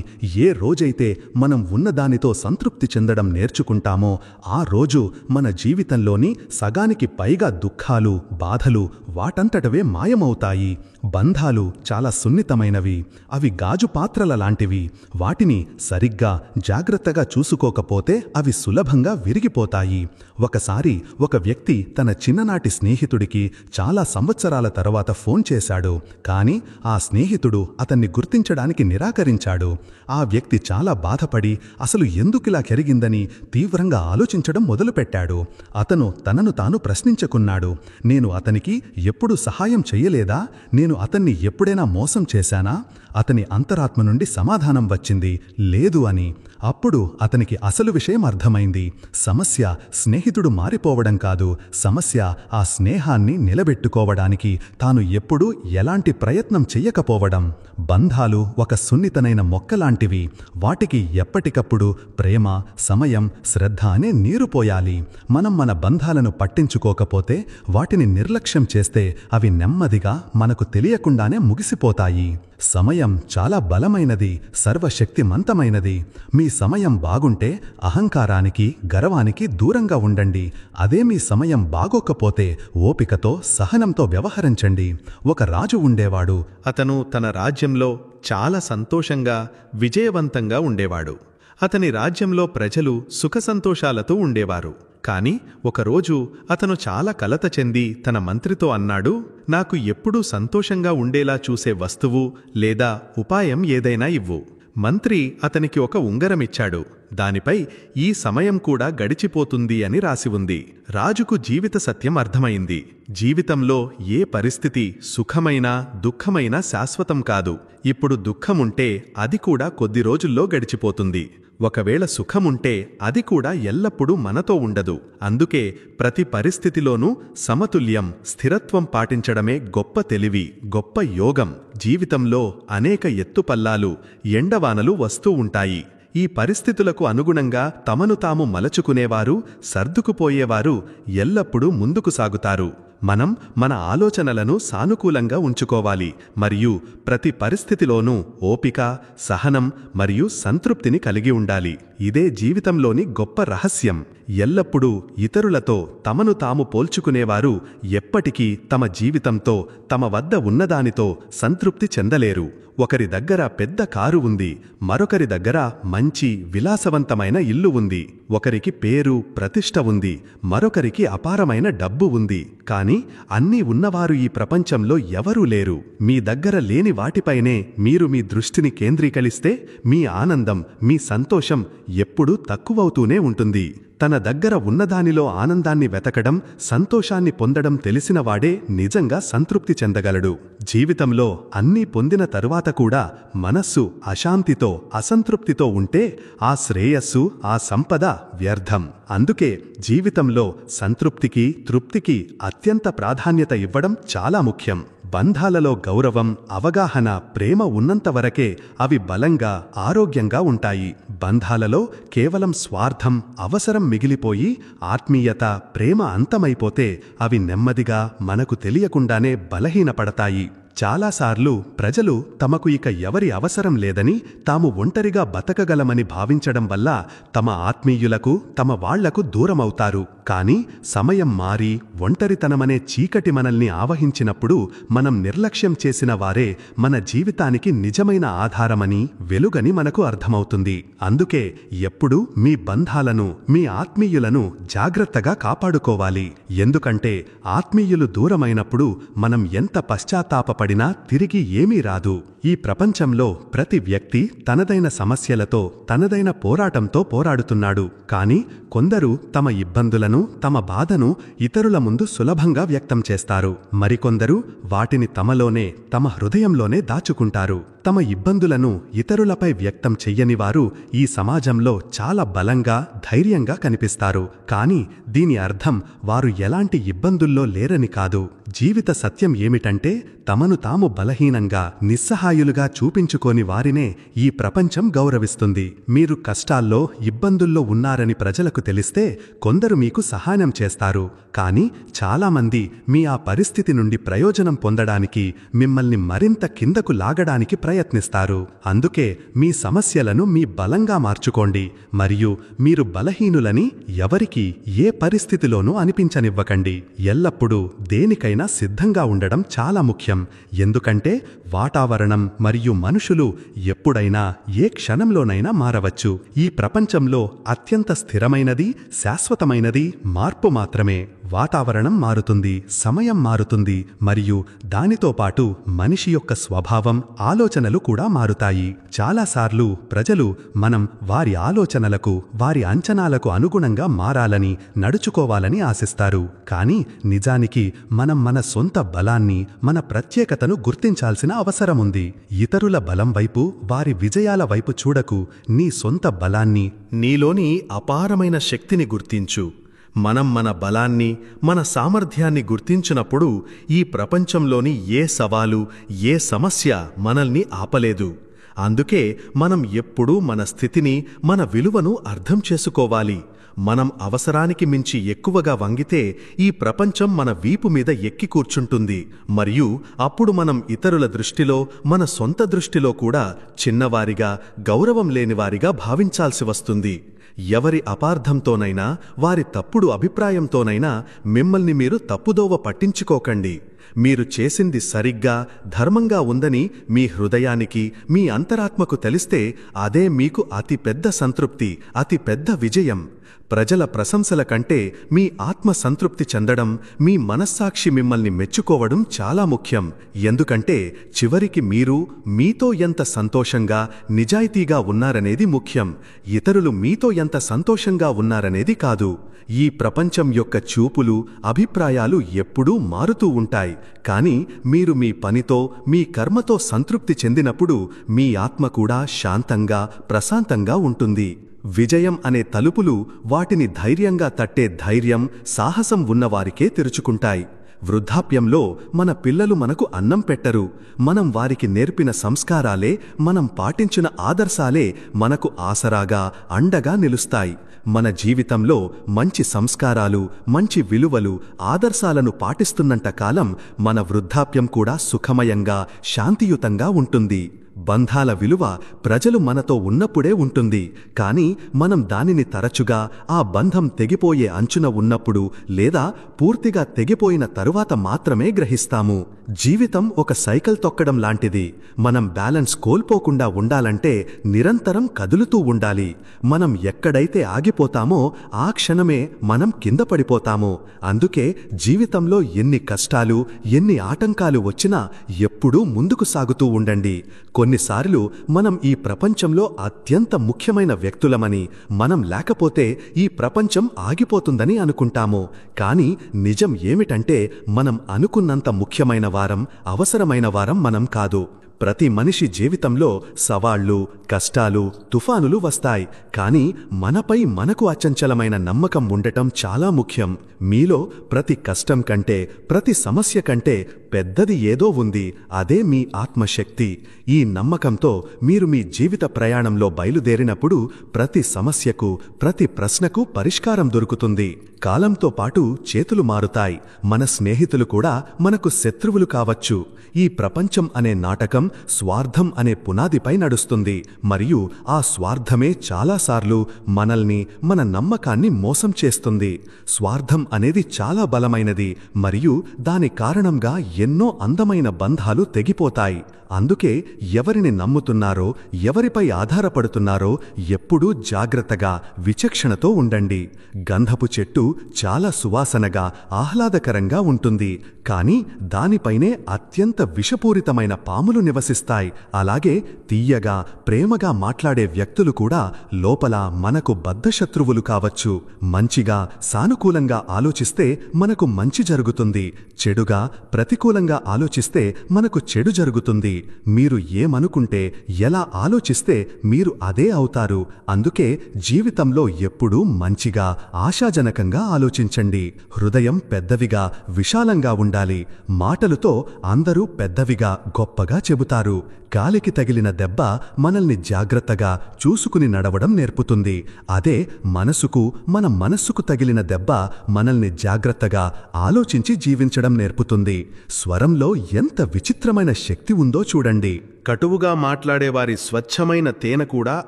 ఏ రోజైతే మనం ఉన్నదానితో సంతృప్తి చెందడం నేర్చుకుంటామో ఆ రోజు మన జీవితంలోని సగానికి పైగా దుఃఖాలు, బాధలు వాటంతటవే మాయమవుతాయి. బంధాలు చాలా సున్నితమైనవి, అవి గాజు పాత్రల లాంటివి. వాటిని సరిగ్గా, జాగ్రత్తగా చూసుకోకపోతే అవి సులభంగా విరిగిపోతాయి. ఒకసారి ఒక వ్యక్తి తన చిన్ననాటి స్నేహితుడికి చాలా సంవత్సరాల తర్వాత ఫోన్ చేశాడు, కానీ ఆ స్నేహితుడు అతన్ని గుర్తించడానికి నిరాకరించాడు. ఆ వ్యక్తి చాలా బాధపడి అసలు ఎందుకిలా జరిగిందని తీవ్రంగా ఆలోచించడం మొదలుపెట్టాడు. అతను తనను తాను ప్రశ్నించుకున్నాడు, నేను అతనికి ఎప్పుడూ సహాయం చెయ్యలేదా? నేను అతన్ని ఎప్పుడైనా మోసం చేశానా? అతని అంతరాత్మ నుండి సమాధానం వచ్చింది, లేదు అని. అప్పుడు అతనికి అసలు విషయం అర్థమైంది. సమస్య స్నేహితుడు మారిపోవడం కాదు, సమస్య ఆ స్నేహాన్ని నిలబెట్టుకోవడానికి తాను ఎప్పుడూ ఎలాంటి ప్రయత్నం చెయ్యకపోవడం. బంధాలు ఒక సున్నితమైన మొక్కలాంటివి. వాటికి ఎప్పటికప్పుడు ప్రేమ, సమయం, శ్రద్ధ అనే నీరు పోయాలి. మనం మన బంధాలను పట్టించుకోకపోతే, వాటిని నిర్లక్ష్యం చేస్తే అవి నెమ్మదిగా మనకు తెలియకుండానే ముగిసిపోతాయి. సమయం చాలా బలమైనది, సర్వశక్తిమంతమైనది. మీ సమయం బాగుంటే అహంకారానికి, గర్వానికి దూరంగా ఉండండి. అదే మీ సమయం బాగోకపోతే ఓపికతో, సహనంతో వ్యవహరించండి. ఒక రాజు ఉండేవాడు. అతను తన రాజ్యంలో చాలా సంతోషంగా, విజయవంతంగా ఉండేవాడు. అతని రాజ్యంలో ప్రజలు సుఖసంతోషాలతో ఉండేవారు. కాని ఒకరోజు అతను చాలా కలత చెంది తన మంత్రితో అన్నాడు, నాకు ఎప్పుడూ సంతోషంగా ఉండేలా చూసే వస్తువు లేదా ఉపాయం ఏదైనా ఇవ్వు. మంత్రి అతనికి ఒక ఉంగరమిచ్చాడు. దానిపై ఈ సమయం కూడా గడిచిపోతుంది అని రాసి ఉంది. రాజుకు జీవిత సత్యం అర్థమైంది. జీవితంలో ఏ పరిస్థితి సుఖమైనా దుఃఖమైనా శాశ్వతం కాదు. ఇప్పుడు దుఃఖముంటే అది కూడా కొద్ది రోజుల్లో గడిచిపోతుంది. ఒకవేళ సుఖముంటే అది కూడా ఎల్లప్పుడూ మనతో ఉండదు. అందుకే ప్రతి పరిస్థితిలోనూ సమతుల్యం, స్థిరత్వం పాటించడమే గొప్ప తెలివి, గొప్ప యోగం. జీవితంలో అనేక ఎత్తుపల్లాలు, ఎండవానలు వస్తూ ఉంటాయి. ఈ పరిస్థితులకు అనుగుణంగా తమను తాము మలచుకునేవారు, సర్దుకుపోయేవారు ఎల్లప్పుడూ ముందుకు సాగుతారు. మనం మన ఆలోచనలను సానుకూలంగా ఉంచుకోవాలి మరియు ప్రతి పరిస్థితిలోనూ ఓపిక, సహనం మరియు సంతృప్తిని కలిగి ఉండాలి. ఇదే జీవితంలోని గొప్ప రహస్యం. ఎల్లప్పుడూ ఇతరులతో తమను తాము పోల్చుకునేవారు ఎప్పటికీ తమ జీవితంతో, తమ వద్ద ఉన్నదానితో సంతృప్తి చెందలేరు. ఒకరి దగ్గర పెద్ద కారు ఉంది, మరొకరి దగ్గర మంచి విలాసవంతమైన ఇల్లు ఉంది. ఒకరికి పేరు, ప్రతిష్ట ఉంది, మరొకరికి అపారమైన డబ్బు ఉంది. కానీ అన్నీ ఉన్నవారు ఈ ప్రపంచంలో ఎవరూ లేరు. మీ దగ్గర లేని వాటిపైనే మీరు మీ దృష్టిని కేంద్రీకరిస్తే మీ ఆనందం, మీ సంతోషం ఎప్పుడూ తక్కువవుతూనే ఉంటుంది. తన దగ్గర ఉన్నదానిలో ఆనందాన్ని వెతకడం, సంతోషాన్ని పొందడం తెలిసినవాడే నిజంగా సంతృప్తి చెందగలడు. జీవితంలో అన్నీ పొందిన తరువాత కూడా మనస్సు అశాంతితో, అసంతృప్తితో ఉంటే ఆ శ్రేయస్సు, ఆ సంపద వ్యర్థం. అందుకే జీవితంలో సంతృప్తికి, తృప్తికి అత్యంత ప్రాధాన్యత ఇవ్వడం చాలా ముఖ్యం. బంధాలలో గౌరవం, అవగాహన, ప్రేమ ఉన్నంతవరకే అవి బలంగా, ఆరోగ్యంగా ఉంటాయి. బంధాలలో కేవలం స్వార్థం, అవసరం మిగిలిపోయి ఆత్మీయత, ప్రేమ అంతమైపోతే అవి నెమ్మదిగా మనకు తెలియకుండానే బలహీనపడతాయి. చాలాసార్లు ప్రజలు తమకు ఇక ఎవరి అవసరం లేదని, తాము ఒంటరిగా బతకగలమని భావించడం వల్ల తమ ఆత్మీయులకు, తమ వాళ్లకు దూరమవుతారు. కానీ సమయం మారి ఒంటరితనమనే చీకటి మనల్ని ఆవహించినప్పుడు మనం నిర్లక్ష్యం చేసిన వారే మన జీవితానికి నిజమైన ఆధారమని, వెలుగని మనకు అర్థమవుతుంది. అందుకే ఎప్పుడూ మీ బంధాలను, మీ ఆత్మీయులను జాగ్రత్తగా కాపాడుకోవాలి. ఎందుకంటే ఆత్మీయులు దూరమైనప్పుడు మనం ఎంత పశ్చాత్తాపపడినా తిరిగి ఏమీ రాదు. ఈ ప్రపంచంలో ప్రతి వ్యక్తి తనదైన సమస్యలతో, తనదైన పోరాటంతో పోరాడుతున్నాడు. కానీ కొందరు తమ ఇబ్బందులను, తమ బాధను ఇతరుల ముందు సులభంగా వ్యక్తం చేస్తారు. మరికొందరు వాటిని తమలోనే, తమ హృదయంలోనే దాచుకుంటారు. తమ ఇబ్బందులను ఇతరులపై వ్యక్తం చెయ్యని వారు ఈ సమాజంలో చాలా బలంగా, ధైర్యంగా కనిపిస్తారు. కానీ దీని అర్థం వారు ఎలాంటి ఇబ్బందుల్లో లేరని కాదు. జీవిత సత్యం ఏమిటంటే తమను తాము బలహీనంగా, నిస్సహాయులుగా చూపించుకోని వారినే ఈ ప్రపంచం గౌరవిస్తుంది. మీరు కష్టాల్లో, ఇబ్బందుల్లో ఉన్నారని ప్రజలకు తెలిస్తే కొందరు మీకు సహాయం చేస్తారు. కానీ చాలామంది మీ ఆ పరిస్థితి నుండి ప్రయోజనం పొందడానికి, మిమ్మల్ని మరింత కిందకు లాగడానికి ప్రయత్నిస్తారు. అందుకే మీ సమస్యలను మీ బలంగా మార్చుకోండి మరియు మీరు బలహీనులని ఎవరికీ ఏ పరిస్థితిలోనూ అనిపించనివ్వకండి. ఎల్లప్పుడూ దేనికైనా సిద్ధంగా ఉండడం చాలా ముఖ్యం. ఎందుకంటే వాతావరణం మరియు మనుషులు ఎప్పుడైనా, ఏ క్షణంలోనైనా మారవచ్చు. ఈ ప్రపంచంలో అత్యంత స్థిరమైనది, శాశ్వతమైనది మార్పు మాత్రమే. వాతావరణం మారుతుంది, సమయం మారుతుంది మరియు దానితో పాటు మనిషి యొక్క స్వభావం, ఆలోచనలు కూడా మారుతాయి. చాలాసార్లు ప్రజలు మనం వారి ఆలోచనలకు, వారి అంచనాలకు అనుగుణంగా మారాలని, నడుచుకోవాలని ఆశిస్తారు. కానీ నిజానికి మనం మన సొంత బలాన్ని, మన ప్రత్యేకతను గుర్తించాల్సిన అవసరముంది. ఇతరుల బలం వైపు, వారి విజయాల వైపు చూడకు. నీ సొంత బలాన్ని, నీలోని అపారమైన శక్తిని గుర్తించు. మనం మన బలాన్ని, మన సామర్థ్యాన్ని గుర్తించినప్పుడు ఈ ప్రపంచంలోని ఏ సవాలు, ఏ సమస్య మనల్ని ఆపలేదు. అందుకే మనం ఎప్పుడూ మన స్థితిని, మన విలువను అర్థం చేసుకోవాలి. మనం అవసరానికి మించి ఎక్కువగా వంగితే ఈ ప్రపంచం మన వీపు మీద ఎక్కి కూర్చుంటుంది మరియు అప్పుడు మనం ఇతరుల దృష్టిలో, మన సొంత దృష్టిలో కూడా చిన్నవారిగా, గౌరవం లేనివారిగా భావించాల్సి వస్తుంది. ఎవరి అపార్థంతోనైనా, వారి తప్పుడు అభిప్రాయంతోనైనా మిమ్మల్ని మీరు తప్పుదోవ పట్టించుకోకండి. మీరు చేసింది సరిగ్గా ధర్మంగా ఉందని మీ హృదయానికి మీ అంతరాత్మకు తెలిస్తే అదే మీకు అతిపెద్ద సంతృప్తి, అతిపెద్ద విజయం. ప్రజల ప్రశంసల కంటే మీ ఆత్మ సంతృప్తి చెందడం, మీ మనస్సాక్షి మిమ్మల్ని మెచ్చుకోవడం చాలా ముఖ్యం. ఎందుకంటే చివరికి మీరు మీతో ఎంత సంతోషంగా నిజాయితీగా ఉన్నారనేది ముఖ్యం, ఇతరులు మీతో ఎంత సంతోషంగా ఉన్నారనేది కాదు. ఈ ప్రపంచం యొక్క చూపులు, అభిప్రాయాలు ఎప్పుడూ మారుతూ ఉంటాయి. కానీ మీరు మీ పనితో, మీ కర్మతో సంతృప్తి చెందినప్పుడు మీ ఆత్మ కూడా శాంతంగా, ప్రశాంతంగా ఉంటుంది. విజయం అనే తలుపులు వాటిని ధైర్యంగా తట్టే ధైర్యం, సాహసం ఉన్నవారికే తెరుచుకుంటాయి. వృద్ధాప్యంలో మన పిల్లలు మనకు అన్నం పెట్టరు. మనం వారికి నేర్పిన సంస్కారాలే, మనం పాటించిన ఆదర్శాలే మనకు ఆసరాగా, అండగా నిలుస్తాయి. మన జీవితంలో మంచి సంస్కారాలు, మంచి విలువలు, ఆదర్శాలను పాటిస్తున్నంత కాలం మన వృద్ధాప్యం కూడా సుఖమయంగా, శాంతియుతంగా ఉంటుంది. బంధాల విలువ ప్రజలు మనతో ఉన్నప్పుడే ఉంటుంది. కానీ మనం దానిని తరచుగా ఆ బంధం తెగిపోయే అంచున ఉన్నప్పుడు లేదా పూర్తిగా తెగిపోయిన తరువాత మాత్రమే గ్రహిస్తాము. జీవితం ఒక సైకిల్ తొక్కడం లాంటిది. మనం బ్యాలెన్స్ కోల్పోకుండా ఉండాలంటే నిరంతరం కదులుతూ ఉండాలి. మనం ఎక్కడైతే ఆగిపోతామో ఆ క్షణమే మనం కింద పడిపోతాము. అందుకే జీవితంలో ఎన్ని కష్టాలు, ఎన్ని ఆటంకాలు వచ్చినా ఎప్పుడూ ముందుకు సాగుతూ ఉండండి. కొన్నిసార్లు మనం ఈ ప్రపంచంలో అత్యంత ముఖ్యమైన వ్యక్తులమని, మనం లేకపోతే ఈ ప్రపంచం ఆగిపోతుందని అనుకుంటాము. కానీ నిజం ఏమిటంటే మనం అనుకున్నంత ముఖ్యమైన వారం, అవసరమైన వారం మనం కాదు. ప్రతి మనిషి జీవితంలో సవాళ్లు, కష్టాలు, తుఫానులు వస్తాయి. కానీ మనపై మనకు అచంచలమైన నమ్మకం ఉండటం చాలా ముఖ్యం. మీలో ప్రతి కష్టం కంటే, ప్రతి సమస్య కంటే పెద్దది ఏదో ఉంది. అదే మీ ఆత్మశక్తి. ఈ నమ్మకంతో మీరు మీ జీవిత ప్రయాణంలో బయలుదేరినప్పుడు ప్రతి సమస్యకు, ప్రతి ప్రశ్నకు పరిష్కారం దొరుకుతుంది. కాలంతో పాటు చేతులు మారుతాయి. మన స్నేహితులు కూడా మనకు శత్రువులు కావచ్చు. ఈ ప్రపంచం అనే నాటకం స్వార్థం అనే పునాదిపై నడుస్తుంది. మరియు ఆ స్వార్థమే చాలాసార్లు మనల్ని, మన నమ్మకాన్ని మోసం చేస్తుంది. స్వార్థం అనేది చాలా బలమైనది మరియు దాని కారణంగా ఎన్నో అందమైన బంధాలు తెగిపోతాయి. అందుకే ఎవరిని నమ్ముతున్నారో, ఎవరిపై ఆధారపడుతున్నారో ఎప్పుడూ జాగ్రత్తగా, విచక్షణతో ఉండండి. గంధపు చెట్టు చాలా సువాసనగా, ఆహ్లాదకరంగా ఉంటుంది. కానీ దానిపైనే అత్యంత విషపూరితమైన పాములు నివసిస్తాయి. అలాగే తీయగా, ప్రేమగా మాట్లాడే వ్యక్తులు కూడా లోపల మనకు బద్ధశత్రువులు కావచ్చు. మంచిగా, సానుకూలంగా ఆలోచిస్తే మనకు మంచి జరుగుతుంది. చెడుగా, ప్రతికూలంగా ఆలోచిస్తే మనకు చెడు జరుగుతుంది. మీరు ఏమనుకుంటే, ఎలా ఆలోచిస్తే మీరు అదే అవుతారు. అందుకే జీవితంలో ఎప్పుడూ మంచిగా, ఆశాజనకంగా ఆలోచించండి. హృదయం పెద్దవిగా, విశాలంగా ఉండాలి. మాటలతో అందరూ పెద్దవిగా, గొప్పగా చెబుతారు. గాలికి తగిలిన దెబ్బ మనల్ని జాగ్రత్తగా చూసుకుని నడవడం నేర్పుతుంది. అదే మనసుకు, మన మనస్సుకు తగిలిన దెబ్బ మనల్ని జాగ్రత్తగా ఆలోచించి జీవించడం నేర్పుతుంది. స్వరంలో ఎంత విచిత్రమైన శక్తి ఉందో చూడండి. కటువుగా మాట్లాడేవారి స్వచ్ఛమైన తేనె కూడా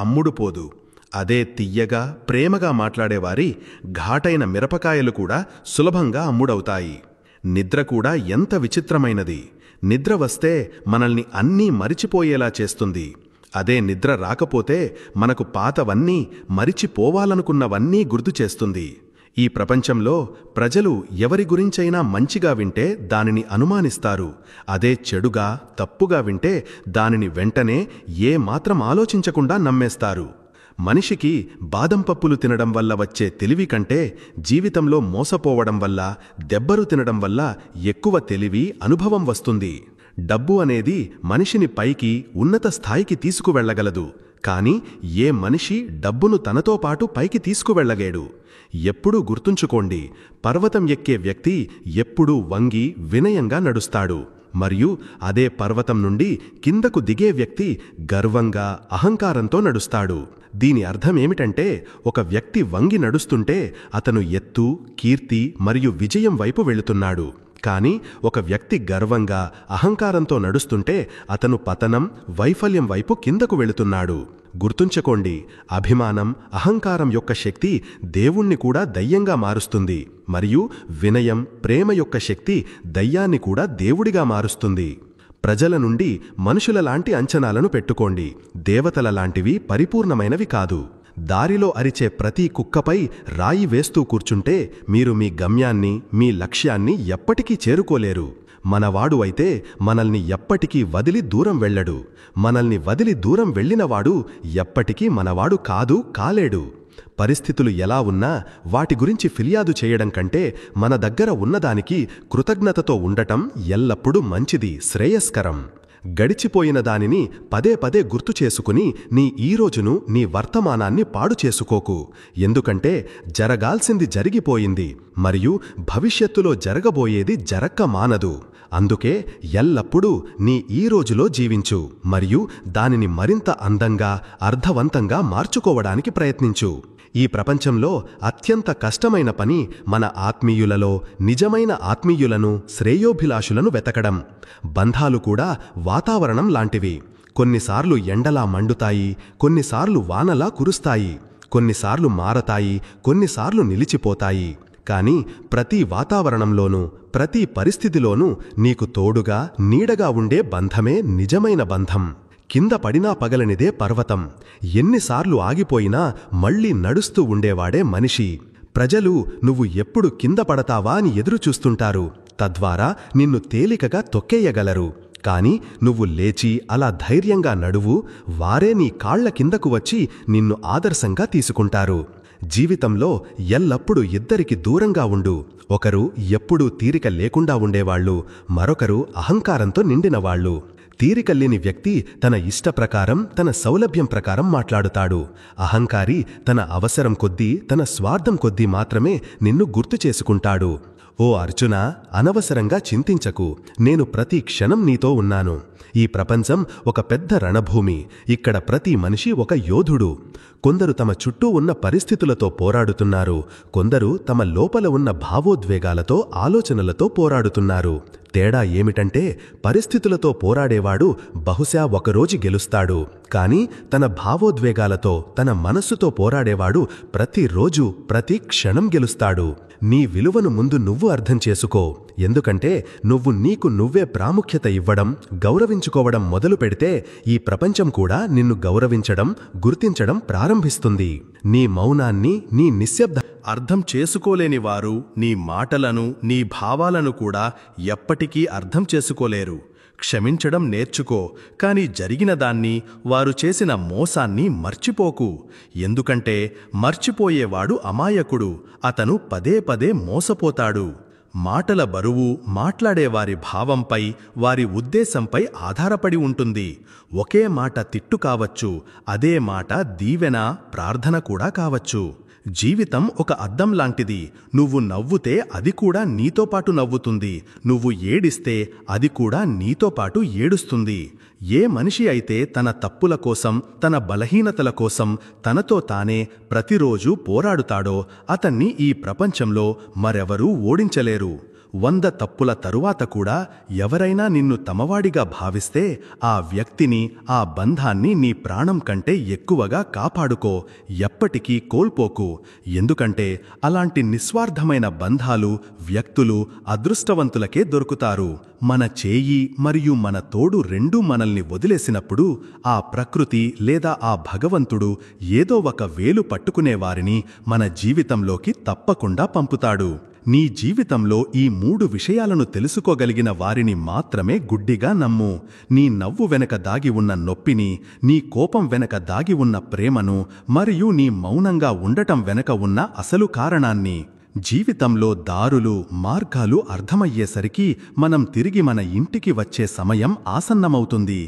అమ్ముడుపోదు. అదే తియ్యగా, ప్రేమగా మాట్లాడేవారి ఘాటైన మిరపకాయలు కూడా సులభంగా అమ్ముడవుతాయి. నిద్ర కూడా ఎంత విచిత్రమైనది. నిద్ర వస్తే మనల్ని అన్నీ మరిచిపోయేలా చేస్తుంది. అదే నిద్ర రాకపోతే మనకు పాతవన్నీ, మరిచిపోవాలనుకున్నవన్నీ గుర్తు చేస్తుంది. ఈ ప్రపంచంలో ప్రజలు ఎవరి గురించైనా మంచిగా వింటే దానిని అనుమానిస్తారు. అదే చెడుగా, తప్పుగా వింటే దానిని వెంటనే ఏమాత్రం ఆలోచించకుండా నమ్మేస్తారు. మనిషికి బాదం పప్పులు తినడం వల్ల వచ్చే తెలివి కంటే జీవితంలో మోసపోవడం వల్ల, దెబ్బలు తినడం వల్ల ఎక్కువ తెలివి, అనుభవం వస్తుంది. డబ్బు అనేది మనిషిని పైకి, ఉన్నత స్థాయికి తీసుకువెళ్లగలదు. కాని ఏ మనిషి డబ్బును తనతో పాటు పైకి తీసుకువెళ్లగేడు. ఎప్పుడూ గుర్తుంచుకోండి, పర్వతం ఎక్కే వ్యక్తి ఎప్పుడూ వంగి, వినయంగా నడుస్తాడు. మరియు అదే పర్వతం నుండి కిందకు దిగే వ్యక్తి గర్వంగా, అహంకారంతో నడుస్తాడు. దీని అర్థమేమిటంటే, ఒక వ్యక్తి వంగి నడుస్తుంటే అతను ఎత్తు, కీర్తి మరియు విజయం వైపు వెళుతున్నాడు. కానీ ఒక వ్యక్తి గర్వంగా, అహంకారంతో నడుస్తుంటే అతను పతనం, వైఫల్యం వైపు కిందకు వెళుతున్నాడు. గుర్తుంచుకోండి, అభిమానం, అహంకారం యొక్క శక్తి దేవుణ్ణి కూడా దయ్యంగా మారుస్తుంది, మరియు వినయం, ప్రేమ యొక్క శక్తి దయ్యాన్ని కూడా దేవుడిగా మారుస్తుంది. ప్రజల నుండి మనుషులలాంటి అంచనాలను పెట్టుకోండి, దేవతలలాంటివి పరిపూర్ణమైనవి కాదు. దారిలో అరిచే ప్రతి కుక్కపై రాయి వేస్తూ కూర్చుంటే మీరు మీ గమ్యాన్ని, మీ లక్ష్యాన్ని ఎప్పటికీ చేరుకోలేరు. మనవాడు అయితే మనల్ని ఎప్పటికీ వదిలి దూరం వెళ్ళడు. మనల్ని వదిలి దూరం వెళ్ళినవాడు ఎప్పటికీ మనవాడు కాలేడు. పరిస్థితులు ఎలా ఉన్నా వాటి గురించి ఫిర్యాదు చేయడం కంటే మన దగ్గర ఉన్నదానికి కృతజ్ఞతతో ఉండటం ఎల్లప్పుడూ మంచిది, శ్రేయస్కరం. గడిచిపోయిన దానిని పదే పదే గుర్తు చేసుకుని నీ ఈరోజును, నీ వర్తమానాన్ని పాడు చేసుకోకు. ఎందుకంటే జరగాల్సింది జరిగిపోయింది, మరియు భవిష్యత్తులో జరగబోయేది జరక్క మానదు. అందుకే ఎల్లప్పుడూ నీ ఈ రోజులో జీవించు, మరియు దానిని మరింత అందంగా, అర్థవంతంగా మార్చుకోవడానికి ప్రయత్నించు. ఈ ప్రపంచంలో అత్యంత కష్టమైన పని మన ఆత్మీయులలో నిజమైన ఆత్మీయులను, శ్రేయోభిలాషులను వెతకడం. బంధాలు కూడా వాతావరణం లాంటివి. కొన్నిసార్లు ఎండలా మండుతాయి, కొన్నిసార్లు వానలా కురుస్తాయి, కొన్నిసార్లు మారతాయి, కొన్నిసార్లు నిలిచిపోతాయి. కానీ ప్రతి వాతావరణంలోనూ, ప్రతి పరిస్థితిలోనూ నీకు తోడుగా, నీడగా ఉండే బంధమే నిజమైన బంధం. కింద పడినా పగలనిదే పర్వతం. ఎన్నిసార్లు ఆగిపోయినా మళ్లీ నడుస్తూ ఉండేవాడే మనిషి. ప్రజలు నువ్వు ఎప్పుడు కింద పడతావా అని ఎదురుచూస్తుంటారు, తద్వారా నిన్ను తేలికగా తొక్కేయగలరు. కాని నువ్వు లేచి అలా ధైర్యంగా నడువు, వారే నీ కాళ్ల కిందకు వచ్చి నిన్ను ఆదర్శంగా తీసుకుంటారు. జీవితంలో ఎల్లప్పుడూ ఇద్దరికి దూరంగా ఉండు. ఒకరు ఎప్పుడూ తీరిక లేకుండా ఉండేవాళ్లు, మరొకరు అహంకారంతో నిండినవాళ్లు. తీరికల్లేని వ్యక్తి తన ఇష్టప్రకారం, తన సౌలభ్యం ప్రకారం మాట్లాడుతాడు. అహంకారి తన అవసరం కొద్దీ, తన స్వార్థం కొద్దీ మాత్రమే నిన్ను గుర్తు చేసుకుంటాడు. ఓ అర్జునా, అనవసరంగా చింతించకు. నేను ప్రతి క్షణం నీతో ఉన్నాను. ఈ ప్రపంచం ఒక పెద్ద రణభూమి. ఇక్కడ ప్రతి మనిషి ఒక యోధుడు. కొందరు తమ చుట్టూ ఉన్న పరిస్థితులతో పోరాడుతున్నారు, కొందరు తమ లోపల ఉన్న భావోద్వేగాలతో, ఆలోచనలతో పోరాడుతున్నారు. తేడా ఏమిటంటే పరిస్థితులతో పోరాడేవాడు బహుశా ఒకరోజు గెలుస్తాడు, కాని తన భావోద్వేగాలతో, తన మనస్సుతో పోరాడేవాడు ప్రతిరోజు, ప్రతి క్షణం గెలుస్తాడు. నీ విలువను ముందు నువ్వు అర్థం చేసుకో. ఎందుకంటే నువ్వు నీకు నువ్వే ప్రాముఖ్యత ఇవ్వడం, గౌరవించుకోవడం మొదలు పెడితే ఈ ప్రపంచం కూడా నిన్ను గౌరవించడం, గుర్తించడం ప్రారంభిస్తుంది. నీ మౌనాన్ని, నీ నిశ్శబ్ద అర్థం చేసుకోలేని వారు నీ మాటలను, నీ భావాలను కూడా ఎప్పటికీ అర్థం చేసుకోలేరు. క్షమించడం నేర్చుకో, కాని జరిగిన దాన్ని, వారు చేసిన మోసాన్ని మర్చిపోకు. ఎందుకంటే మర్చిపోయేవాడు అమాయకుడు, అతను పదే పదే మోసపోతాడు. మాటల బరువు మాట్లాడేవారి భావంపై, వారి ఉద్దేశంపై ఆధారపడి ఉంటుంది. ఒకే మాట తిట్టు కావచ్చు, అదే మాట దీవెన, ప్రార్థన కూడా కావచ్చు. జీవితం ఒక అద్దం లాంటిది. నువ్వు నవ్వుతే అది కూడా నీతో పాటు నవ్వుతుంది. నువ్వు ఏడిస్తే అది కూడా నీతో పాటు ఏడుస్తుంది. ఏ మనిషి అయితే తన తప్పుల కోసం, తన బలహీనతల కోసం తనతో తానే ప్రతిరోజు పోరాడుతాడో అతన్ని ఈ ప్రపంచంలో మరెవరూ ఓడించలేరు. 100 తప్పుల తరువాత కూడా ఎవరైనా నిన్ను తమవాడిగా భావిస్తే ఆ వ్యక్తిని, ఆ బంధాన్ని నీ ప్రాణం కంటే ఎక్కువగా కాపాడుకో, ఎప్పటికీ కోల్పోకు. ఎందుకంటే అలాంటి నిస్వార్థమైన బంధాలు, వ్యక్తులు అదృష్టవంతులకే దొరుకుతారు. మన చేయి మరియు మన తోడు రెండూ మనల్ని వదిలేసినప్పుడు ఆ ప్రకృతి లేదా ఆ భగవంతుడు ఏదో ఒక వేలు పట్టుకునేవారిని మన జీవితంలోకి తప్పకుండా పంపుతాడు. నీ జీవితంలో ఈ 3 విషయాలను తెలుసుకోగలిగిన వారిని మాత్రమే గుడ్డిగా నమ్ము. నీ నవ్వు వెనక దాగి ఉన్న నొప్పిని, నీ కోపం వెనక దాగి ఉన్న ప్రేమను, మరియు నీ మౌనంగా ఉండటం వెనక ఉన్న అసలు కారణాన్ని. జీవితంలో దారులు, మార్గాలు అర్థమయ్యేసరికి మనం తిరిగి మన ఇంటికి వచ్చే సమయం ఆసన్నమవుతుంది.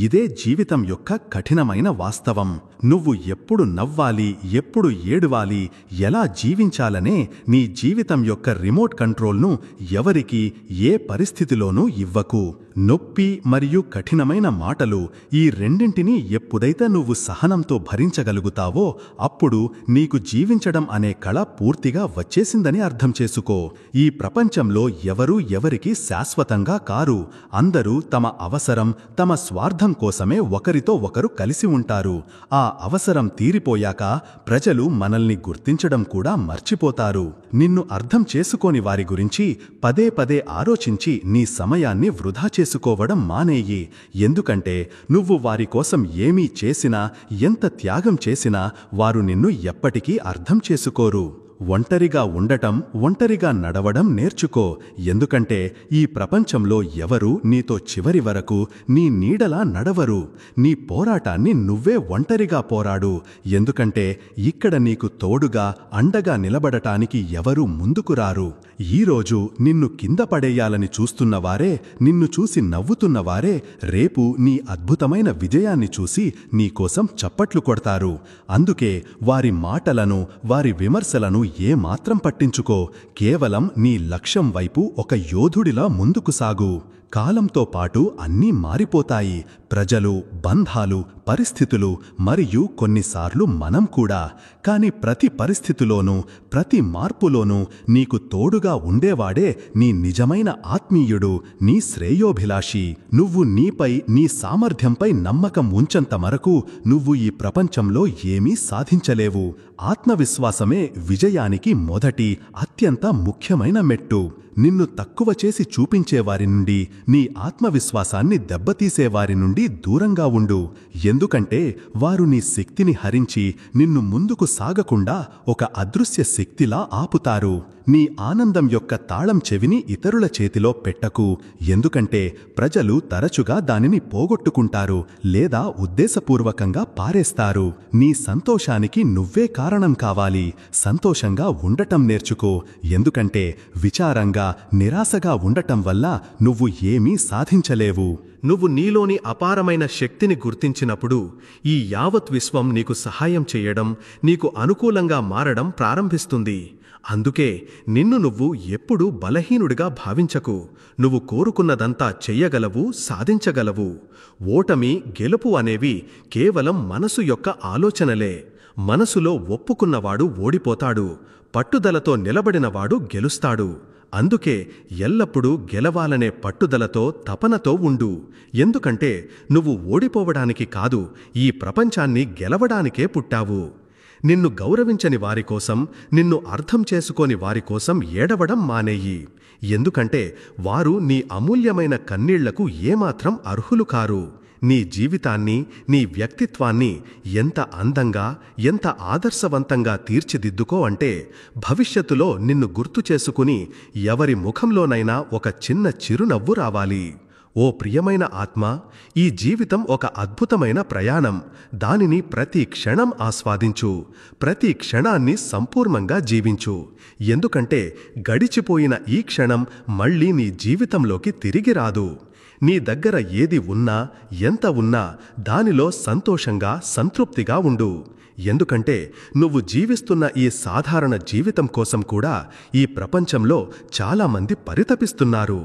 ఇదే జీవితం యొక్క కఠినమైన వాస్తవం. నువ్వు ఎప్పుడు నవ్వాలి, ఎప్పుడు ఏడవాలి, ఎలా జీవించాలనే నీ జీవితం యొక్క రిమోట్ కంట్రోల్ను ఎవరికీ, ఏ పరిస్థితిలోనూ ఇవ్వకు. నొప్పి మరియు కఠినమైన మాటలు, ఈ రెండింటినీ ఎప్పుడైతే నువ్వు సహనంతో భరించగలుగుతావో అప్పుడు నీకు జీవించడం అనే కళ పూర్తిగా వచ్చేసిందని అర్థం చేసుకో. ఈ ప్రపంచంలో ఎవరూ ఎవరికీ శాశ్వతంగా కారు. అందరూ తమ అవసరం, తమ స్వార్థం కోసమే ఒకరితో ఒకరు కలిసి ఉంటారు. ఆ అవసరం తీరిపోయాక ప్రజలు మనల్ని గుర్తించడం కూడా మర్చిపోతారు. నిన్ను అర్థం చేసుకోని వారి గురించి పదే పదే ఆలోచించి నీ సమయాన్ని వృధా చేసుకోవడం మానేయి. ఎందుకంటే నువ్వు వారి కోసం ఏమీ చేసినా, ఎంత త్యాగం చేసినా వారు నిన్ను ఎప్పటికీ అర్థం చేసుకోరు. ఒంటరిగా ఉండటం, ఒంటరిగా నడవడం నేర్చుకో. ఎందుకంటే ఈ ప్రపంచంలో ఎవరూ నీతో చివరి వరకు నీ నీడలా నడవరు. నీ పోరాటాన్ని నువ్వే ఒంటరిగా పోరాడు. ఎందుకంటే ఇక్కడ నీకు తోడుగా, అండగా నిలబడటానికి ఎవరూ ముందుకు రారు. ఈరోజు నిన్ను కింద పడేయాలని చూస్తున్నవారే, నిన్ను చూసి నవ్వుతున్నవారే రేపు నీ అద్భుతమైన విజయాన్ని చూసి నీకోసం చప్పట్లు కొడతారు. అందుకే వారి మాటలను, వారి విమర్శలను ఏమాత్రం పట్టించుకో. కేవలం నీ లక్ష్యం వైపు ఒక యోధుడిలా ముందుకు సాగు. కాలంతో పాటు అన్నీ మారిపోతాయి. ప్రజలు, బంధాలు, పరిస్థితులు మరియు కొన్నిసార్లు మనం కూడా. కాని ప్రతి పరిస్థితిలోనూ, ప్రతి మార్పులోనూ నీకు తోడుగా ఉండేవాడే నీ నిజమైన ఆత్మీయుడు, నీ శ్రేయోభిలాషి. నువ్వు నీపై, నీ సామర్థ్యంపై నమ్మకం ఉంచంత వరకు నువ్వు ఈ ప్రపంచంలో ఏమీ సాధించలేవు. ఆత్మవిశ్వాసమే విజయానికి మొదటి, అత్యంత ముఖ్యమైన మెట్టు. నిన్ను తక్కువ చేసి చూపించేవారి నుండి, నీ ఆత్మవిశ్వాసాన్ని దెబ్బతీసేవారి నుండి దూరంగా ఉండు. ఎందుకంటే వారు నీ శక్తిని హరించి నిన్ను ముందుకు సాగకుండా ఒక అదృశ్య శక్తిలా ఆపుతారు. నీ ఆనందం యొక్క తాళం చెవిని ఇతరుల చేతిలో పెట్టకు. ఎందుకంటే ప్రజలు తరచుగా దానిని పోగొట్టుకుంటారు లేదా ఉద్దేశపూర్వకంగా పారేస్తారు. నీ సంతోషానికి నువ్వే కారణం కావాలి. సంతోషంగా ఉండటం నేర్చుకో. ఎందుకంటే విచారంగా, నిరాశగా ఉండటం వల్ల నువ్వు ఏమీ సాధించలేవు. నువ్వు నీలోని అపారమైన శక్తిని గుర్తించినప్పుడు ఈ యావత్ విశ్వం నీకు సహాయం చేయడం, నీకు అనుకూలంగా మారడం ప్రారంభిస్తుంది. అందుకే నిన్ను నువ్వు ఎప్పుడూ బలహీనుడిగా భావించకు. నువ్వు కోరుకున్నదంతా చెయ్యగలవు, సాధించగలవు. ఓటమి, గెలుపు అనేవి కేవలం మనసు యొక్క ఆలోచనలే. మనసులో ఒప్పుకున్నవాడు ఓడిపోతాడు, పట్టుదలతో నిలబడినవాడు గెలుస్తాడు. అందుకే ఎల్లప్పుడూ గెలవాలనే పట్టుదలతో, తపనతో ఉండు. ఎందుకంటే నువ్వు ఓడిపోవడానికి కాదు, ఈ ప్రపంచాన్ని గెలవడానికే పుట్టావు. నిన్ను గౌరవించని వారికోసం, నిన్ను అర్థం చేసుకోని వారికోసం ఏడవడం మానేయి. ఎందుకంటే వారు నీ అమూల్యమైన కన్నీళ్లకు ఏమాత్రం అర్హులు కారు. నీ జీవితాన్ని, నీ వ్యక్తిత్వాన్ని ఎంత అందంగా, ఎంత ఆదర్శవంతంగా తీర్చిదిద్దుకో అంటే భవిష్యత్తులో నిన్ను గుర్తు చేసుకుని ఎవరి ముఖంలోనైనా ఒక చిన్న చిరునవ్వు రావాలి. ఓ ప్రియమైన ఆత్మ, ఈ జీవితం ఒక అద్భుతమైన ప్రయాణం. దానిని ప్రతి క్షణం ఆస్వాదించు. ప్రతి క్షణాన్ని సంపూర్ణంగా జీవించు. ఎందుకంటే గడిచిపోయిన ఈ క్షణం మళ్ళీ నీ జీవితంలోకి తిరిగి రాదు. నీ దగ్గర ఏది ఉన్నా, ఎంత ఉన్నా దానిలో సంతోషంగా, సంతృప్తిగా ఉండు. ఎందుకంటే నువ్వు జీవిస్తున్న ఈ సాధారణ జీవితం కోసం కూడా ఈ ప్రపంచంలో చాలామంది పరితపిస్తున్నారు.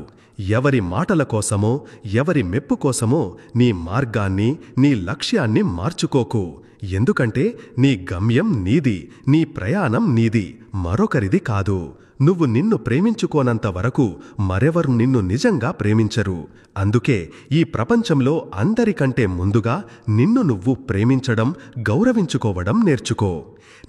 ఎవరి మాటల కోసమో, ఎవరి మెప్పు కోసమో నీ మార్గాన్ని, నీ లక్ష్యాన్ని మార్చుకోకు. ఎందుకంటే నీ గమ్యం నీది, నీ ప్రయాణం నీది, మరొకరిది కాదు. నువ్వు నిన్ను ప్రేమించుకోనంత వరకు మరెవరు నిన్ను నిజంగా ప్రేమించరు. అందుకే ఈ ప్రపంచంలో అందరికంటే ముందుగా నిన్ను నువ్వు ప్రేమించడం, గౌరవించుకోవడం నేర్చుకో.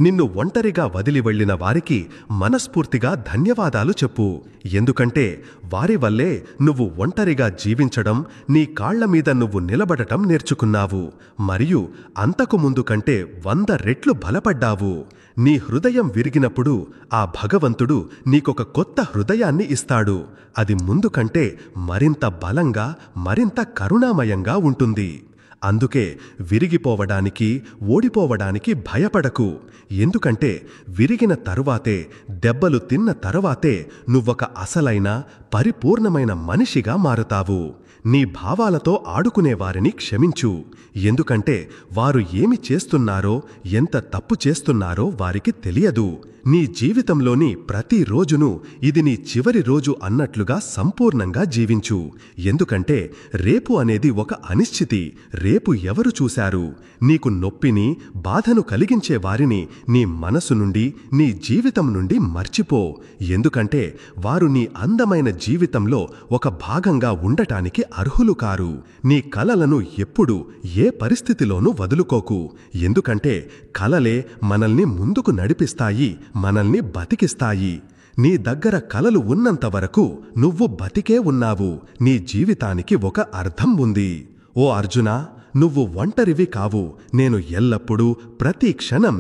నిన్ను ఒంటరిగా వదిలి వెళ్లిన వారికి మనస్ఫూర్తిగా ధన్యవాదాలు చెప్పు. ఎందుకంటే వారి వల్లే నువ్వు ఒంటరిగా జీవించడం, నీ కాళ్ల మీద నువ్వు నిలబడటం నేర్చుకున్నావు. మరియు అంతకు ముందు కంటే 100 రెట్లు బలపడ్డావు. నీ హృదయం విరిగినప్పుడు ఆ భగవంతుడు నీకొక కొత్త హృదయాన్ని ఇస్తాడు. అది ముందు కంటే మరింత బలంగా, మరింత కరుణామయంగా ఉంటుంది. అందుకే విరిగిపోవడానికి, ఓడిపోవడానికి భయపడకు. ఎందుకంటే విరిగిన తరువాతే, దెబ్బలు తిన్న తరువాతే నువ్వొక అసలైన, పరిపూర్ణమైన మనిషిగా మారుతావు. నీ భావాలతో ఆడుకునేవారిని క్షమించు. ఎందుకంటే వారు ఏమి చేస్తున్నారో, ఎంత తప్పు చేస్తున్నారో వారికి తెలియదు. నీ జీవితంలోని ప్రతి రోజును ఇది నీ చివరి రోజు అన్నట్లుగా సంపూర్ణంగా జీవించు. ఎందుకంటే రేపు అనేది ఒక అనిశ్చితి. రేపు ఎవరు చూశారు? నీకు నొప్పిని, బాధను కలిగించే వారిని నీ మనసు నుండి, నీ జీవితం నుండి మర్చిపో. ఎందుకంటే వారు నీ అందమైన జీవితంలో ఒక భాగంగా ఉండటానికి అర్హులు కారు. నీ కలలను ఎప్పుడు ఏ పరిస్థితిలోనూ వదులుకోకు. ఎందుకంటే కలలే మనల్ని ముందుకు నడిపిస్తాయి, మనల్ని బతికిస్తాయి. నీ దగ్గర కలలు ఉన్నంతవరకు నువ్వు బతికే ఉన్నావు. నీ జీవితానికి ఒక అర్థం ఉంది. ఓ అర్జునా, నువ్వు ఒంటరివి కావు. నేను ఎల్లప్పుడూ ప్రతి క్షణం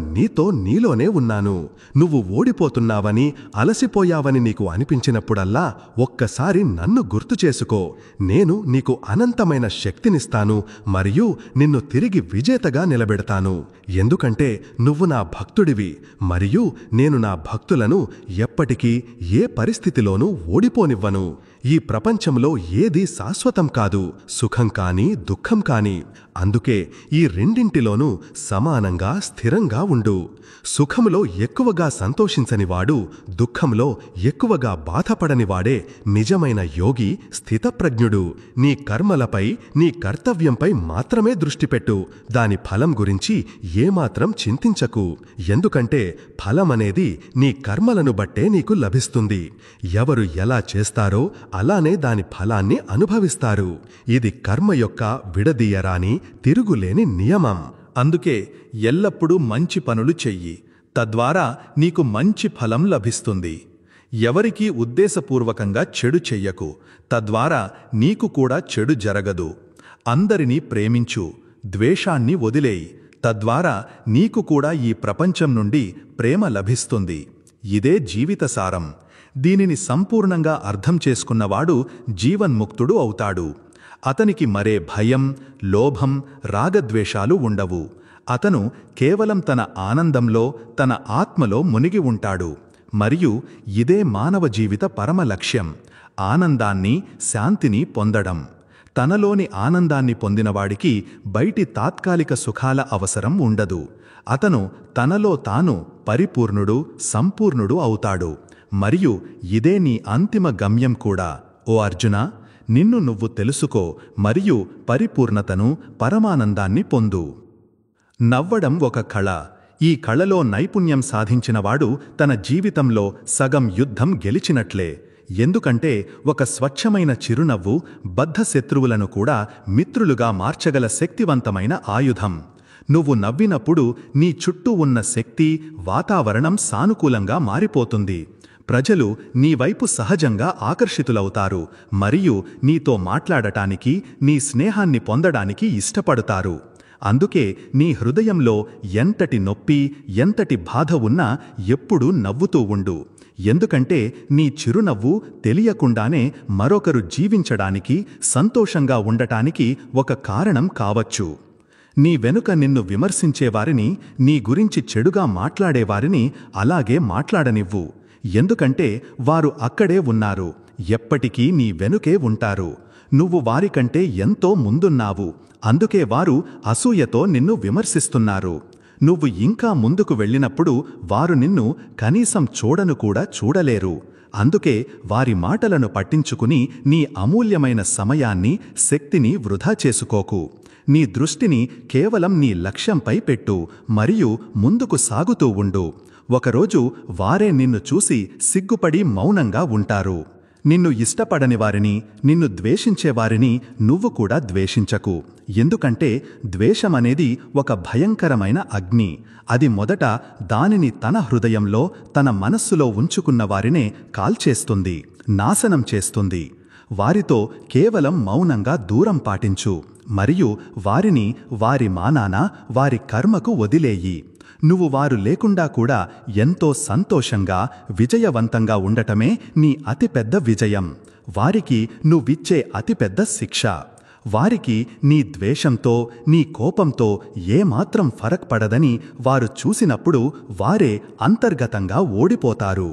నీలోనే ఉన్నాను. నువ్వు ఓడిపోతున్నావని, అలసిపోయావని నీకు అనిపించినప్పుడల్లా ఒక్కసారి నన్ను గుర్తు చేసుకో. నేను నీకు అనంతమైన శక్తినిస్తాను మరియు నిన్ను తిరిగి విజేతగా నిలబెడతాను. ఎందుకంటే నువ్వు నా భక్తుడివి మరియు నేను నా భక్తులను ఎప్పటికీ ఏ పరిస్థితిలోనూ ఓడిపోనివ్వను. ఈ ప్రపంచంలో ఏదీ శాశ్వతం కాదు, సుఖం కానీ దుఃఖం కానీ. అందుకే ఈ రెండింటిలోనూ సమానంగా స్థిరంగా ఉండు. సుఖములో ఎక్కువగా సంతోషించనివాడు, దుఃఖంలో ఎక్కువగా బాధపడనివాడే నిజమైన యోగి, స్థితప్రజ్ఞుడు. నీ కర్మలపై, నీ కర్తవ్యంపై మాత్రమే దృష్టి పెట్టు. దాని ఫలం గురించి ఏమాత్రం చింతించకు. ఎందుకంటే ఫలమనేది నీ కర్మలను బట్టే నీకు లభిస్తుంది. ఎవరు ఎలా చేస్తారో అలానే దాని ఫలాన్ని అనుభవిస్తారు. ఇది కర్మ యొక్క విడదీయరాని, తిరుగులేని నియమం. అందుకే ఎల్లప్పుడూ మంచి పనులు చెయ్యి. తద్వారా నీకు మంచి ఫలం లభిస్తుంది. ఎవరికీ ఉద్దేశపూర్వకంగా చెడు చెయ్యకు. తద్వారా నీకు కూడా చెడు జరగదు. అందరినీ ప్రేమించు, ద్వేషాన్ని వదిలేయి. తద్వారా నీకు కూడా ఈ ప్రపంచం నుండి ప్రేమ లభిస్తుంది. ఇదే జీవిత సారం. దీనిని సంపూర్ణంగా అర్థం చేసుకున్నవాడు జీవన్ముక్తుడు అవుతాడు. అతనికి మరే భయం, లోభం, రాగద్వేషాలు ఉండవు. అతను కేవలం తన ఆనందంలో, తన ఆత్మలో మునిగి ఉంటాడు. మరియు ఇదే మానవ జీవిత పరమ లక్ష్యం, ఆనందాన్ని, శాంతిని పొందడం. తనలోని ఆనందాన్ని పొందినవాడికి బయటి తాత్కాలిక సుఖాల అవసరం ఉండదు. అతను తనలో తాను పరిపూర్ణుడు, సంపూర్ణుడు అవుతాడు. మరియు ఇదే నీ అంతిమ గమ్యం కూడా. ఓ అర్జునా, నిన్ను నువ్వు తెలుసుకో మరియు పరిపూర్ణతను, పరమానందాన్ని పొందు. నవ్వడం ఒక కళ. ఈ కళలో నైపుణ్యం సాధించినవాడు తన జీవితంలో సగం యుద్ధం గెలిచినట్లే. ఎందుకంటే ఒక స్వచ్ఛమైన చిరునవ్వు బద్ధ శత్రువులను కూడా మిత్రులుగా మార్చగల శక్తివంతమైన ఆయుధం. నువ్వు నవ్వినప్పుడు నీ చుట్టూ ఉన్న శక్తి, వాతావరణం సానుకూలంగా మారిపోతుంది. ప్రజలు నీ వైపు సహజంగా ఆకర్షితులవుతారు మరియు నీతో మాట్లాడటానికి, నీ స్నేహాన్ని పొందడానికి ఇష్టపడతారు. అందుకే నీ హృదయంలో ఎంతటి నొప్పి, ఎంతటి బాధ ఉన్నా ఎప్పుడూ నవ్వుతూ ఉండు. ఎందుకంటే నీ చిరునవ్వు తెలియకుండానే మరొకరు జీవించడానికి, సంతోషంగా ఉండటానికి ఒక కారణం కావచ్చు. నీ వెనుక నిన్ను విమర్శించేవారిని, నీ గురించి చెడుగా మాట్లాడేవారిని అలాగే మాట్లాడనివ్వు. ఎందుకంటే వారు అక్కడే ఉన్నారు, ఎప్పటికీ నీ వెనుకే ఉంటారు. నువ్వు వారికంటే ఎంతో ముందున్నావు. అందుకే వారు అసూయతో నిన్ను విమర్శిస్తున్నారు. నువ్వు ఇంకా ముందుకు వెళ్ళినప్పుడు వారు నిన్ను కనీసం చూడను కూడా చూడలేరు. అందుకే వారి మాటలను పట్టించుకుని నీ అమూల్యమైన సమయాన్ని, శక్తిని వృధా చేసుకోకు. నీ దృష్టిని కేవలం నీ లక్ష్యంపై పెట్టు మరియు ముందుకు సాగుతూ ఉండు. ఒకరోజు వారే నిన్ను చూసి సిగ్గుపడి మౌనంగా ఉంటారు. నిన్ను ఇష్టపడని వారిని, నిన్ను ద్వేషించేవారిని నువ్వు కూడా ద్వేషించకు. ఎందుకంటే ద్వేషమనేది ఒక భయంకరమైన అగ్ని. అది మొదట దానిని తన హృదయంలో, తన మనస్సులో ఉంచుకున్న వారినే కాల్చేస్తుంది, నాశనం చేస్తుంది. వారితో కేవలం మౌనంగా దూరం పాటించు మరియు వారిని వారి మానాన, వారి కర్మకు వదిలేయి. నువ్వు వారు లేకుండా కూడా ఎంతో సంతోషంగా, విజయవంతంగా ఉండటమే నీ అతిపెద్ద విజయం. వారికి నువ్విచ్చే అతిపెద్ద శిక్ష. వారికి నీ ద్వేషంతో, నీ కోపంతో ఏమాత్రం ఫరక్ పడదని వారు చూసినప్పుడు వారే అంతర్గతంగా ఓడిపోతారు.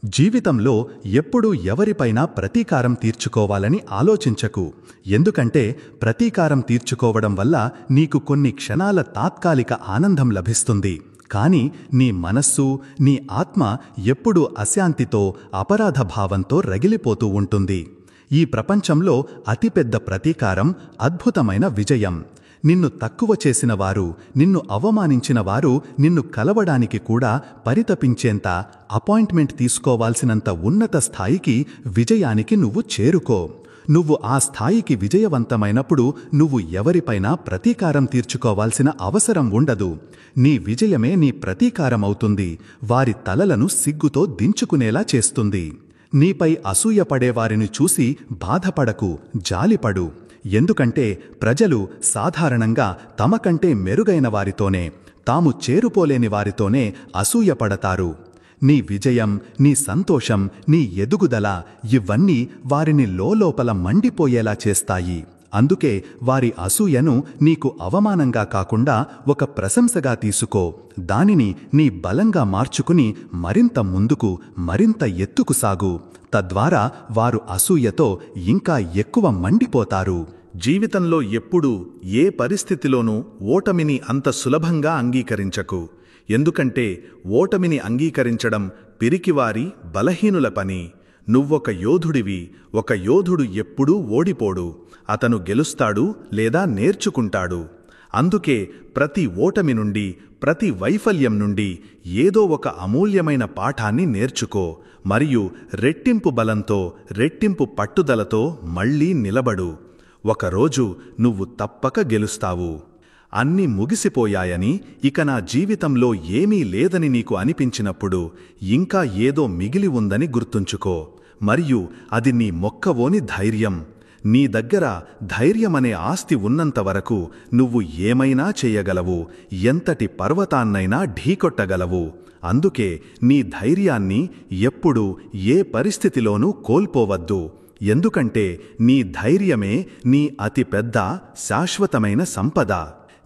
జీవితంలో ఎప్పుడూ ఎవరిపైనా ప్రతీకారం తీర్చుకోవాలని ఆలోచించకు. ఎందుకంటే ప్రతీకారం తీర్చుకోవడం వల్ల నీకు కొన్ని క్షణాల తాత్కాలిక ఆనందం లభిస్తుంది. కాని నీ మనస్సు, నీ ఆత్మ ఎప్పుడూ అశాంతితో, అపరాధ భావంతో రగిలిపోతూ ఉంటుంది. ఈ ప్రపంచంలో అతిపెద్ద ప్రతీకారం అద్భుతమైన విజయం. నిన్ను తక్కువ చేసినవారు, నిన్ను అవమానించినవారు నిన్ను కలవడానికి కూడా పరితపించేంత, అపాయింట్మెంట్ తీసుకోవాల్సినంత ఉన్నత స్థాయికి, విజయానికి నువ్వు చేరుకో. నువ్వు ఆ స్థాయికి విజయవంతమైనప్పుడు నువ్వు ఎవరిపైనా ప్రతీకారం తీర్చుకోవాల్సిన అవసరం ఉండదు. నీ విజయమే నీ ప్రతీకారమవుతుంది. వారి తలలను సిగ్గుతో దించుకునేలా చేస్తుంది. నీపై అసూయపడేవారిని చూసి బాధపడకు, జాలిపడు. ఎందుకంటే ప్రజలు సాధారణంగా తమకంటే మెరుగైన వారితోనే, తాము చేరుకోలేని వారితోనే అసూయపడతారు. నీ విజయం, నీ సంతోషం, నీ ఎదుగుదల ఇవన్నీ వారిని లోలోపల మండిపోయేలా చేస్తాయి. అందుకే వారి అసూయను నీకు అవమానంగా కాకుండా ఒక ప్రశంసగా తీసుకో. దానిని నీ బలంగా మార్చుకుని మరింత ముందుకు, మరింత ఎత్తుకు సాగు. తద్వారా వారు అసూయతో ఇంకా ఎక్కువ మండిపోతారు. జీవితంలో ఎప్పుడూ ఏ పరిస్థితిలోనూ ఓటమిని అంత సులభంగా అంగీకరించకు. ఎందుకంటే ఓటమిని అంగీకరించడం పిరికివారి, బలహీనుల పని. నువ్వొక యోధుడివి. ఒక యోధుడు ఎప్పుడూ ఓడిపోడు. అతను గెలుస్తాడు లేదా నేర్చుకుంటాడు. అందుకే ప్రతి ఓటమి నుండి, ప్రతి వైఫల్యం నుండి ఏదో ఒక అమూల్యమైన పాఠాన్ని నేర్చుకో. మరియు రెట్టింపు బలంతో, రెట్టింపు పట్టుదలతో మళ్ళీ నిలబడు. ఒకరోజు నువ్వు తప్పక గెలుస్తావు. అన్నీ ముగిసిపోయాయని, ఇక నా జీవితంలో ఏమీ లేదని నీకు అనిపించినప్పుడు ఇంకా ఏదో మిగిలి ఉందని గుర్తుంచుకో. మరియు అది నీ మొక్కవోని ధైర్యం. నీ దగ్గర ధైర్యమనే ఆస్తి ఉన్నంతవరకు నువ్వు ఏమైనా చేయగలవు, ఎంతటి పర్వతాన్నైనా ఢీకొట్టగలవు. అందుకే నీ ధైర్యాన్ని ఎప్పుడూ ఏ పరిస్థితిలోనూ కోల్పోవద్దు. ఎందుకంటే నీ ధైర్యమే నీ అతిపెద్ద, శాశ్వతమైన సంపద.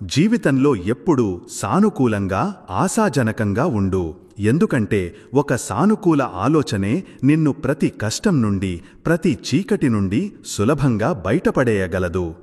జీవితంలో ఎప్పుడూ సానుకూలంగా, ఆశాజనకంగా ఉండు. ఎందుకంటే ఒక సానుకూల ఆలోచనే నిన్ను ప్రతి కష్టం నుండి, ప్రతి చీకటి నుండి సులభంగా బయటపడేయగలదు.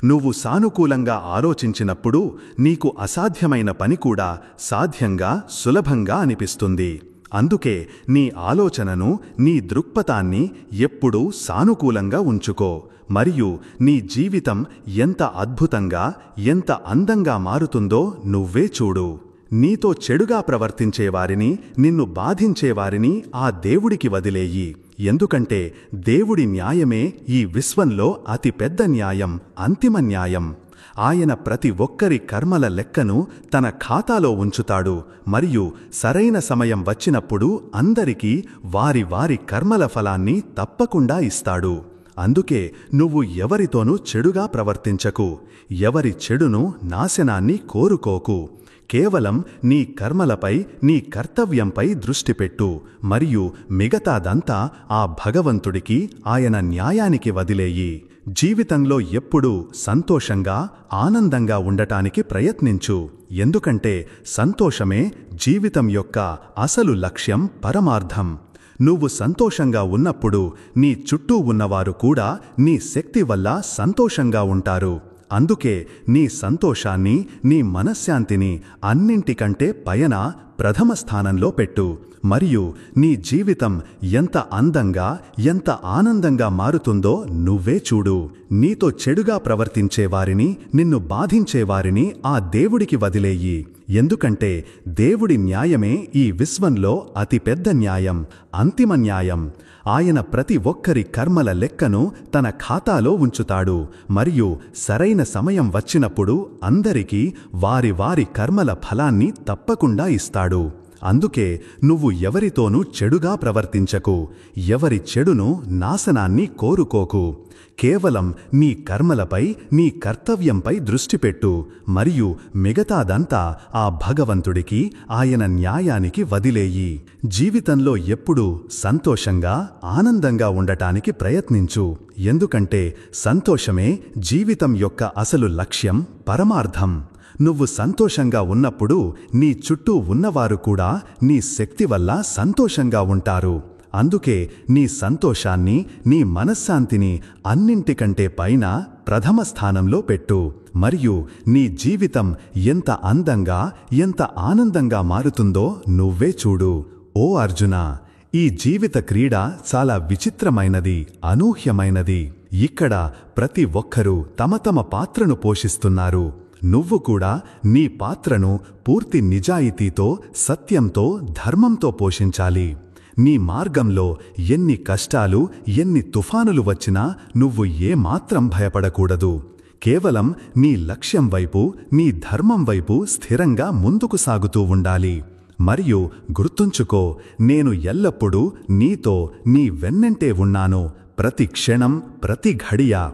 నువ్వు సానుకూలంగా ఆలోచించినప్పుడు నీకు అసాధ్యమైన పని కూడా సాధ్యంగా, సులభంగా అనిపిస్తుంది. అందుకే నీ ఆలోచనను, నీ దృక్పథాన్ని ఎప్పుడూ సానుకూలంగా ఉంచుకో. మరియు నీ జీవితం ఎంత అద్భుతంగా, ఎంత అందంగా మారుతుందో నువ్వే చూడు. నీతో చెడుగా ప్రవర్తించేవారిని, నిన్ను బాధించేవారిని ఆ దేవుడికి వదిలేయి. ఎందుకంటే దేవుడి న్యాయమే ఈ విశ్వంలో అతిపెద్ద న్యాయం, అంతిమ న్యాయం. ఆయన ప్రతి ఒక్కరి కర్మల లెక్కను తన ఖాతాలో ఉంచుతాడు. మరియు సరైన సమయం వచ్చినప్పుడు అందరికీ వారి వారి కర్మల ఫలాన్ని తప్పకుండా ఇస్తాడు. అందుకే నువ్వు ఎవరితోనూ చెడుగా ప్రవర్తించకు. ఎవరి చెడును, నాశనాన్ని కోరుకోకు. కేవలం నీ కర్మలపై, నీ కర్తవ్యంపై దృష్టి పెట్టు. మరియు మిగతాదంతా ఆ భగవంతుడికి, ఆయన న్యాయానికి వదిలేయి. జీవితంలో ఎప్పుడూ సంతోషంగా, ఆనందంగా ఉండటానికి ప్రయత్నించు. ఎందుకంటే సంతోషమే జీవితం యొక్క అసలు లక్ష్యం, పరమార్థం. నువ్వు సంతోషంగా ఉన్నప్పుడు నీ చుట్టూ ఉన్నవారు కూడా నీ శక్తి వల్ల సంతోషంగా ఉంటారు. అందుకే నీ సంతోషాన్ని, నీ మనశ్శాంతిని అన్నింటికంటే పైన ప్రథమ స్థానంలో పెట్టు. మరియు నీ జీవితం ఎంత అందంగా, ఎంత ఆనందంగా మారుతుందో నువ్వే చూడు. నీతో చెడుగా ప్రవర్తించేవారిని, నిన్ను బాధించేవారిని ఆ దేవుడికి వదిలేయి. ఎందుకంటే దేవుడి న్యాయమే ఈ విశ్వంలో అతిపెద్ద న్యాయం, అంతిమ న్యాయం. ఆయన ప్రతి ఒక్కరి కర్మల లెక్కను తన ఖాతాలో ఉంచుతాడు. మరియు సరైన సమయం వచ్చినప్పుడు అందరికీ వారి వారి కర్మల ఫలాన్ని తప్పకుండా ఇస్తాడు. అందుకే నువ్వు ఎవరితోనూ చెడుగా ప్రవర్తించకు. ఎవరి చెడును, నాశనాన్ని కోరుకోకు. కేవలం నీ కర్మలపై, నీ కర్తవ్యంపై దృష్టి పెట్టు. మరియు మిగతాదంతా ఆ భగవంతుడికి, ఆయన న్యాయానికి వదిలేయి. జీవితంలో ఎప్పుడూ సంతోషంగా, ఆనందంగా ఉండటానికి ప్రయత్నించు. ఎందుకంటే సంతోషమే జీవితం యొక్క అసలు లక్ష్యం, పరమార్థం. నువ్వు సంతోషంగా ఉన్నప్పుడు నీ చుట్టూ ఉన్నవారు కూడా నీ శక్తి వల్ల సంతోషంగా ఉంటారు. అందుకే నీ సంతోషాన్ని, నీ మనశ్శాంతిని అన్నింటికంటే పైన ప్రథమ స్థానంలో పెట్టు. మరియు నీ జీవితం ఎంత అందంగా, ఎంత ఆనందంగా మారుతుందో నువ్వే చూడు. ఓ అర్జున, ఈ జీవిత క్రీడ చాలా విచిత్రమైనది, అనూహ్యమైనది. ఇక్కడ ప్రతి ఒక్కరూ తమ తమ పాత్రను పోషిస్తున్నారు. నువ్వు కూడా నీ పాత్రను పూర్తి నిజాయితీతో, సత్యంతో, ధర్మంతో పోషించాలి. నీ మార్గంలో ఎన్ని కష్టాలు, ఎన్ని తుఫానులు వచ్చినా నువ్వు ఏమాత్రం భయపడకూడదు. కేవలం నీ లక్ష్యం వైపు, నీ ధర్మం వైపు స్థిరంగా ముందుకు సాగుతూ ఉండాలి. మరియు గుర్తుంచుకో, నేను ఎల్లప్పుడూ నీతో, నీ వెన్నంటే ఉన్నాను, ప్రతి క్షణం, ప్రతి ఘడియ.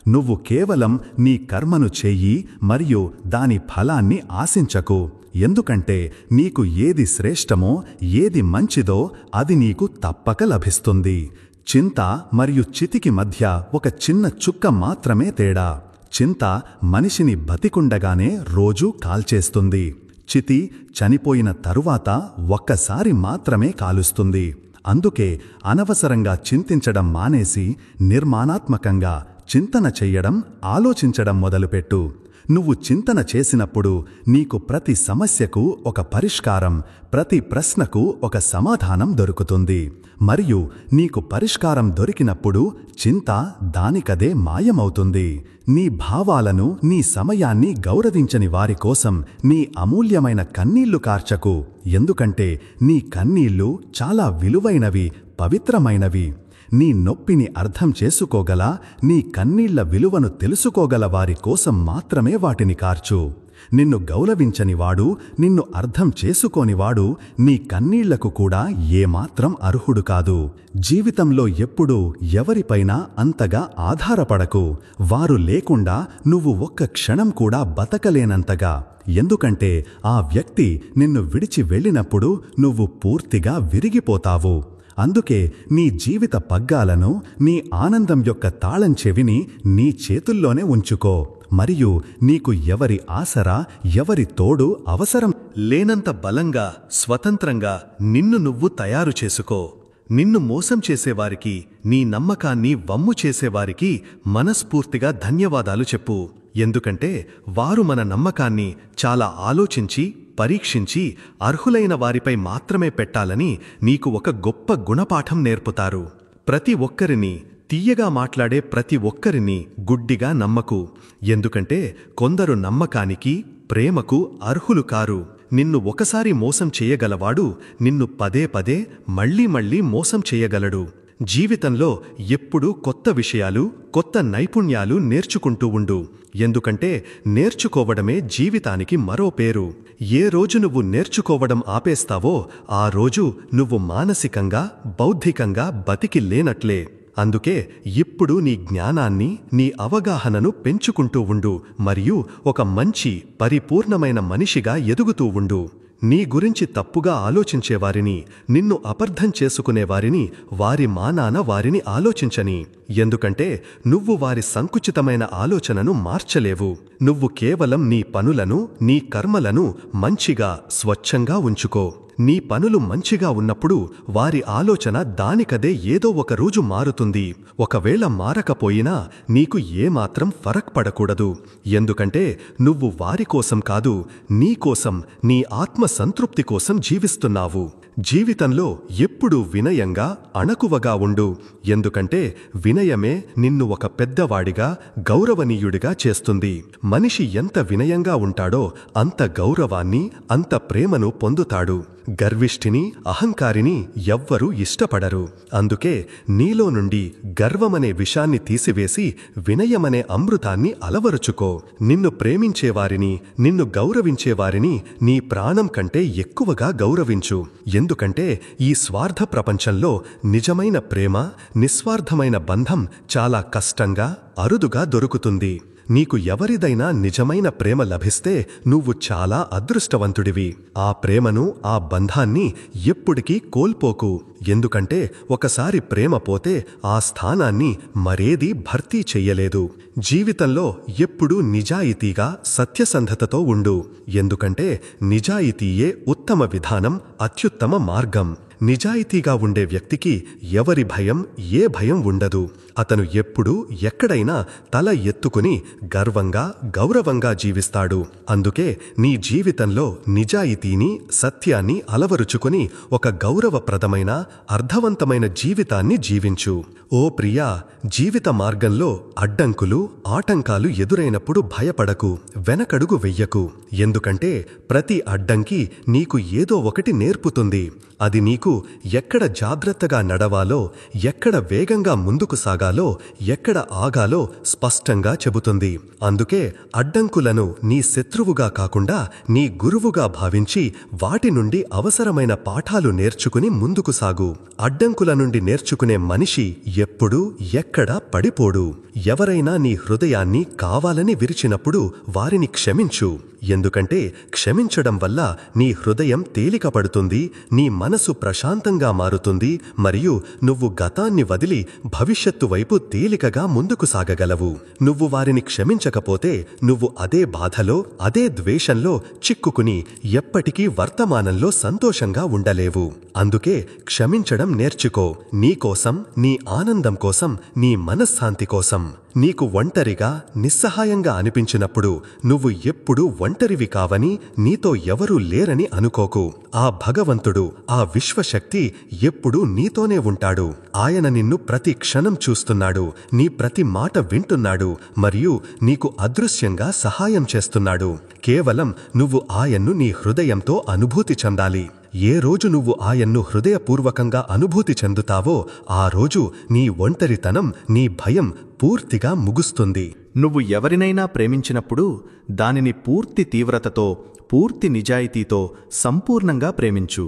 నువ్వు కేవలం నీ కర్మను చెయ్యి మరియు దాని ఫలాన్ని ఆశించకు. ఎందుకంటే నీకు ఏది శ్రేష్టమో, ఏది మంచిదో అది నీకు తప్పక లభిస్తుంది. చింత మరియు చితికి మధ్య ఒక చిన్న చుక్క మాత్రమే తేడా. చింత మనిషిని బతికుండగానే రోజూ కాల్చేస్తుంది. చితి చనిపోయిన తరువాత ఒక్కసారి మాత్రమే కాలుస్తుంది. అందుకే అనవసరంగా చింతించడం మానేసి నిర్మాణాత్మకంగా చింతన చెయ్యడం, ఆలోచించడం మొదలుపెట్టు. నువ్వు చింతన చేసినప్పుడు నీకు ప్రతి సమస్యకు ఒక పరిష్కారం, ప్రతి ప్రశ్నకు ఒక సమాధానం దొరుకుతుంది. మరియు నీకు పరిష్కారం దొరికినప్పుడు చింత దానికదే మాయమవుతుంది. నీ భావాలను, నీ సమయాన్ని గౌరవించని వారి కోసం నీ అమూల్యమైన కన్నీళ్లు కార్చకు. ఎందుకంటే నీ కన్నీళ్లు చాలా విలువైనవి, పవిత్రమైనవి. నీ నొప్పిని అర్థం చేసుకోగల, నీ కన్నీళ్ల విలువను తెలుసుకోగల వారి కోసం మాత్రమే వాటిని కార్చు. నిన్ను గౌరవించనివాడు, నిన్ను అర్థం చేసుకోనివాడు నీ కన్నీళ్లకు కూడా ఏమాత్రం అర్హుడు కాదు. జీవితంలో ఎప్పుడూ ఎవరిపైనా అంతగా ఆధారపడకు. వారు లేకుండా నువ్వు ఒక్క క్షణం కూడా బతకలేనంతగా. ఎందుకంటే ఆ వ్యక్తి నిన్ను విడిచి వెళ్ళినప్పుడు నువ్వు పూర్తిగా విరిగిపోతావు. అందుకే నీ జీవిత పగ్గాలను, నీ ఆనందం యొక్క తాళం చెవిని నీ చేతుల్లోనే ఉంచుకో. మరియు నీకు ఎవరి ఆసరా, ఎవరి తోడు అవసరం లేనంత బలంగా, స్వతంత్రంగా నిన్ను నువ్వు తయారు చేసుకో. నిన్ను మోసం చేసేవారికి, నీ నమ్మకాన్ని వమ్ము చేసేవారికి మనస్ఫూర్తిగా ధన్యవాదాలు చెప్పు. ఎందుకంటే వారు మన నమ్మకాన్ని చాలా ఆలోచించి, పరీక్షించి అర్హులైన వారిపై మాత్రమే పెట్టాలని నీకు ఒక గొప్ప గుణపాఠం నేర్పుతారు. ప్రతి ఒక్కరిని, తీయగా మాట్లాడే ప్రతి ఒక్కరిని గుడ్డిగా నమ్మకు. ఎందుకంటే కొందరు నమ్మకానికి, ప్రేమకు అర్హులు కారు. నిన్ను ఒకసారి మోసం చేయగలవాడు నిన్ను పదే పదే మళ్లీ మళ్లీ మోసం చేయగలడు. జీవితంలో ఎప్పుడూ కొత్త విషయాలు, కొత్త నైపుణ్యాలు నేర్చుకుంటూ ఉండు. ఎందుకంటే నేర్చుకోవడమే జీవితానికి మరో పేరు. ఏ రోజు నువ్వు నేర్చుకోవడం ఆపేస్తావో ఆ రోజు నువ్వు మానసికంగా, బౌద్ధికంగా బతికి లేనట్లే. అందుకే ఇప్పుడు నీ జ్ఞానాన్ని, నీ అవగాహనను పెంచుకుంటూ ఉండు మరియు ఒక మంచి, పరిపూర్ణమైన మనిషిగా ఎదుగుతూ ఉండు. నీ గురించి తప్పుగా ఆలోచించేవారిని, నిన్ను అపార్థం చేసుకునేవారిని వారి మానాన వారిని ఆలోచించని. ఎందుకంటే నువ్వు వారి సంకుచితమైన ఆలోచనను మార్చలేవు. నువ్వు కేవలం నీ పనులను, నీ కర్మలను మంచిగా, స్వచ్ఛంగా ఉంచుకో. నీ పనులు మంచిగా ఉన్నప్పుడు వారి ఆలోచన దానికదే ఏదో ఒక రోజు మారుతుంది. ఒకవేళ మారకపోయినా నీకు ఏమాత్రం ఫరక్ పడకూడదు. ఎందుకంటే నువ్వు వారి కోసం కాదు, నీ కోసం, నీ ఆత్మ సంతృప్తి కోసం జీవిస్తున్నావు. జీవితంలో ఎప్పుడూ వినయంగా, అణకువగా ఉండు. ఎందుకంటే వినయమే నిన్ను ఒక పెద్దవాడిగా, గౌరవనీయుడిగా చేస్తుంది. మనిషి ఎంత వినయంగా ఉంటాడో అంత గౌరవాన్ని, అంత ప్రేమను పొందుతాడు. గర్విష్ఠిని, అహంకారిని ఎవ్వరూ ఇష్టపడరు. అందుకే నీలో నుండి గర్వమనే విషాన్ని తీసివేసి వినయమనే అమృతాన్ని అలవరుచుకో. నిన్ను ప్రేమించేవారిని, నిన్ను గౌరవించేవారిని నీ ప్రాణం కంటే ఎక్కువగా గౌరవించు. ఎందుకంటే ఈ స్వార్థ ప్రపంచంలో నిజమైన ప్రేమ, నిస్వార్థమైన బంధం చాలా కష్టంగా, అరుదుగా దొరుకుతుంది. నీకు ఎవరిదైనా నిజమైన ప్రేమ లభిస్తే నువ్వు చాలా అదృష్టవంతుడివి. ఆ ప్రేమను, ఆ బంధాన్ని ఎప్పటికీ కోల్పోకు. ఎందుకంటే ఒకసారి ప్రేమ పోతే ఆ స్థానాన్ని మరేదీ భర్తీ చెయ్యలేదు. జీవితంలో ఎప్పుడూ నిజాయితీగా, సత్యసంధతతో ఉండు. ఎందుకంటే నిజాయితీయే ఉత్తమ విధానం, అత్యుత్తమ మార్గం. నిజాయితీగా ఉండే వ్యక్తికి ఎవరి భయం, ఏ భయం ఉండదు. అతను ఎప్పుడూ ఎక్కడైనా తల ఎత్తుకుని గర్వంగా, గౌరవంగా జీవిస్తాడు. అందుకే నీ జీవితంలో నిజాయితీని, సత్యాన్ని అలవరుచుకుని ఒక గౌరవప్రదమైన, అర్థవంతమైన జీవితాన్ని జీవించు. ఓ ప్రియా, జీవిత మార్గంలో అడ్డంకులు, ఆటంకాలు ఎదురైనప్పుడు భయపడకు, వెనకడుగు వెయ్యకు. ఎందుకంటే ప్రతి అడ్డంకి నీకు ఏదో ఒకటి నేర్పుతుంది. అది నీకు ఎక్కడ జాగ్రత్తగా నడవాలో, ఎక్కడ వేగంగా ముందుకు సాగాలో, ఎక్కడ ఆగాలో స్పష్టంగా చెబుతుంది. అందుకే అడ్డంకులను నీ శత్రువుగా కాకుండా నీ గురువుగా భావించి వాటి నుండి అవసరమైన పాఠాలు నేర్చుకుని ముందుకు సాగు. అడ్డంకుల నుండి నేర్చుకునే మనిషి ఎప్పుడూ ఎక్కడా పడిపోడు. ఎవరైనా నీ హృదయాన్ని కావాలని విరిచినప్పుడు వారిని క్షమించు. ఎందుకంటే క్షమించడం వల్ల నీ హృదయం తేలికపడుతుంది, నీ మనసు ప్రశాంతంగా మారుతుంది, మరియు నువ్వు గతాన్ని వదిలి భవిష్యత్తు వైపు తేలికగా ముందుకు సాగగలవు. నువ్వు వారిని క్షమించకపోతే నువ్వు అదే బాధలో, అదే ద్వేషంలో చిక్కుకుని ఎప్పటికీ వర్తమానంలో సంతోషంగా ఉండలేవు. అందుకే క్షమించడం నేర్చుకో. నీకోసం, నీ ఆనందం కోసం, నీ మనశ్శాంతి కోసం. నీకు ఒంటరిగా, నిస్సహాయంగా అనిపించినప్పుడు నువ్వు ఎప్పుడూ ఒంటరివి కావని, నీతో ఎవరూ లేరని అనుకోకు. ఆ భగవంతుడు, ఆ విశ్వశక్తి ఎప్పుడూ నీతోనే ఉంటాడు. ఆయన నిన్ను ప్రతి క్షణం చూస్తున్నాడు, నీ ప్రతి మాట వింటున్నాడు, మరియు నీకు అదృశ్యంగా సహాయం చేస్తున్నాడు. కేవలం నువ్వు ఆయన్ను నీ హృదయంతో అనుభూతి చెందాలి. ఏ రోజు నువ్వు ఆయన్ను హృదయపూర్వకంగా అనుభూతి చెందుతావో ఆ రోజు నీ ఒంటరితనం, నీ భయం పూర్తిగా ముగుస్తుంది. నువ్వు ఎవరినైనా ప్రేమించినప్పుడు దానిని పూర్తి తీవ్రతతో, పూర్తి నిజాయితీతో, సంపూర్ణంగా ప్రేమించు.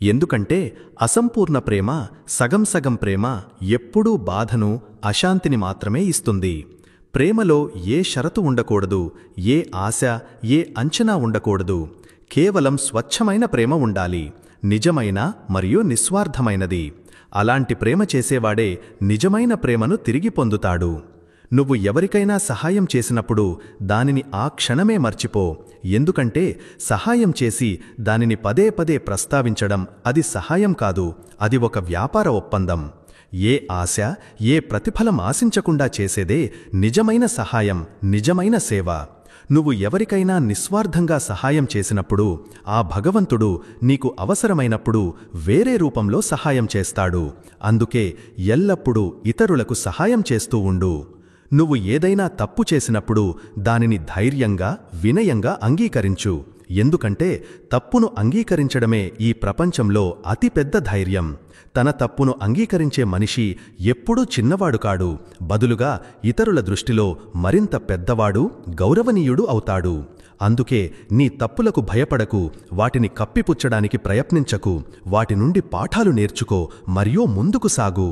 ఎందుకంటే అసంపూర్ణ ప్రేమ, సగం సగం ప్రేమ ఎప్పుడూ బాధను, అశాంతిని మాత్రమే ఇస్తుంది. ప్రేమలో ఏ షరతు ఉండకూడదు, ఏ ఆశ, ఏ అంచనా ఉండకూడదు. కేవలం స్వచ్ఛమైన ప్రేమ ఉండాలి, నిజమైన మరియు నిస్వార్థమైనది. అలాంటి ప్రేమ చేసేవాడే నిజమైన ప్రేమను తిరిగి పొందుతాడు. నువ్వు ఎవరికైనా సహాయం చేసినప్పుడు దానిని ఆ క్షణమే మర్చిపో. ఎందుకంటే సహాయం చేసి దానిని పదే పదే ప్రస్తావించడం అది సహాయం కాదు, అది ఒక వ్యాపార ఒప్పందం. ఏ ఆశ, ఏ ప్రతిఫలం ఆశించకుండా చేసేదే నిజమైన సహాయం, నిజమైన సేవ. నువ్వు ఎవరికైనా నిస్వార్థంగా సహాయం చేసినప్పుడు ఆ భగవంతుడు నీకు అవసరమైనప్పుడు వేరే రూపంలో సహాయం చేస్తాడు. అందుకే ఎల్లప్పుడూ ఇతరులకు సహాయం చేస్తూ ఉండు. నువ్వు ఏదైనా తప్పు చేసినప్పుడు దానిని ధైర్యంగా, వినయంగా అంగీకరించు. ఎందుకంటే తప్పును అంగీకరించడమే ఈ ప్రపంచంలో అతిపెద్ద ధైర్యం. తన తప్పును అంగీకరించే మనిషి ఎప్పుడూ చిన్నవాడు కాడు, బదులుగా ఇతరుల దృష్టిలో మరింత పెద్దవాడు, గౌరవనీయుడు అవుతాడు. అందుకే నీ తప్పులకు భయపడకు, వాటిని కప్పిపుచ్చడానికి ప్రయత్నించకు. వాటి నుండి పాఠాలు నేర్చుకో మరియు ముందుకు సాగు.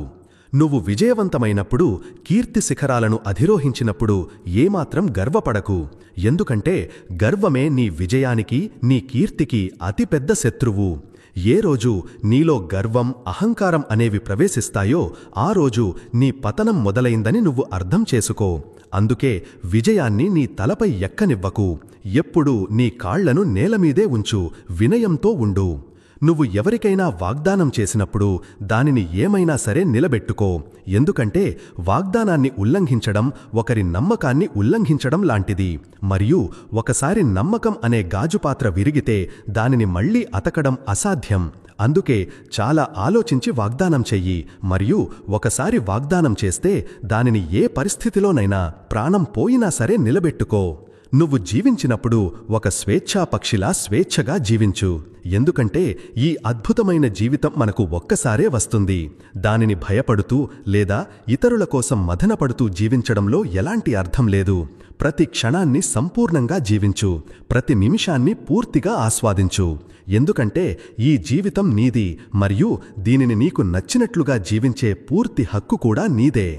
నువ్వు విజయవంతమైనప్పుడు, కీర్తి శిఖరాలను అధిరోహించినప్పుడు ఏమాత్రం గర్వపడకు. ఎందుకంటే గర్వమే నీ విజయానికి, నీ కీర్తికి అతిపెద్ద శత్రువు. ఏ రోజు నీలో గర్వం, అహంకారం అనేవి ప్రవేశిస్తాయో ఆ రోజు నీ పతనం మొదలైందని నువ్వు అర్థం చేసుకో. అందుకే విజయాన్ని నీ తలపై ఎక్కనివ్వకు. ఎప్పుడూ నీ కాళ్లను నేలమీదే ఉంచు, వినయంతో ఉండు. నువ్వు ఎవరికైనా వాగ్దానం చేసినప్పుడు దానిని ఏమైనా సరే నిలబెట్టుకో. ఎందుకంటే వాగ్దానాన్ని ఉల్లంఘించడం ఒకరి నమ్మకాన్ని ఉల్లంఘించడం లాంటిది. మరియు ఒకసారి నమ్మకం అనే గాజుపాత్ర విరిగితే దానిని మళ్లీ అతకడం అసాధ్యం. అందుకే చాలా ఆలోచించి వాగ్దానం చెయ్యి. మరియు ఒకసారి వాగ్దానం చేస్తే దానిని ఏ పరిస్థితిలోనైనా ప్రాణం పోయినా సరే నిలబెట్టుకో. నువ్వు జీవించినప్పుడు ఒక స్వేచ్ఛా పక్షిలా స్వేచ్ఛగా జీవించు. ఎందుకంటే ఈ అద్భుతమైన జీవితం మనకు ఒక్కసారే వస్తుంది. దానిని భయపడుతూ లేదా ఇతరుల కోసం మదనపడుతూ జీవించడంలో ఎలాంటి అర్థం లేదు. ప్రతి క్షణాన్ని సంపూర్ణంగా జీవించు, ప్రతి నిమిషాన్ని పూర్తిగా ఆస్వాదించు. ఎందుకంటే ఈ జీవితం నీది మరియు దీనిని నీకు నచ్చినట్లుగా జీవించే పూర్తి హక్కు కూడా నీదే.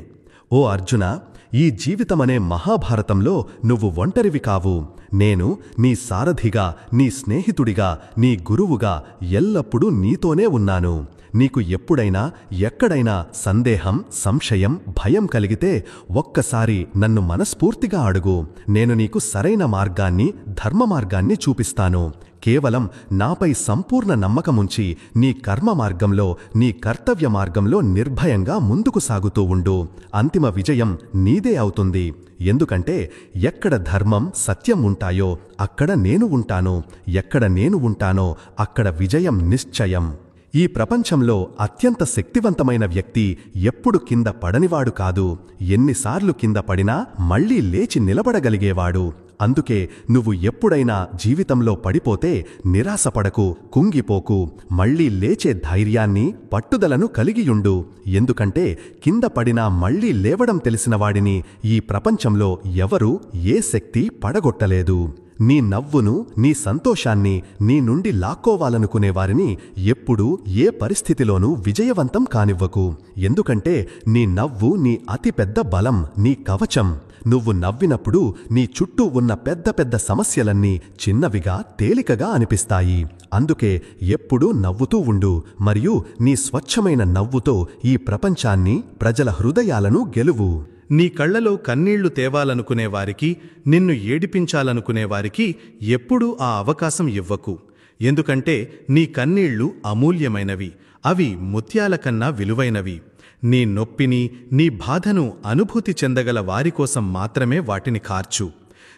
ఓ అర్జున, ఈ జీవితమనే మహాభారతంలో నువ్వు ఒంటరివి కావు. నేను నీ సారథిగా, నీ స్నేహితుడిగా, నీ గురువుగా ఎల్లప్పుడూ నీతోనే ఉన్నాను. నీకు ఎప్పుడైనా ఎక్కడైనా సందేహం, సంశయం, భయం కలిగితే ఒక్కసారి నన్ను మనస్ఫూర్తిగా అడుగు. నేను నీకు సరైన మార్గాన్ని, ధర్మ మార్గాన్ని చూపిస్తాను. కేవలం నాపై సంపూర్ణ నమ్మకముంచి నీ కర్మ మార్గంలో, నీ కర్తవ్య మార్గంలో నిర్భయంగా ముందుకు సాగుతూ ఉండు. అంతిమ విజయం నీదే అవుతుంది. ఎందుకంటే ఎక్కడ ధర్మం, సత్యం ఉంటాయో అక్కడ నేను ఉంటాను. ఎక్కడ నేను ఉంటానో అక్కడ విజయం నిశ్చయం. ఈ ప్రపంచంలో అత్యంత శక్తివంతమైన వ్యక్తి ఎప్పుడు కింద పడనివాడు కాదు. ఎన్నిసార్లు కింద పడినా మళ్లీ లేచి నిలబడగలిగేవాడు. అందుకే నువ్వు ఎప్పుడైనా జీవితంలో పడిపోతే నిరాశపడకు, కుంగిపోకు. మళ్లీ లేచే ధైర్యాన్ని, పట్టుదలను కలిగియుండు. ఎందుకంటే కింద పడినా మళ్లీ లేవడం తెలిసినవాడిని ఈ ప్రపంచంలో ఎవరూ, ఏ శక్తి పడగొట్టలేదు. నీ నవ్వును, నీ సంతోషాన్ని నీ నుండి లాక్కోవాలనుకునేవారిని ఎప్పుడూ, ఏ పరిస్థితిలోనూ విజయవంతం కానివ్వకు. ఎందుకంటే నీ నవ్వు నీ అతిపెద్ద బలం, నీ కవచం. నువ్వు నవ్వినప్పుడు నీ చుట్టూ ఉన్న పెద్ద పెద్ద సమస్యలన్నీ చిన్నవిగా, తేలికగా అనిపిస్తాయి. అందుకే ఎప్పుడూ నవ్వుతూ ఉండు. మరియు నీ స్వచ్ఛమైన నవ్వుతో ఈ ప్రపంచాన్ని, ప్రజల హృదయాలను గెలువు. నీ కళ్లలో కన్నీళ్లు తేవాలనుకునేవారికి, నిన్ను ఏడిపించాలనుకునేవారికి ఎప్పుడూ ఆ అవకాశం ఇవ్వకు. ఎందుకంటే నీ కన్నీళ్లు అమూల్యమైనవి. అవి ముత్యాల కన్నా విలువైనవి. నీ నొప్పిని, నీ బాధను అనుభూతి చెందగల వారికోసం మాత్రమే వాటిని కార్చు.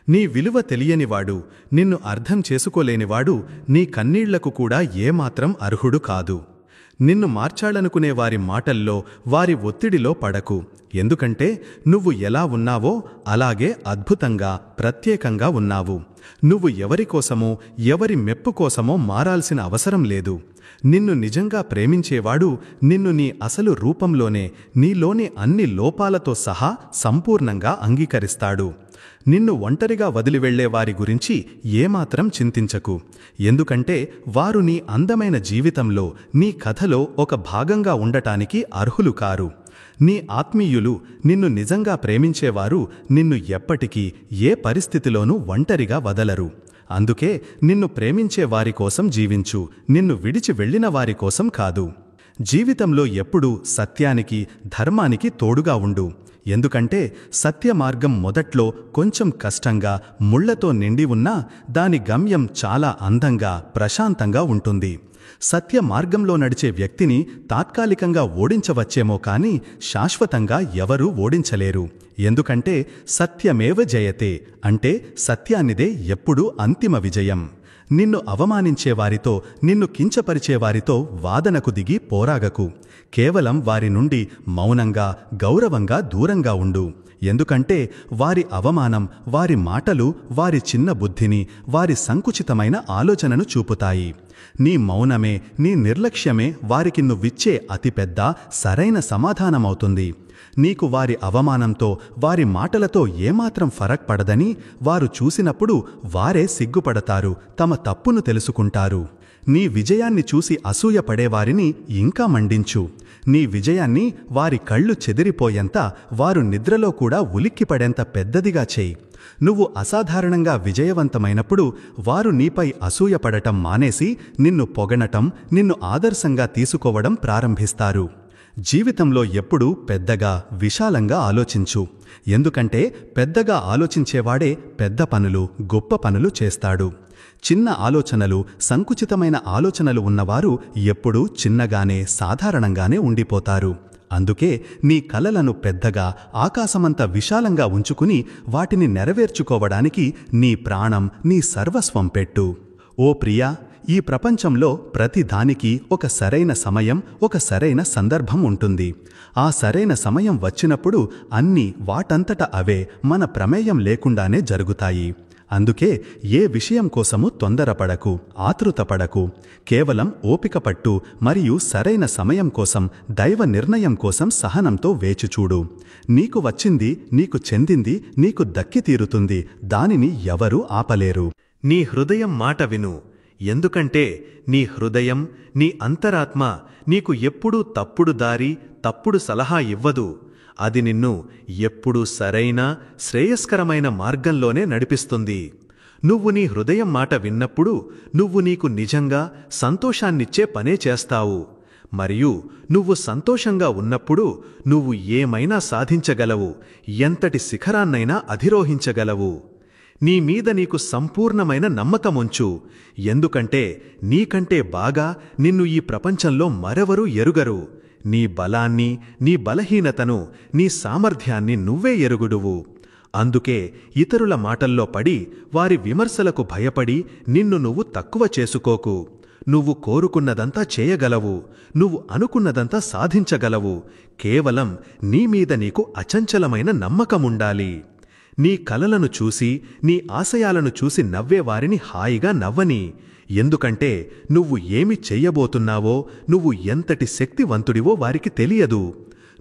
నీ విలువ తెలియనివాడు, నిన్ను అర్థం చేసుకోలేనివాడు నీ కన్నీళ్లకు కూడా ఏమాత్రం అర్హుడు కాదు. నిన్ను మార్చాలనుకునే వారి మాటల్లో, వారి ఒత్తిడిలో పడకు. ఎందుకంటే నువ్వు ఎలా ఉన్నావో అలాగే అద్భుతంగా, ప్రత్యేకంగా ఉన్నావు. నువ్వు ఎవరికోసమో, ఎవరి మెప్పు కోసమో మారాల్సిన అవసరం లేదు. నిన్ను నిజంగా ప్రేమించేవాడు నిన్ను నీ అసలు రూపంలోనే, నీలోని అన్ని లోపాలతో సహా సంపూర్ణంగా అంగీకరిస్తాడు. నిన్ను ఒంటరిగా వదిలివెళ్లే వారి గురించి ఏమాత్రం చింతించకు. ఎందుకంటే వారు నీ అందమైన జీవితంలో, నీ కథలో ఒక భాగంగా ఉండటానికి అర్హులు కారు. నీ ఆత్మీయులు, నిన్ను నిజంగా ప్రేమించేవారు నిన్ను ఎప్పటికీ, ఏ పరిస్థితిలోనూ ఒంటరిగా వదలరు. అందుకే నిన్ను ప్రేమించే వారి కోసం జీవించు, నిన్ను విడిచి వెళ్లిన వారి కోసం కాదు. జీవితంలో ఎప్పుడూ సత్యానికి, ధర్మానికి తోడుగా ఉండు. ఎందుకంటే సత్య మార్గం మొదట్లో కొంచెం కష్టంగా, ముళ్లతో నిండి ఉన్నా దాని గమ్యం చాలా అందంగా, ప్రశాంతంగా ఉంటుంది. సత్య మార్గంలో నడిచే వ్యక్తిని తాత్కాలికంగా ఓడించవచ్చేమో కాని శాశ్వతంగా ఎవరూ ఓడించలేరు. ఎందుకంటే సత్యమేవ జయతే అంటే సత్యానిదే ఎప్పుడూ అంతిమ విజయం. నిన్ను అవమానించేవారితో, నిన్ను కించపరిచేవారితో వాదనకు దిగి పోరాగకు. కేవలం వారి నుండి మౌనంగా, గౌరవంగా దూరంగా ఉండు. ఎందుకంటే వారి అవమానం, వారి మాటలు వారి చిన్న బుద్ధిని, వారి సంకుచితమైన ఆలోచనను చూపుతాయి. నీ మౌనమే, నీ నిర్లక్ష్యమే వారికి నువ్విచ్చే అతిపెద్ద, సరైన సమాధానమవుతుంది. నీకు వారి అవమానంతో, వారి మాటలతో ఏమాత్రం ఫరక్ పడదని వారు చూసినప్పుడు వారే సిగ్గుపడతారు, తమ తప్పును తెలుసుకుంటారు. నీ విజయాన్ని చూసి అసూయపడేవారిని ఇంకా మండించు. నీ విజయాన్ని వారి కళ్ళు చెదిరిపోయేంత, వారు నిద్రలో కూడా ఉలిక్కిపడేంత పెద్దదిగా చేయి. నువ్వు అసాధారణంగా విజయవంతమైనప్పుడు వారు నీపై అసూయపడటం మానేసి నిన్ను పొగనటం, నిన్ను ఆదర్శంగా తీసుకోవడం ప్రారంభిస్తారు. జీవితంలో ఎప్పుడూ పెద్దగా, విశాలంగా ఆలోచించు. ఎందుకంటే పెద్దగా ఆలోచించేవాడే పెద్ద పనులు, గొప్ప పనులు చేస్తాడు. చిన్న ఆలోచనలు, సంకుచితమైన ఆలోచనలు ఉన్నవారు ఎప్పుడూ చిన్నగానే, సాధారణంగానే ఉండిపోతారు. అందుకే నీ కలలను పెద్దగా, ఆకాశమంత విశాలంగా ఉంచుకుని వాటిని నెరవేర్చుకోవడానికి నీ ప్రాణం, నీ సర్వస్వం పెట్టు. ఓ ప్రియా, ఈ ప్రపంచంలో ప్రతి దానికి ఒక సరైన సమయం, ఒక సరైన సందర్భం ఉంటుంది. ఆ సరైన సమయం వచ్చినప్పుడు అన్నీ వాటంతట అవే మన ప్రమేయం లేకుండానే జరుగుతాయి. అందుకే ఏ విషయం కోసము తొందరపడకు, ఆతృతపడకు. కేవలం ఓపిక పట్టు మరియు సరైన సమయం కోసం, దైవ నిర్ణయం కోసం సహనంతో వేచిచూడు. నీకు వచ్చింది, నీకు చెందింది నీకు దక్కి తీరుతుంది. దానిని ఎవరూ ఆపలేరు. నీ హృదయం మాట విను. ఎందుకంటే నీ హృదయం, నీ అంతరాత్మ నీకు ఎప్పుడూ తప్పుడు దారి, తప్పుడు సలహా ఇవ్వదు. అది నిన్ను ఎప్పుడూ సరైన, శ్రేయస్కరమైన మార్గంలోనే నడిపిస్తుంది. నువ్వు నీ హృదయం మాట విన్నప్పుడు నువ్వు నీకు నిజంగా సంతోషాన్నిచ్చే పనే చేస్తావు. మరియు నువ్వు సంతోషంగా ఉన్నప్పుడు నువ్వు ఏమైనా సాధించగలవు, ఎంతటి శిఖరాన్నైనా అధిరోహించగలవు. నీ మీద నీకు సంపూర్ణమైన నమ్మకముంచు, ఎందుకంటే నీకంటే బాగా నిన్ను ఈ ప్రపంచంలో మరెవరూ ఎరుగరు. నీ బలాన్ని, నీ బలహీనతను, నీ సామర్థ్యాన్ని నువ్వే ఎరుగుడువు. అందుకే ఇతరుల మాటల్లో పడి వారి విమర్శలకు భయపడి నిన్ను నువ్వు తక్కువ చేసుకోకు. నువ్వు కోరుకున్నదంతా చేయగలవు, నువ్వు అనుకున్నదంతా సాధించగలవు. కేవలం నీ మీద నీకు అచంచలమైన నమ్మకముండాలి. నీ కలలను చూసి, నీ ఆశయాలను చూసి నవ్వేవారిని హాయిగా నవ్వని. ఎందుకంటే నువ్వు ఏమి చెయ్యబోతున్నావో, నువ్వు ఎంతటి శక్తివంతుడివో వారికి తెలియదు.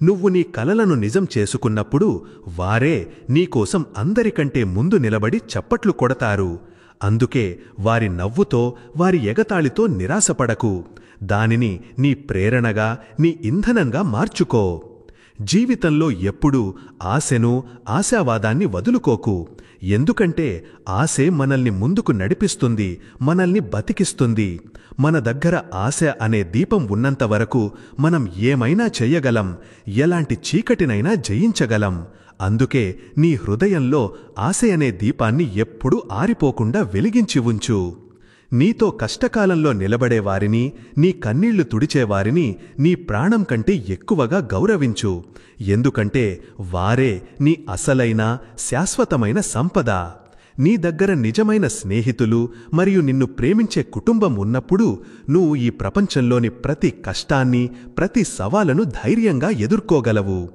నువ్వు నీ కలలను నిజం చేసుకున్నప్పుడు వారే నీకోసం అందరికంటే ముందు నిలబడి చప్పట్లు కొడతారు. అందుకే వారి నవ్వుతో, వారి ఎగతాళితో నిరాశపడకు. దానిని నీ ప్రేరణగా, నీ ఇంధనంగా మార్చుకో. జీవితంలో ఎప్పుడూ ఆశను, ఆశావాదాన్ని వదులుకోకు. ఎందుకంటే ఆశే మనల్ని ముందుకు నడిపిస్తుంది, మనల్ని బతికిస్తుంది. మన దగ్గర ఆశ అనే దీపం ఉన్నంతవరకు మనం ఏమైనా చెయ్యగలం, ఎలాంటి చీకటినైనా జయించగలం. అందుకే నీ హృదయంలో ఆశ అనే దీపాన్ని ఎప్పుడూ ఆరిపోకుండా వెలిగించి ఉంచు. నీతో కష్టకాలంలో నిలబడేవారిని, నీ కన్నీళ్లు తుడిచేవారిని నీ ప్రాణం కంటే ఎక్కువగా గౌరవించు. ఎందుకంటే వారే నీ అసలైన, శాశ్వతమైన సంపద. నీ దగ్గర నిజమైన స్నేహితులు మరియు నిన్ను ప్రేమించే కుటుంబం ఉన్నప్పుడు నువ్వు ఈ ప్రపంచంలోని ప్రతి కష్టాన్ని, ప్రతి సవాలును ధైర్యంగా ఎదుర్కోగలవు.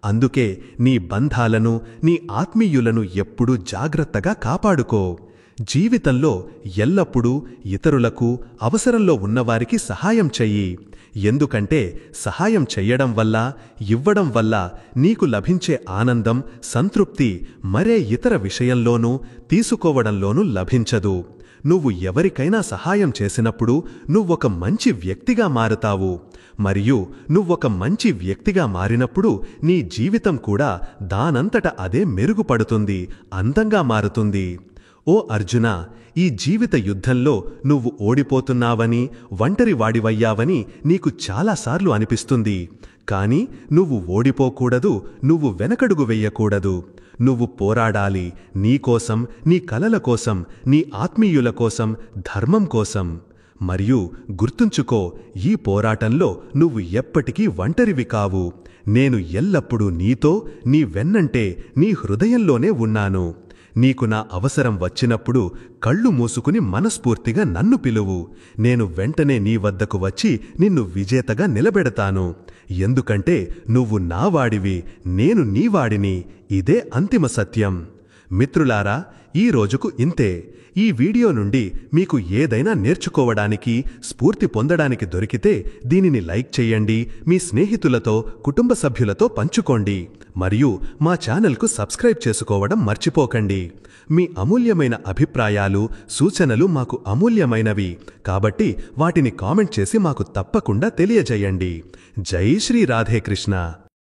అందుకే నీ బంధాలను, నీ ఆత్మీయులను ఎప్పుడూ జాగ్రత్తగా కాపాడుకో. జీవితంలో ఎల్లప్పుడూ ఇతరులకు, అవసరంలో ఉన్నవారికి సహాయం చెయ్యి. ఎందుకంటే సహాయం చెయ్యడం వల్ల, ఇవ్వడం వల్ల నీకు లభించే ఆనందం, సంతృప్తి మరే ఇతర విషయంలోనూ, తీసుకోవడంలోనూ లభించదు. నువ్వు ఎవరికైనా సహాయం చేసినప్పుడు నువ్వొక మంచి వ్యక్తిగా మారుతావు. మరియు నువ్వొక మంచి వ్యక్తిగా మారినప్పుడు నీ జీవితం కూడా దానంతట అదే మెరుగుపడుతుంది, అందంగా మారుతుంది. ఓ అర్జునా, ఈ జీవిత యుద్ధంలో నువ్వు ఓడిపోతున్నావని, ఒంటరివాడివయ్యావని నీకు చాలాసార్లు అనిపిస్తుంది. కాని నువ్వు ఓడిపోకూడదు, నువ్వు వెనకడుగు వెయ్యకూడదు. నువ్వు పోరాడాలి, నీకోసం, నీ కలల కోసం, నీ ఆత్మీయుల కోసం, ధర్మం కోసం. మరియు గుర్తుంచుకో, ఈ పోరాటంలో నువ్వు ఎప్పటికీ ఒంటరివి కావు. నేను ఎల్లప్పుడూ నీతో, నీ వెన్నంటే, నీ హృదయంలోనే ఉన్నాను. నీకు నా అవసరం వచ్చినప్పుడు కళ్ళు మూసుకుని మనస్ఫూర్తిగా నన్ను పిలువు. నేను వెంటనే నీ వద్దకు వచ్చి నిన్ను విజేతగా నిలబెడతాను. ఎందుకంటే నువ్వు నావాడివి, నేను నీవాడిని. ఇదే అంతిమ సత్యం. మిత్రులారా, ఈ రోజుకు ఇంతే. ఈ వీడియో నుండి మీకు ఏదైనా నేర్చుకోవడానికి, స్ఫూర్తి పొందడానికి దొరికితే దీనిని లైక్ చెయ్యండి, మీ స్నేహితులతో, కుటుంబ సభ్యులతో పంచుకోండి. మరియు మా ఛానల్కు సబ్స్క్రైబ్ చేసుకోవడం మర్చిపోకండి. మీ అమూల్యమైన అభిప్రాయాలు, సూచనలు మాకు అమూల్యమైనవి. కాబట్టి వాటిని కామెంట్ చేసి మాకు తప్పకుండా తెలియజేయండి. జై శ్రీ రాధేకృష్ణ.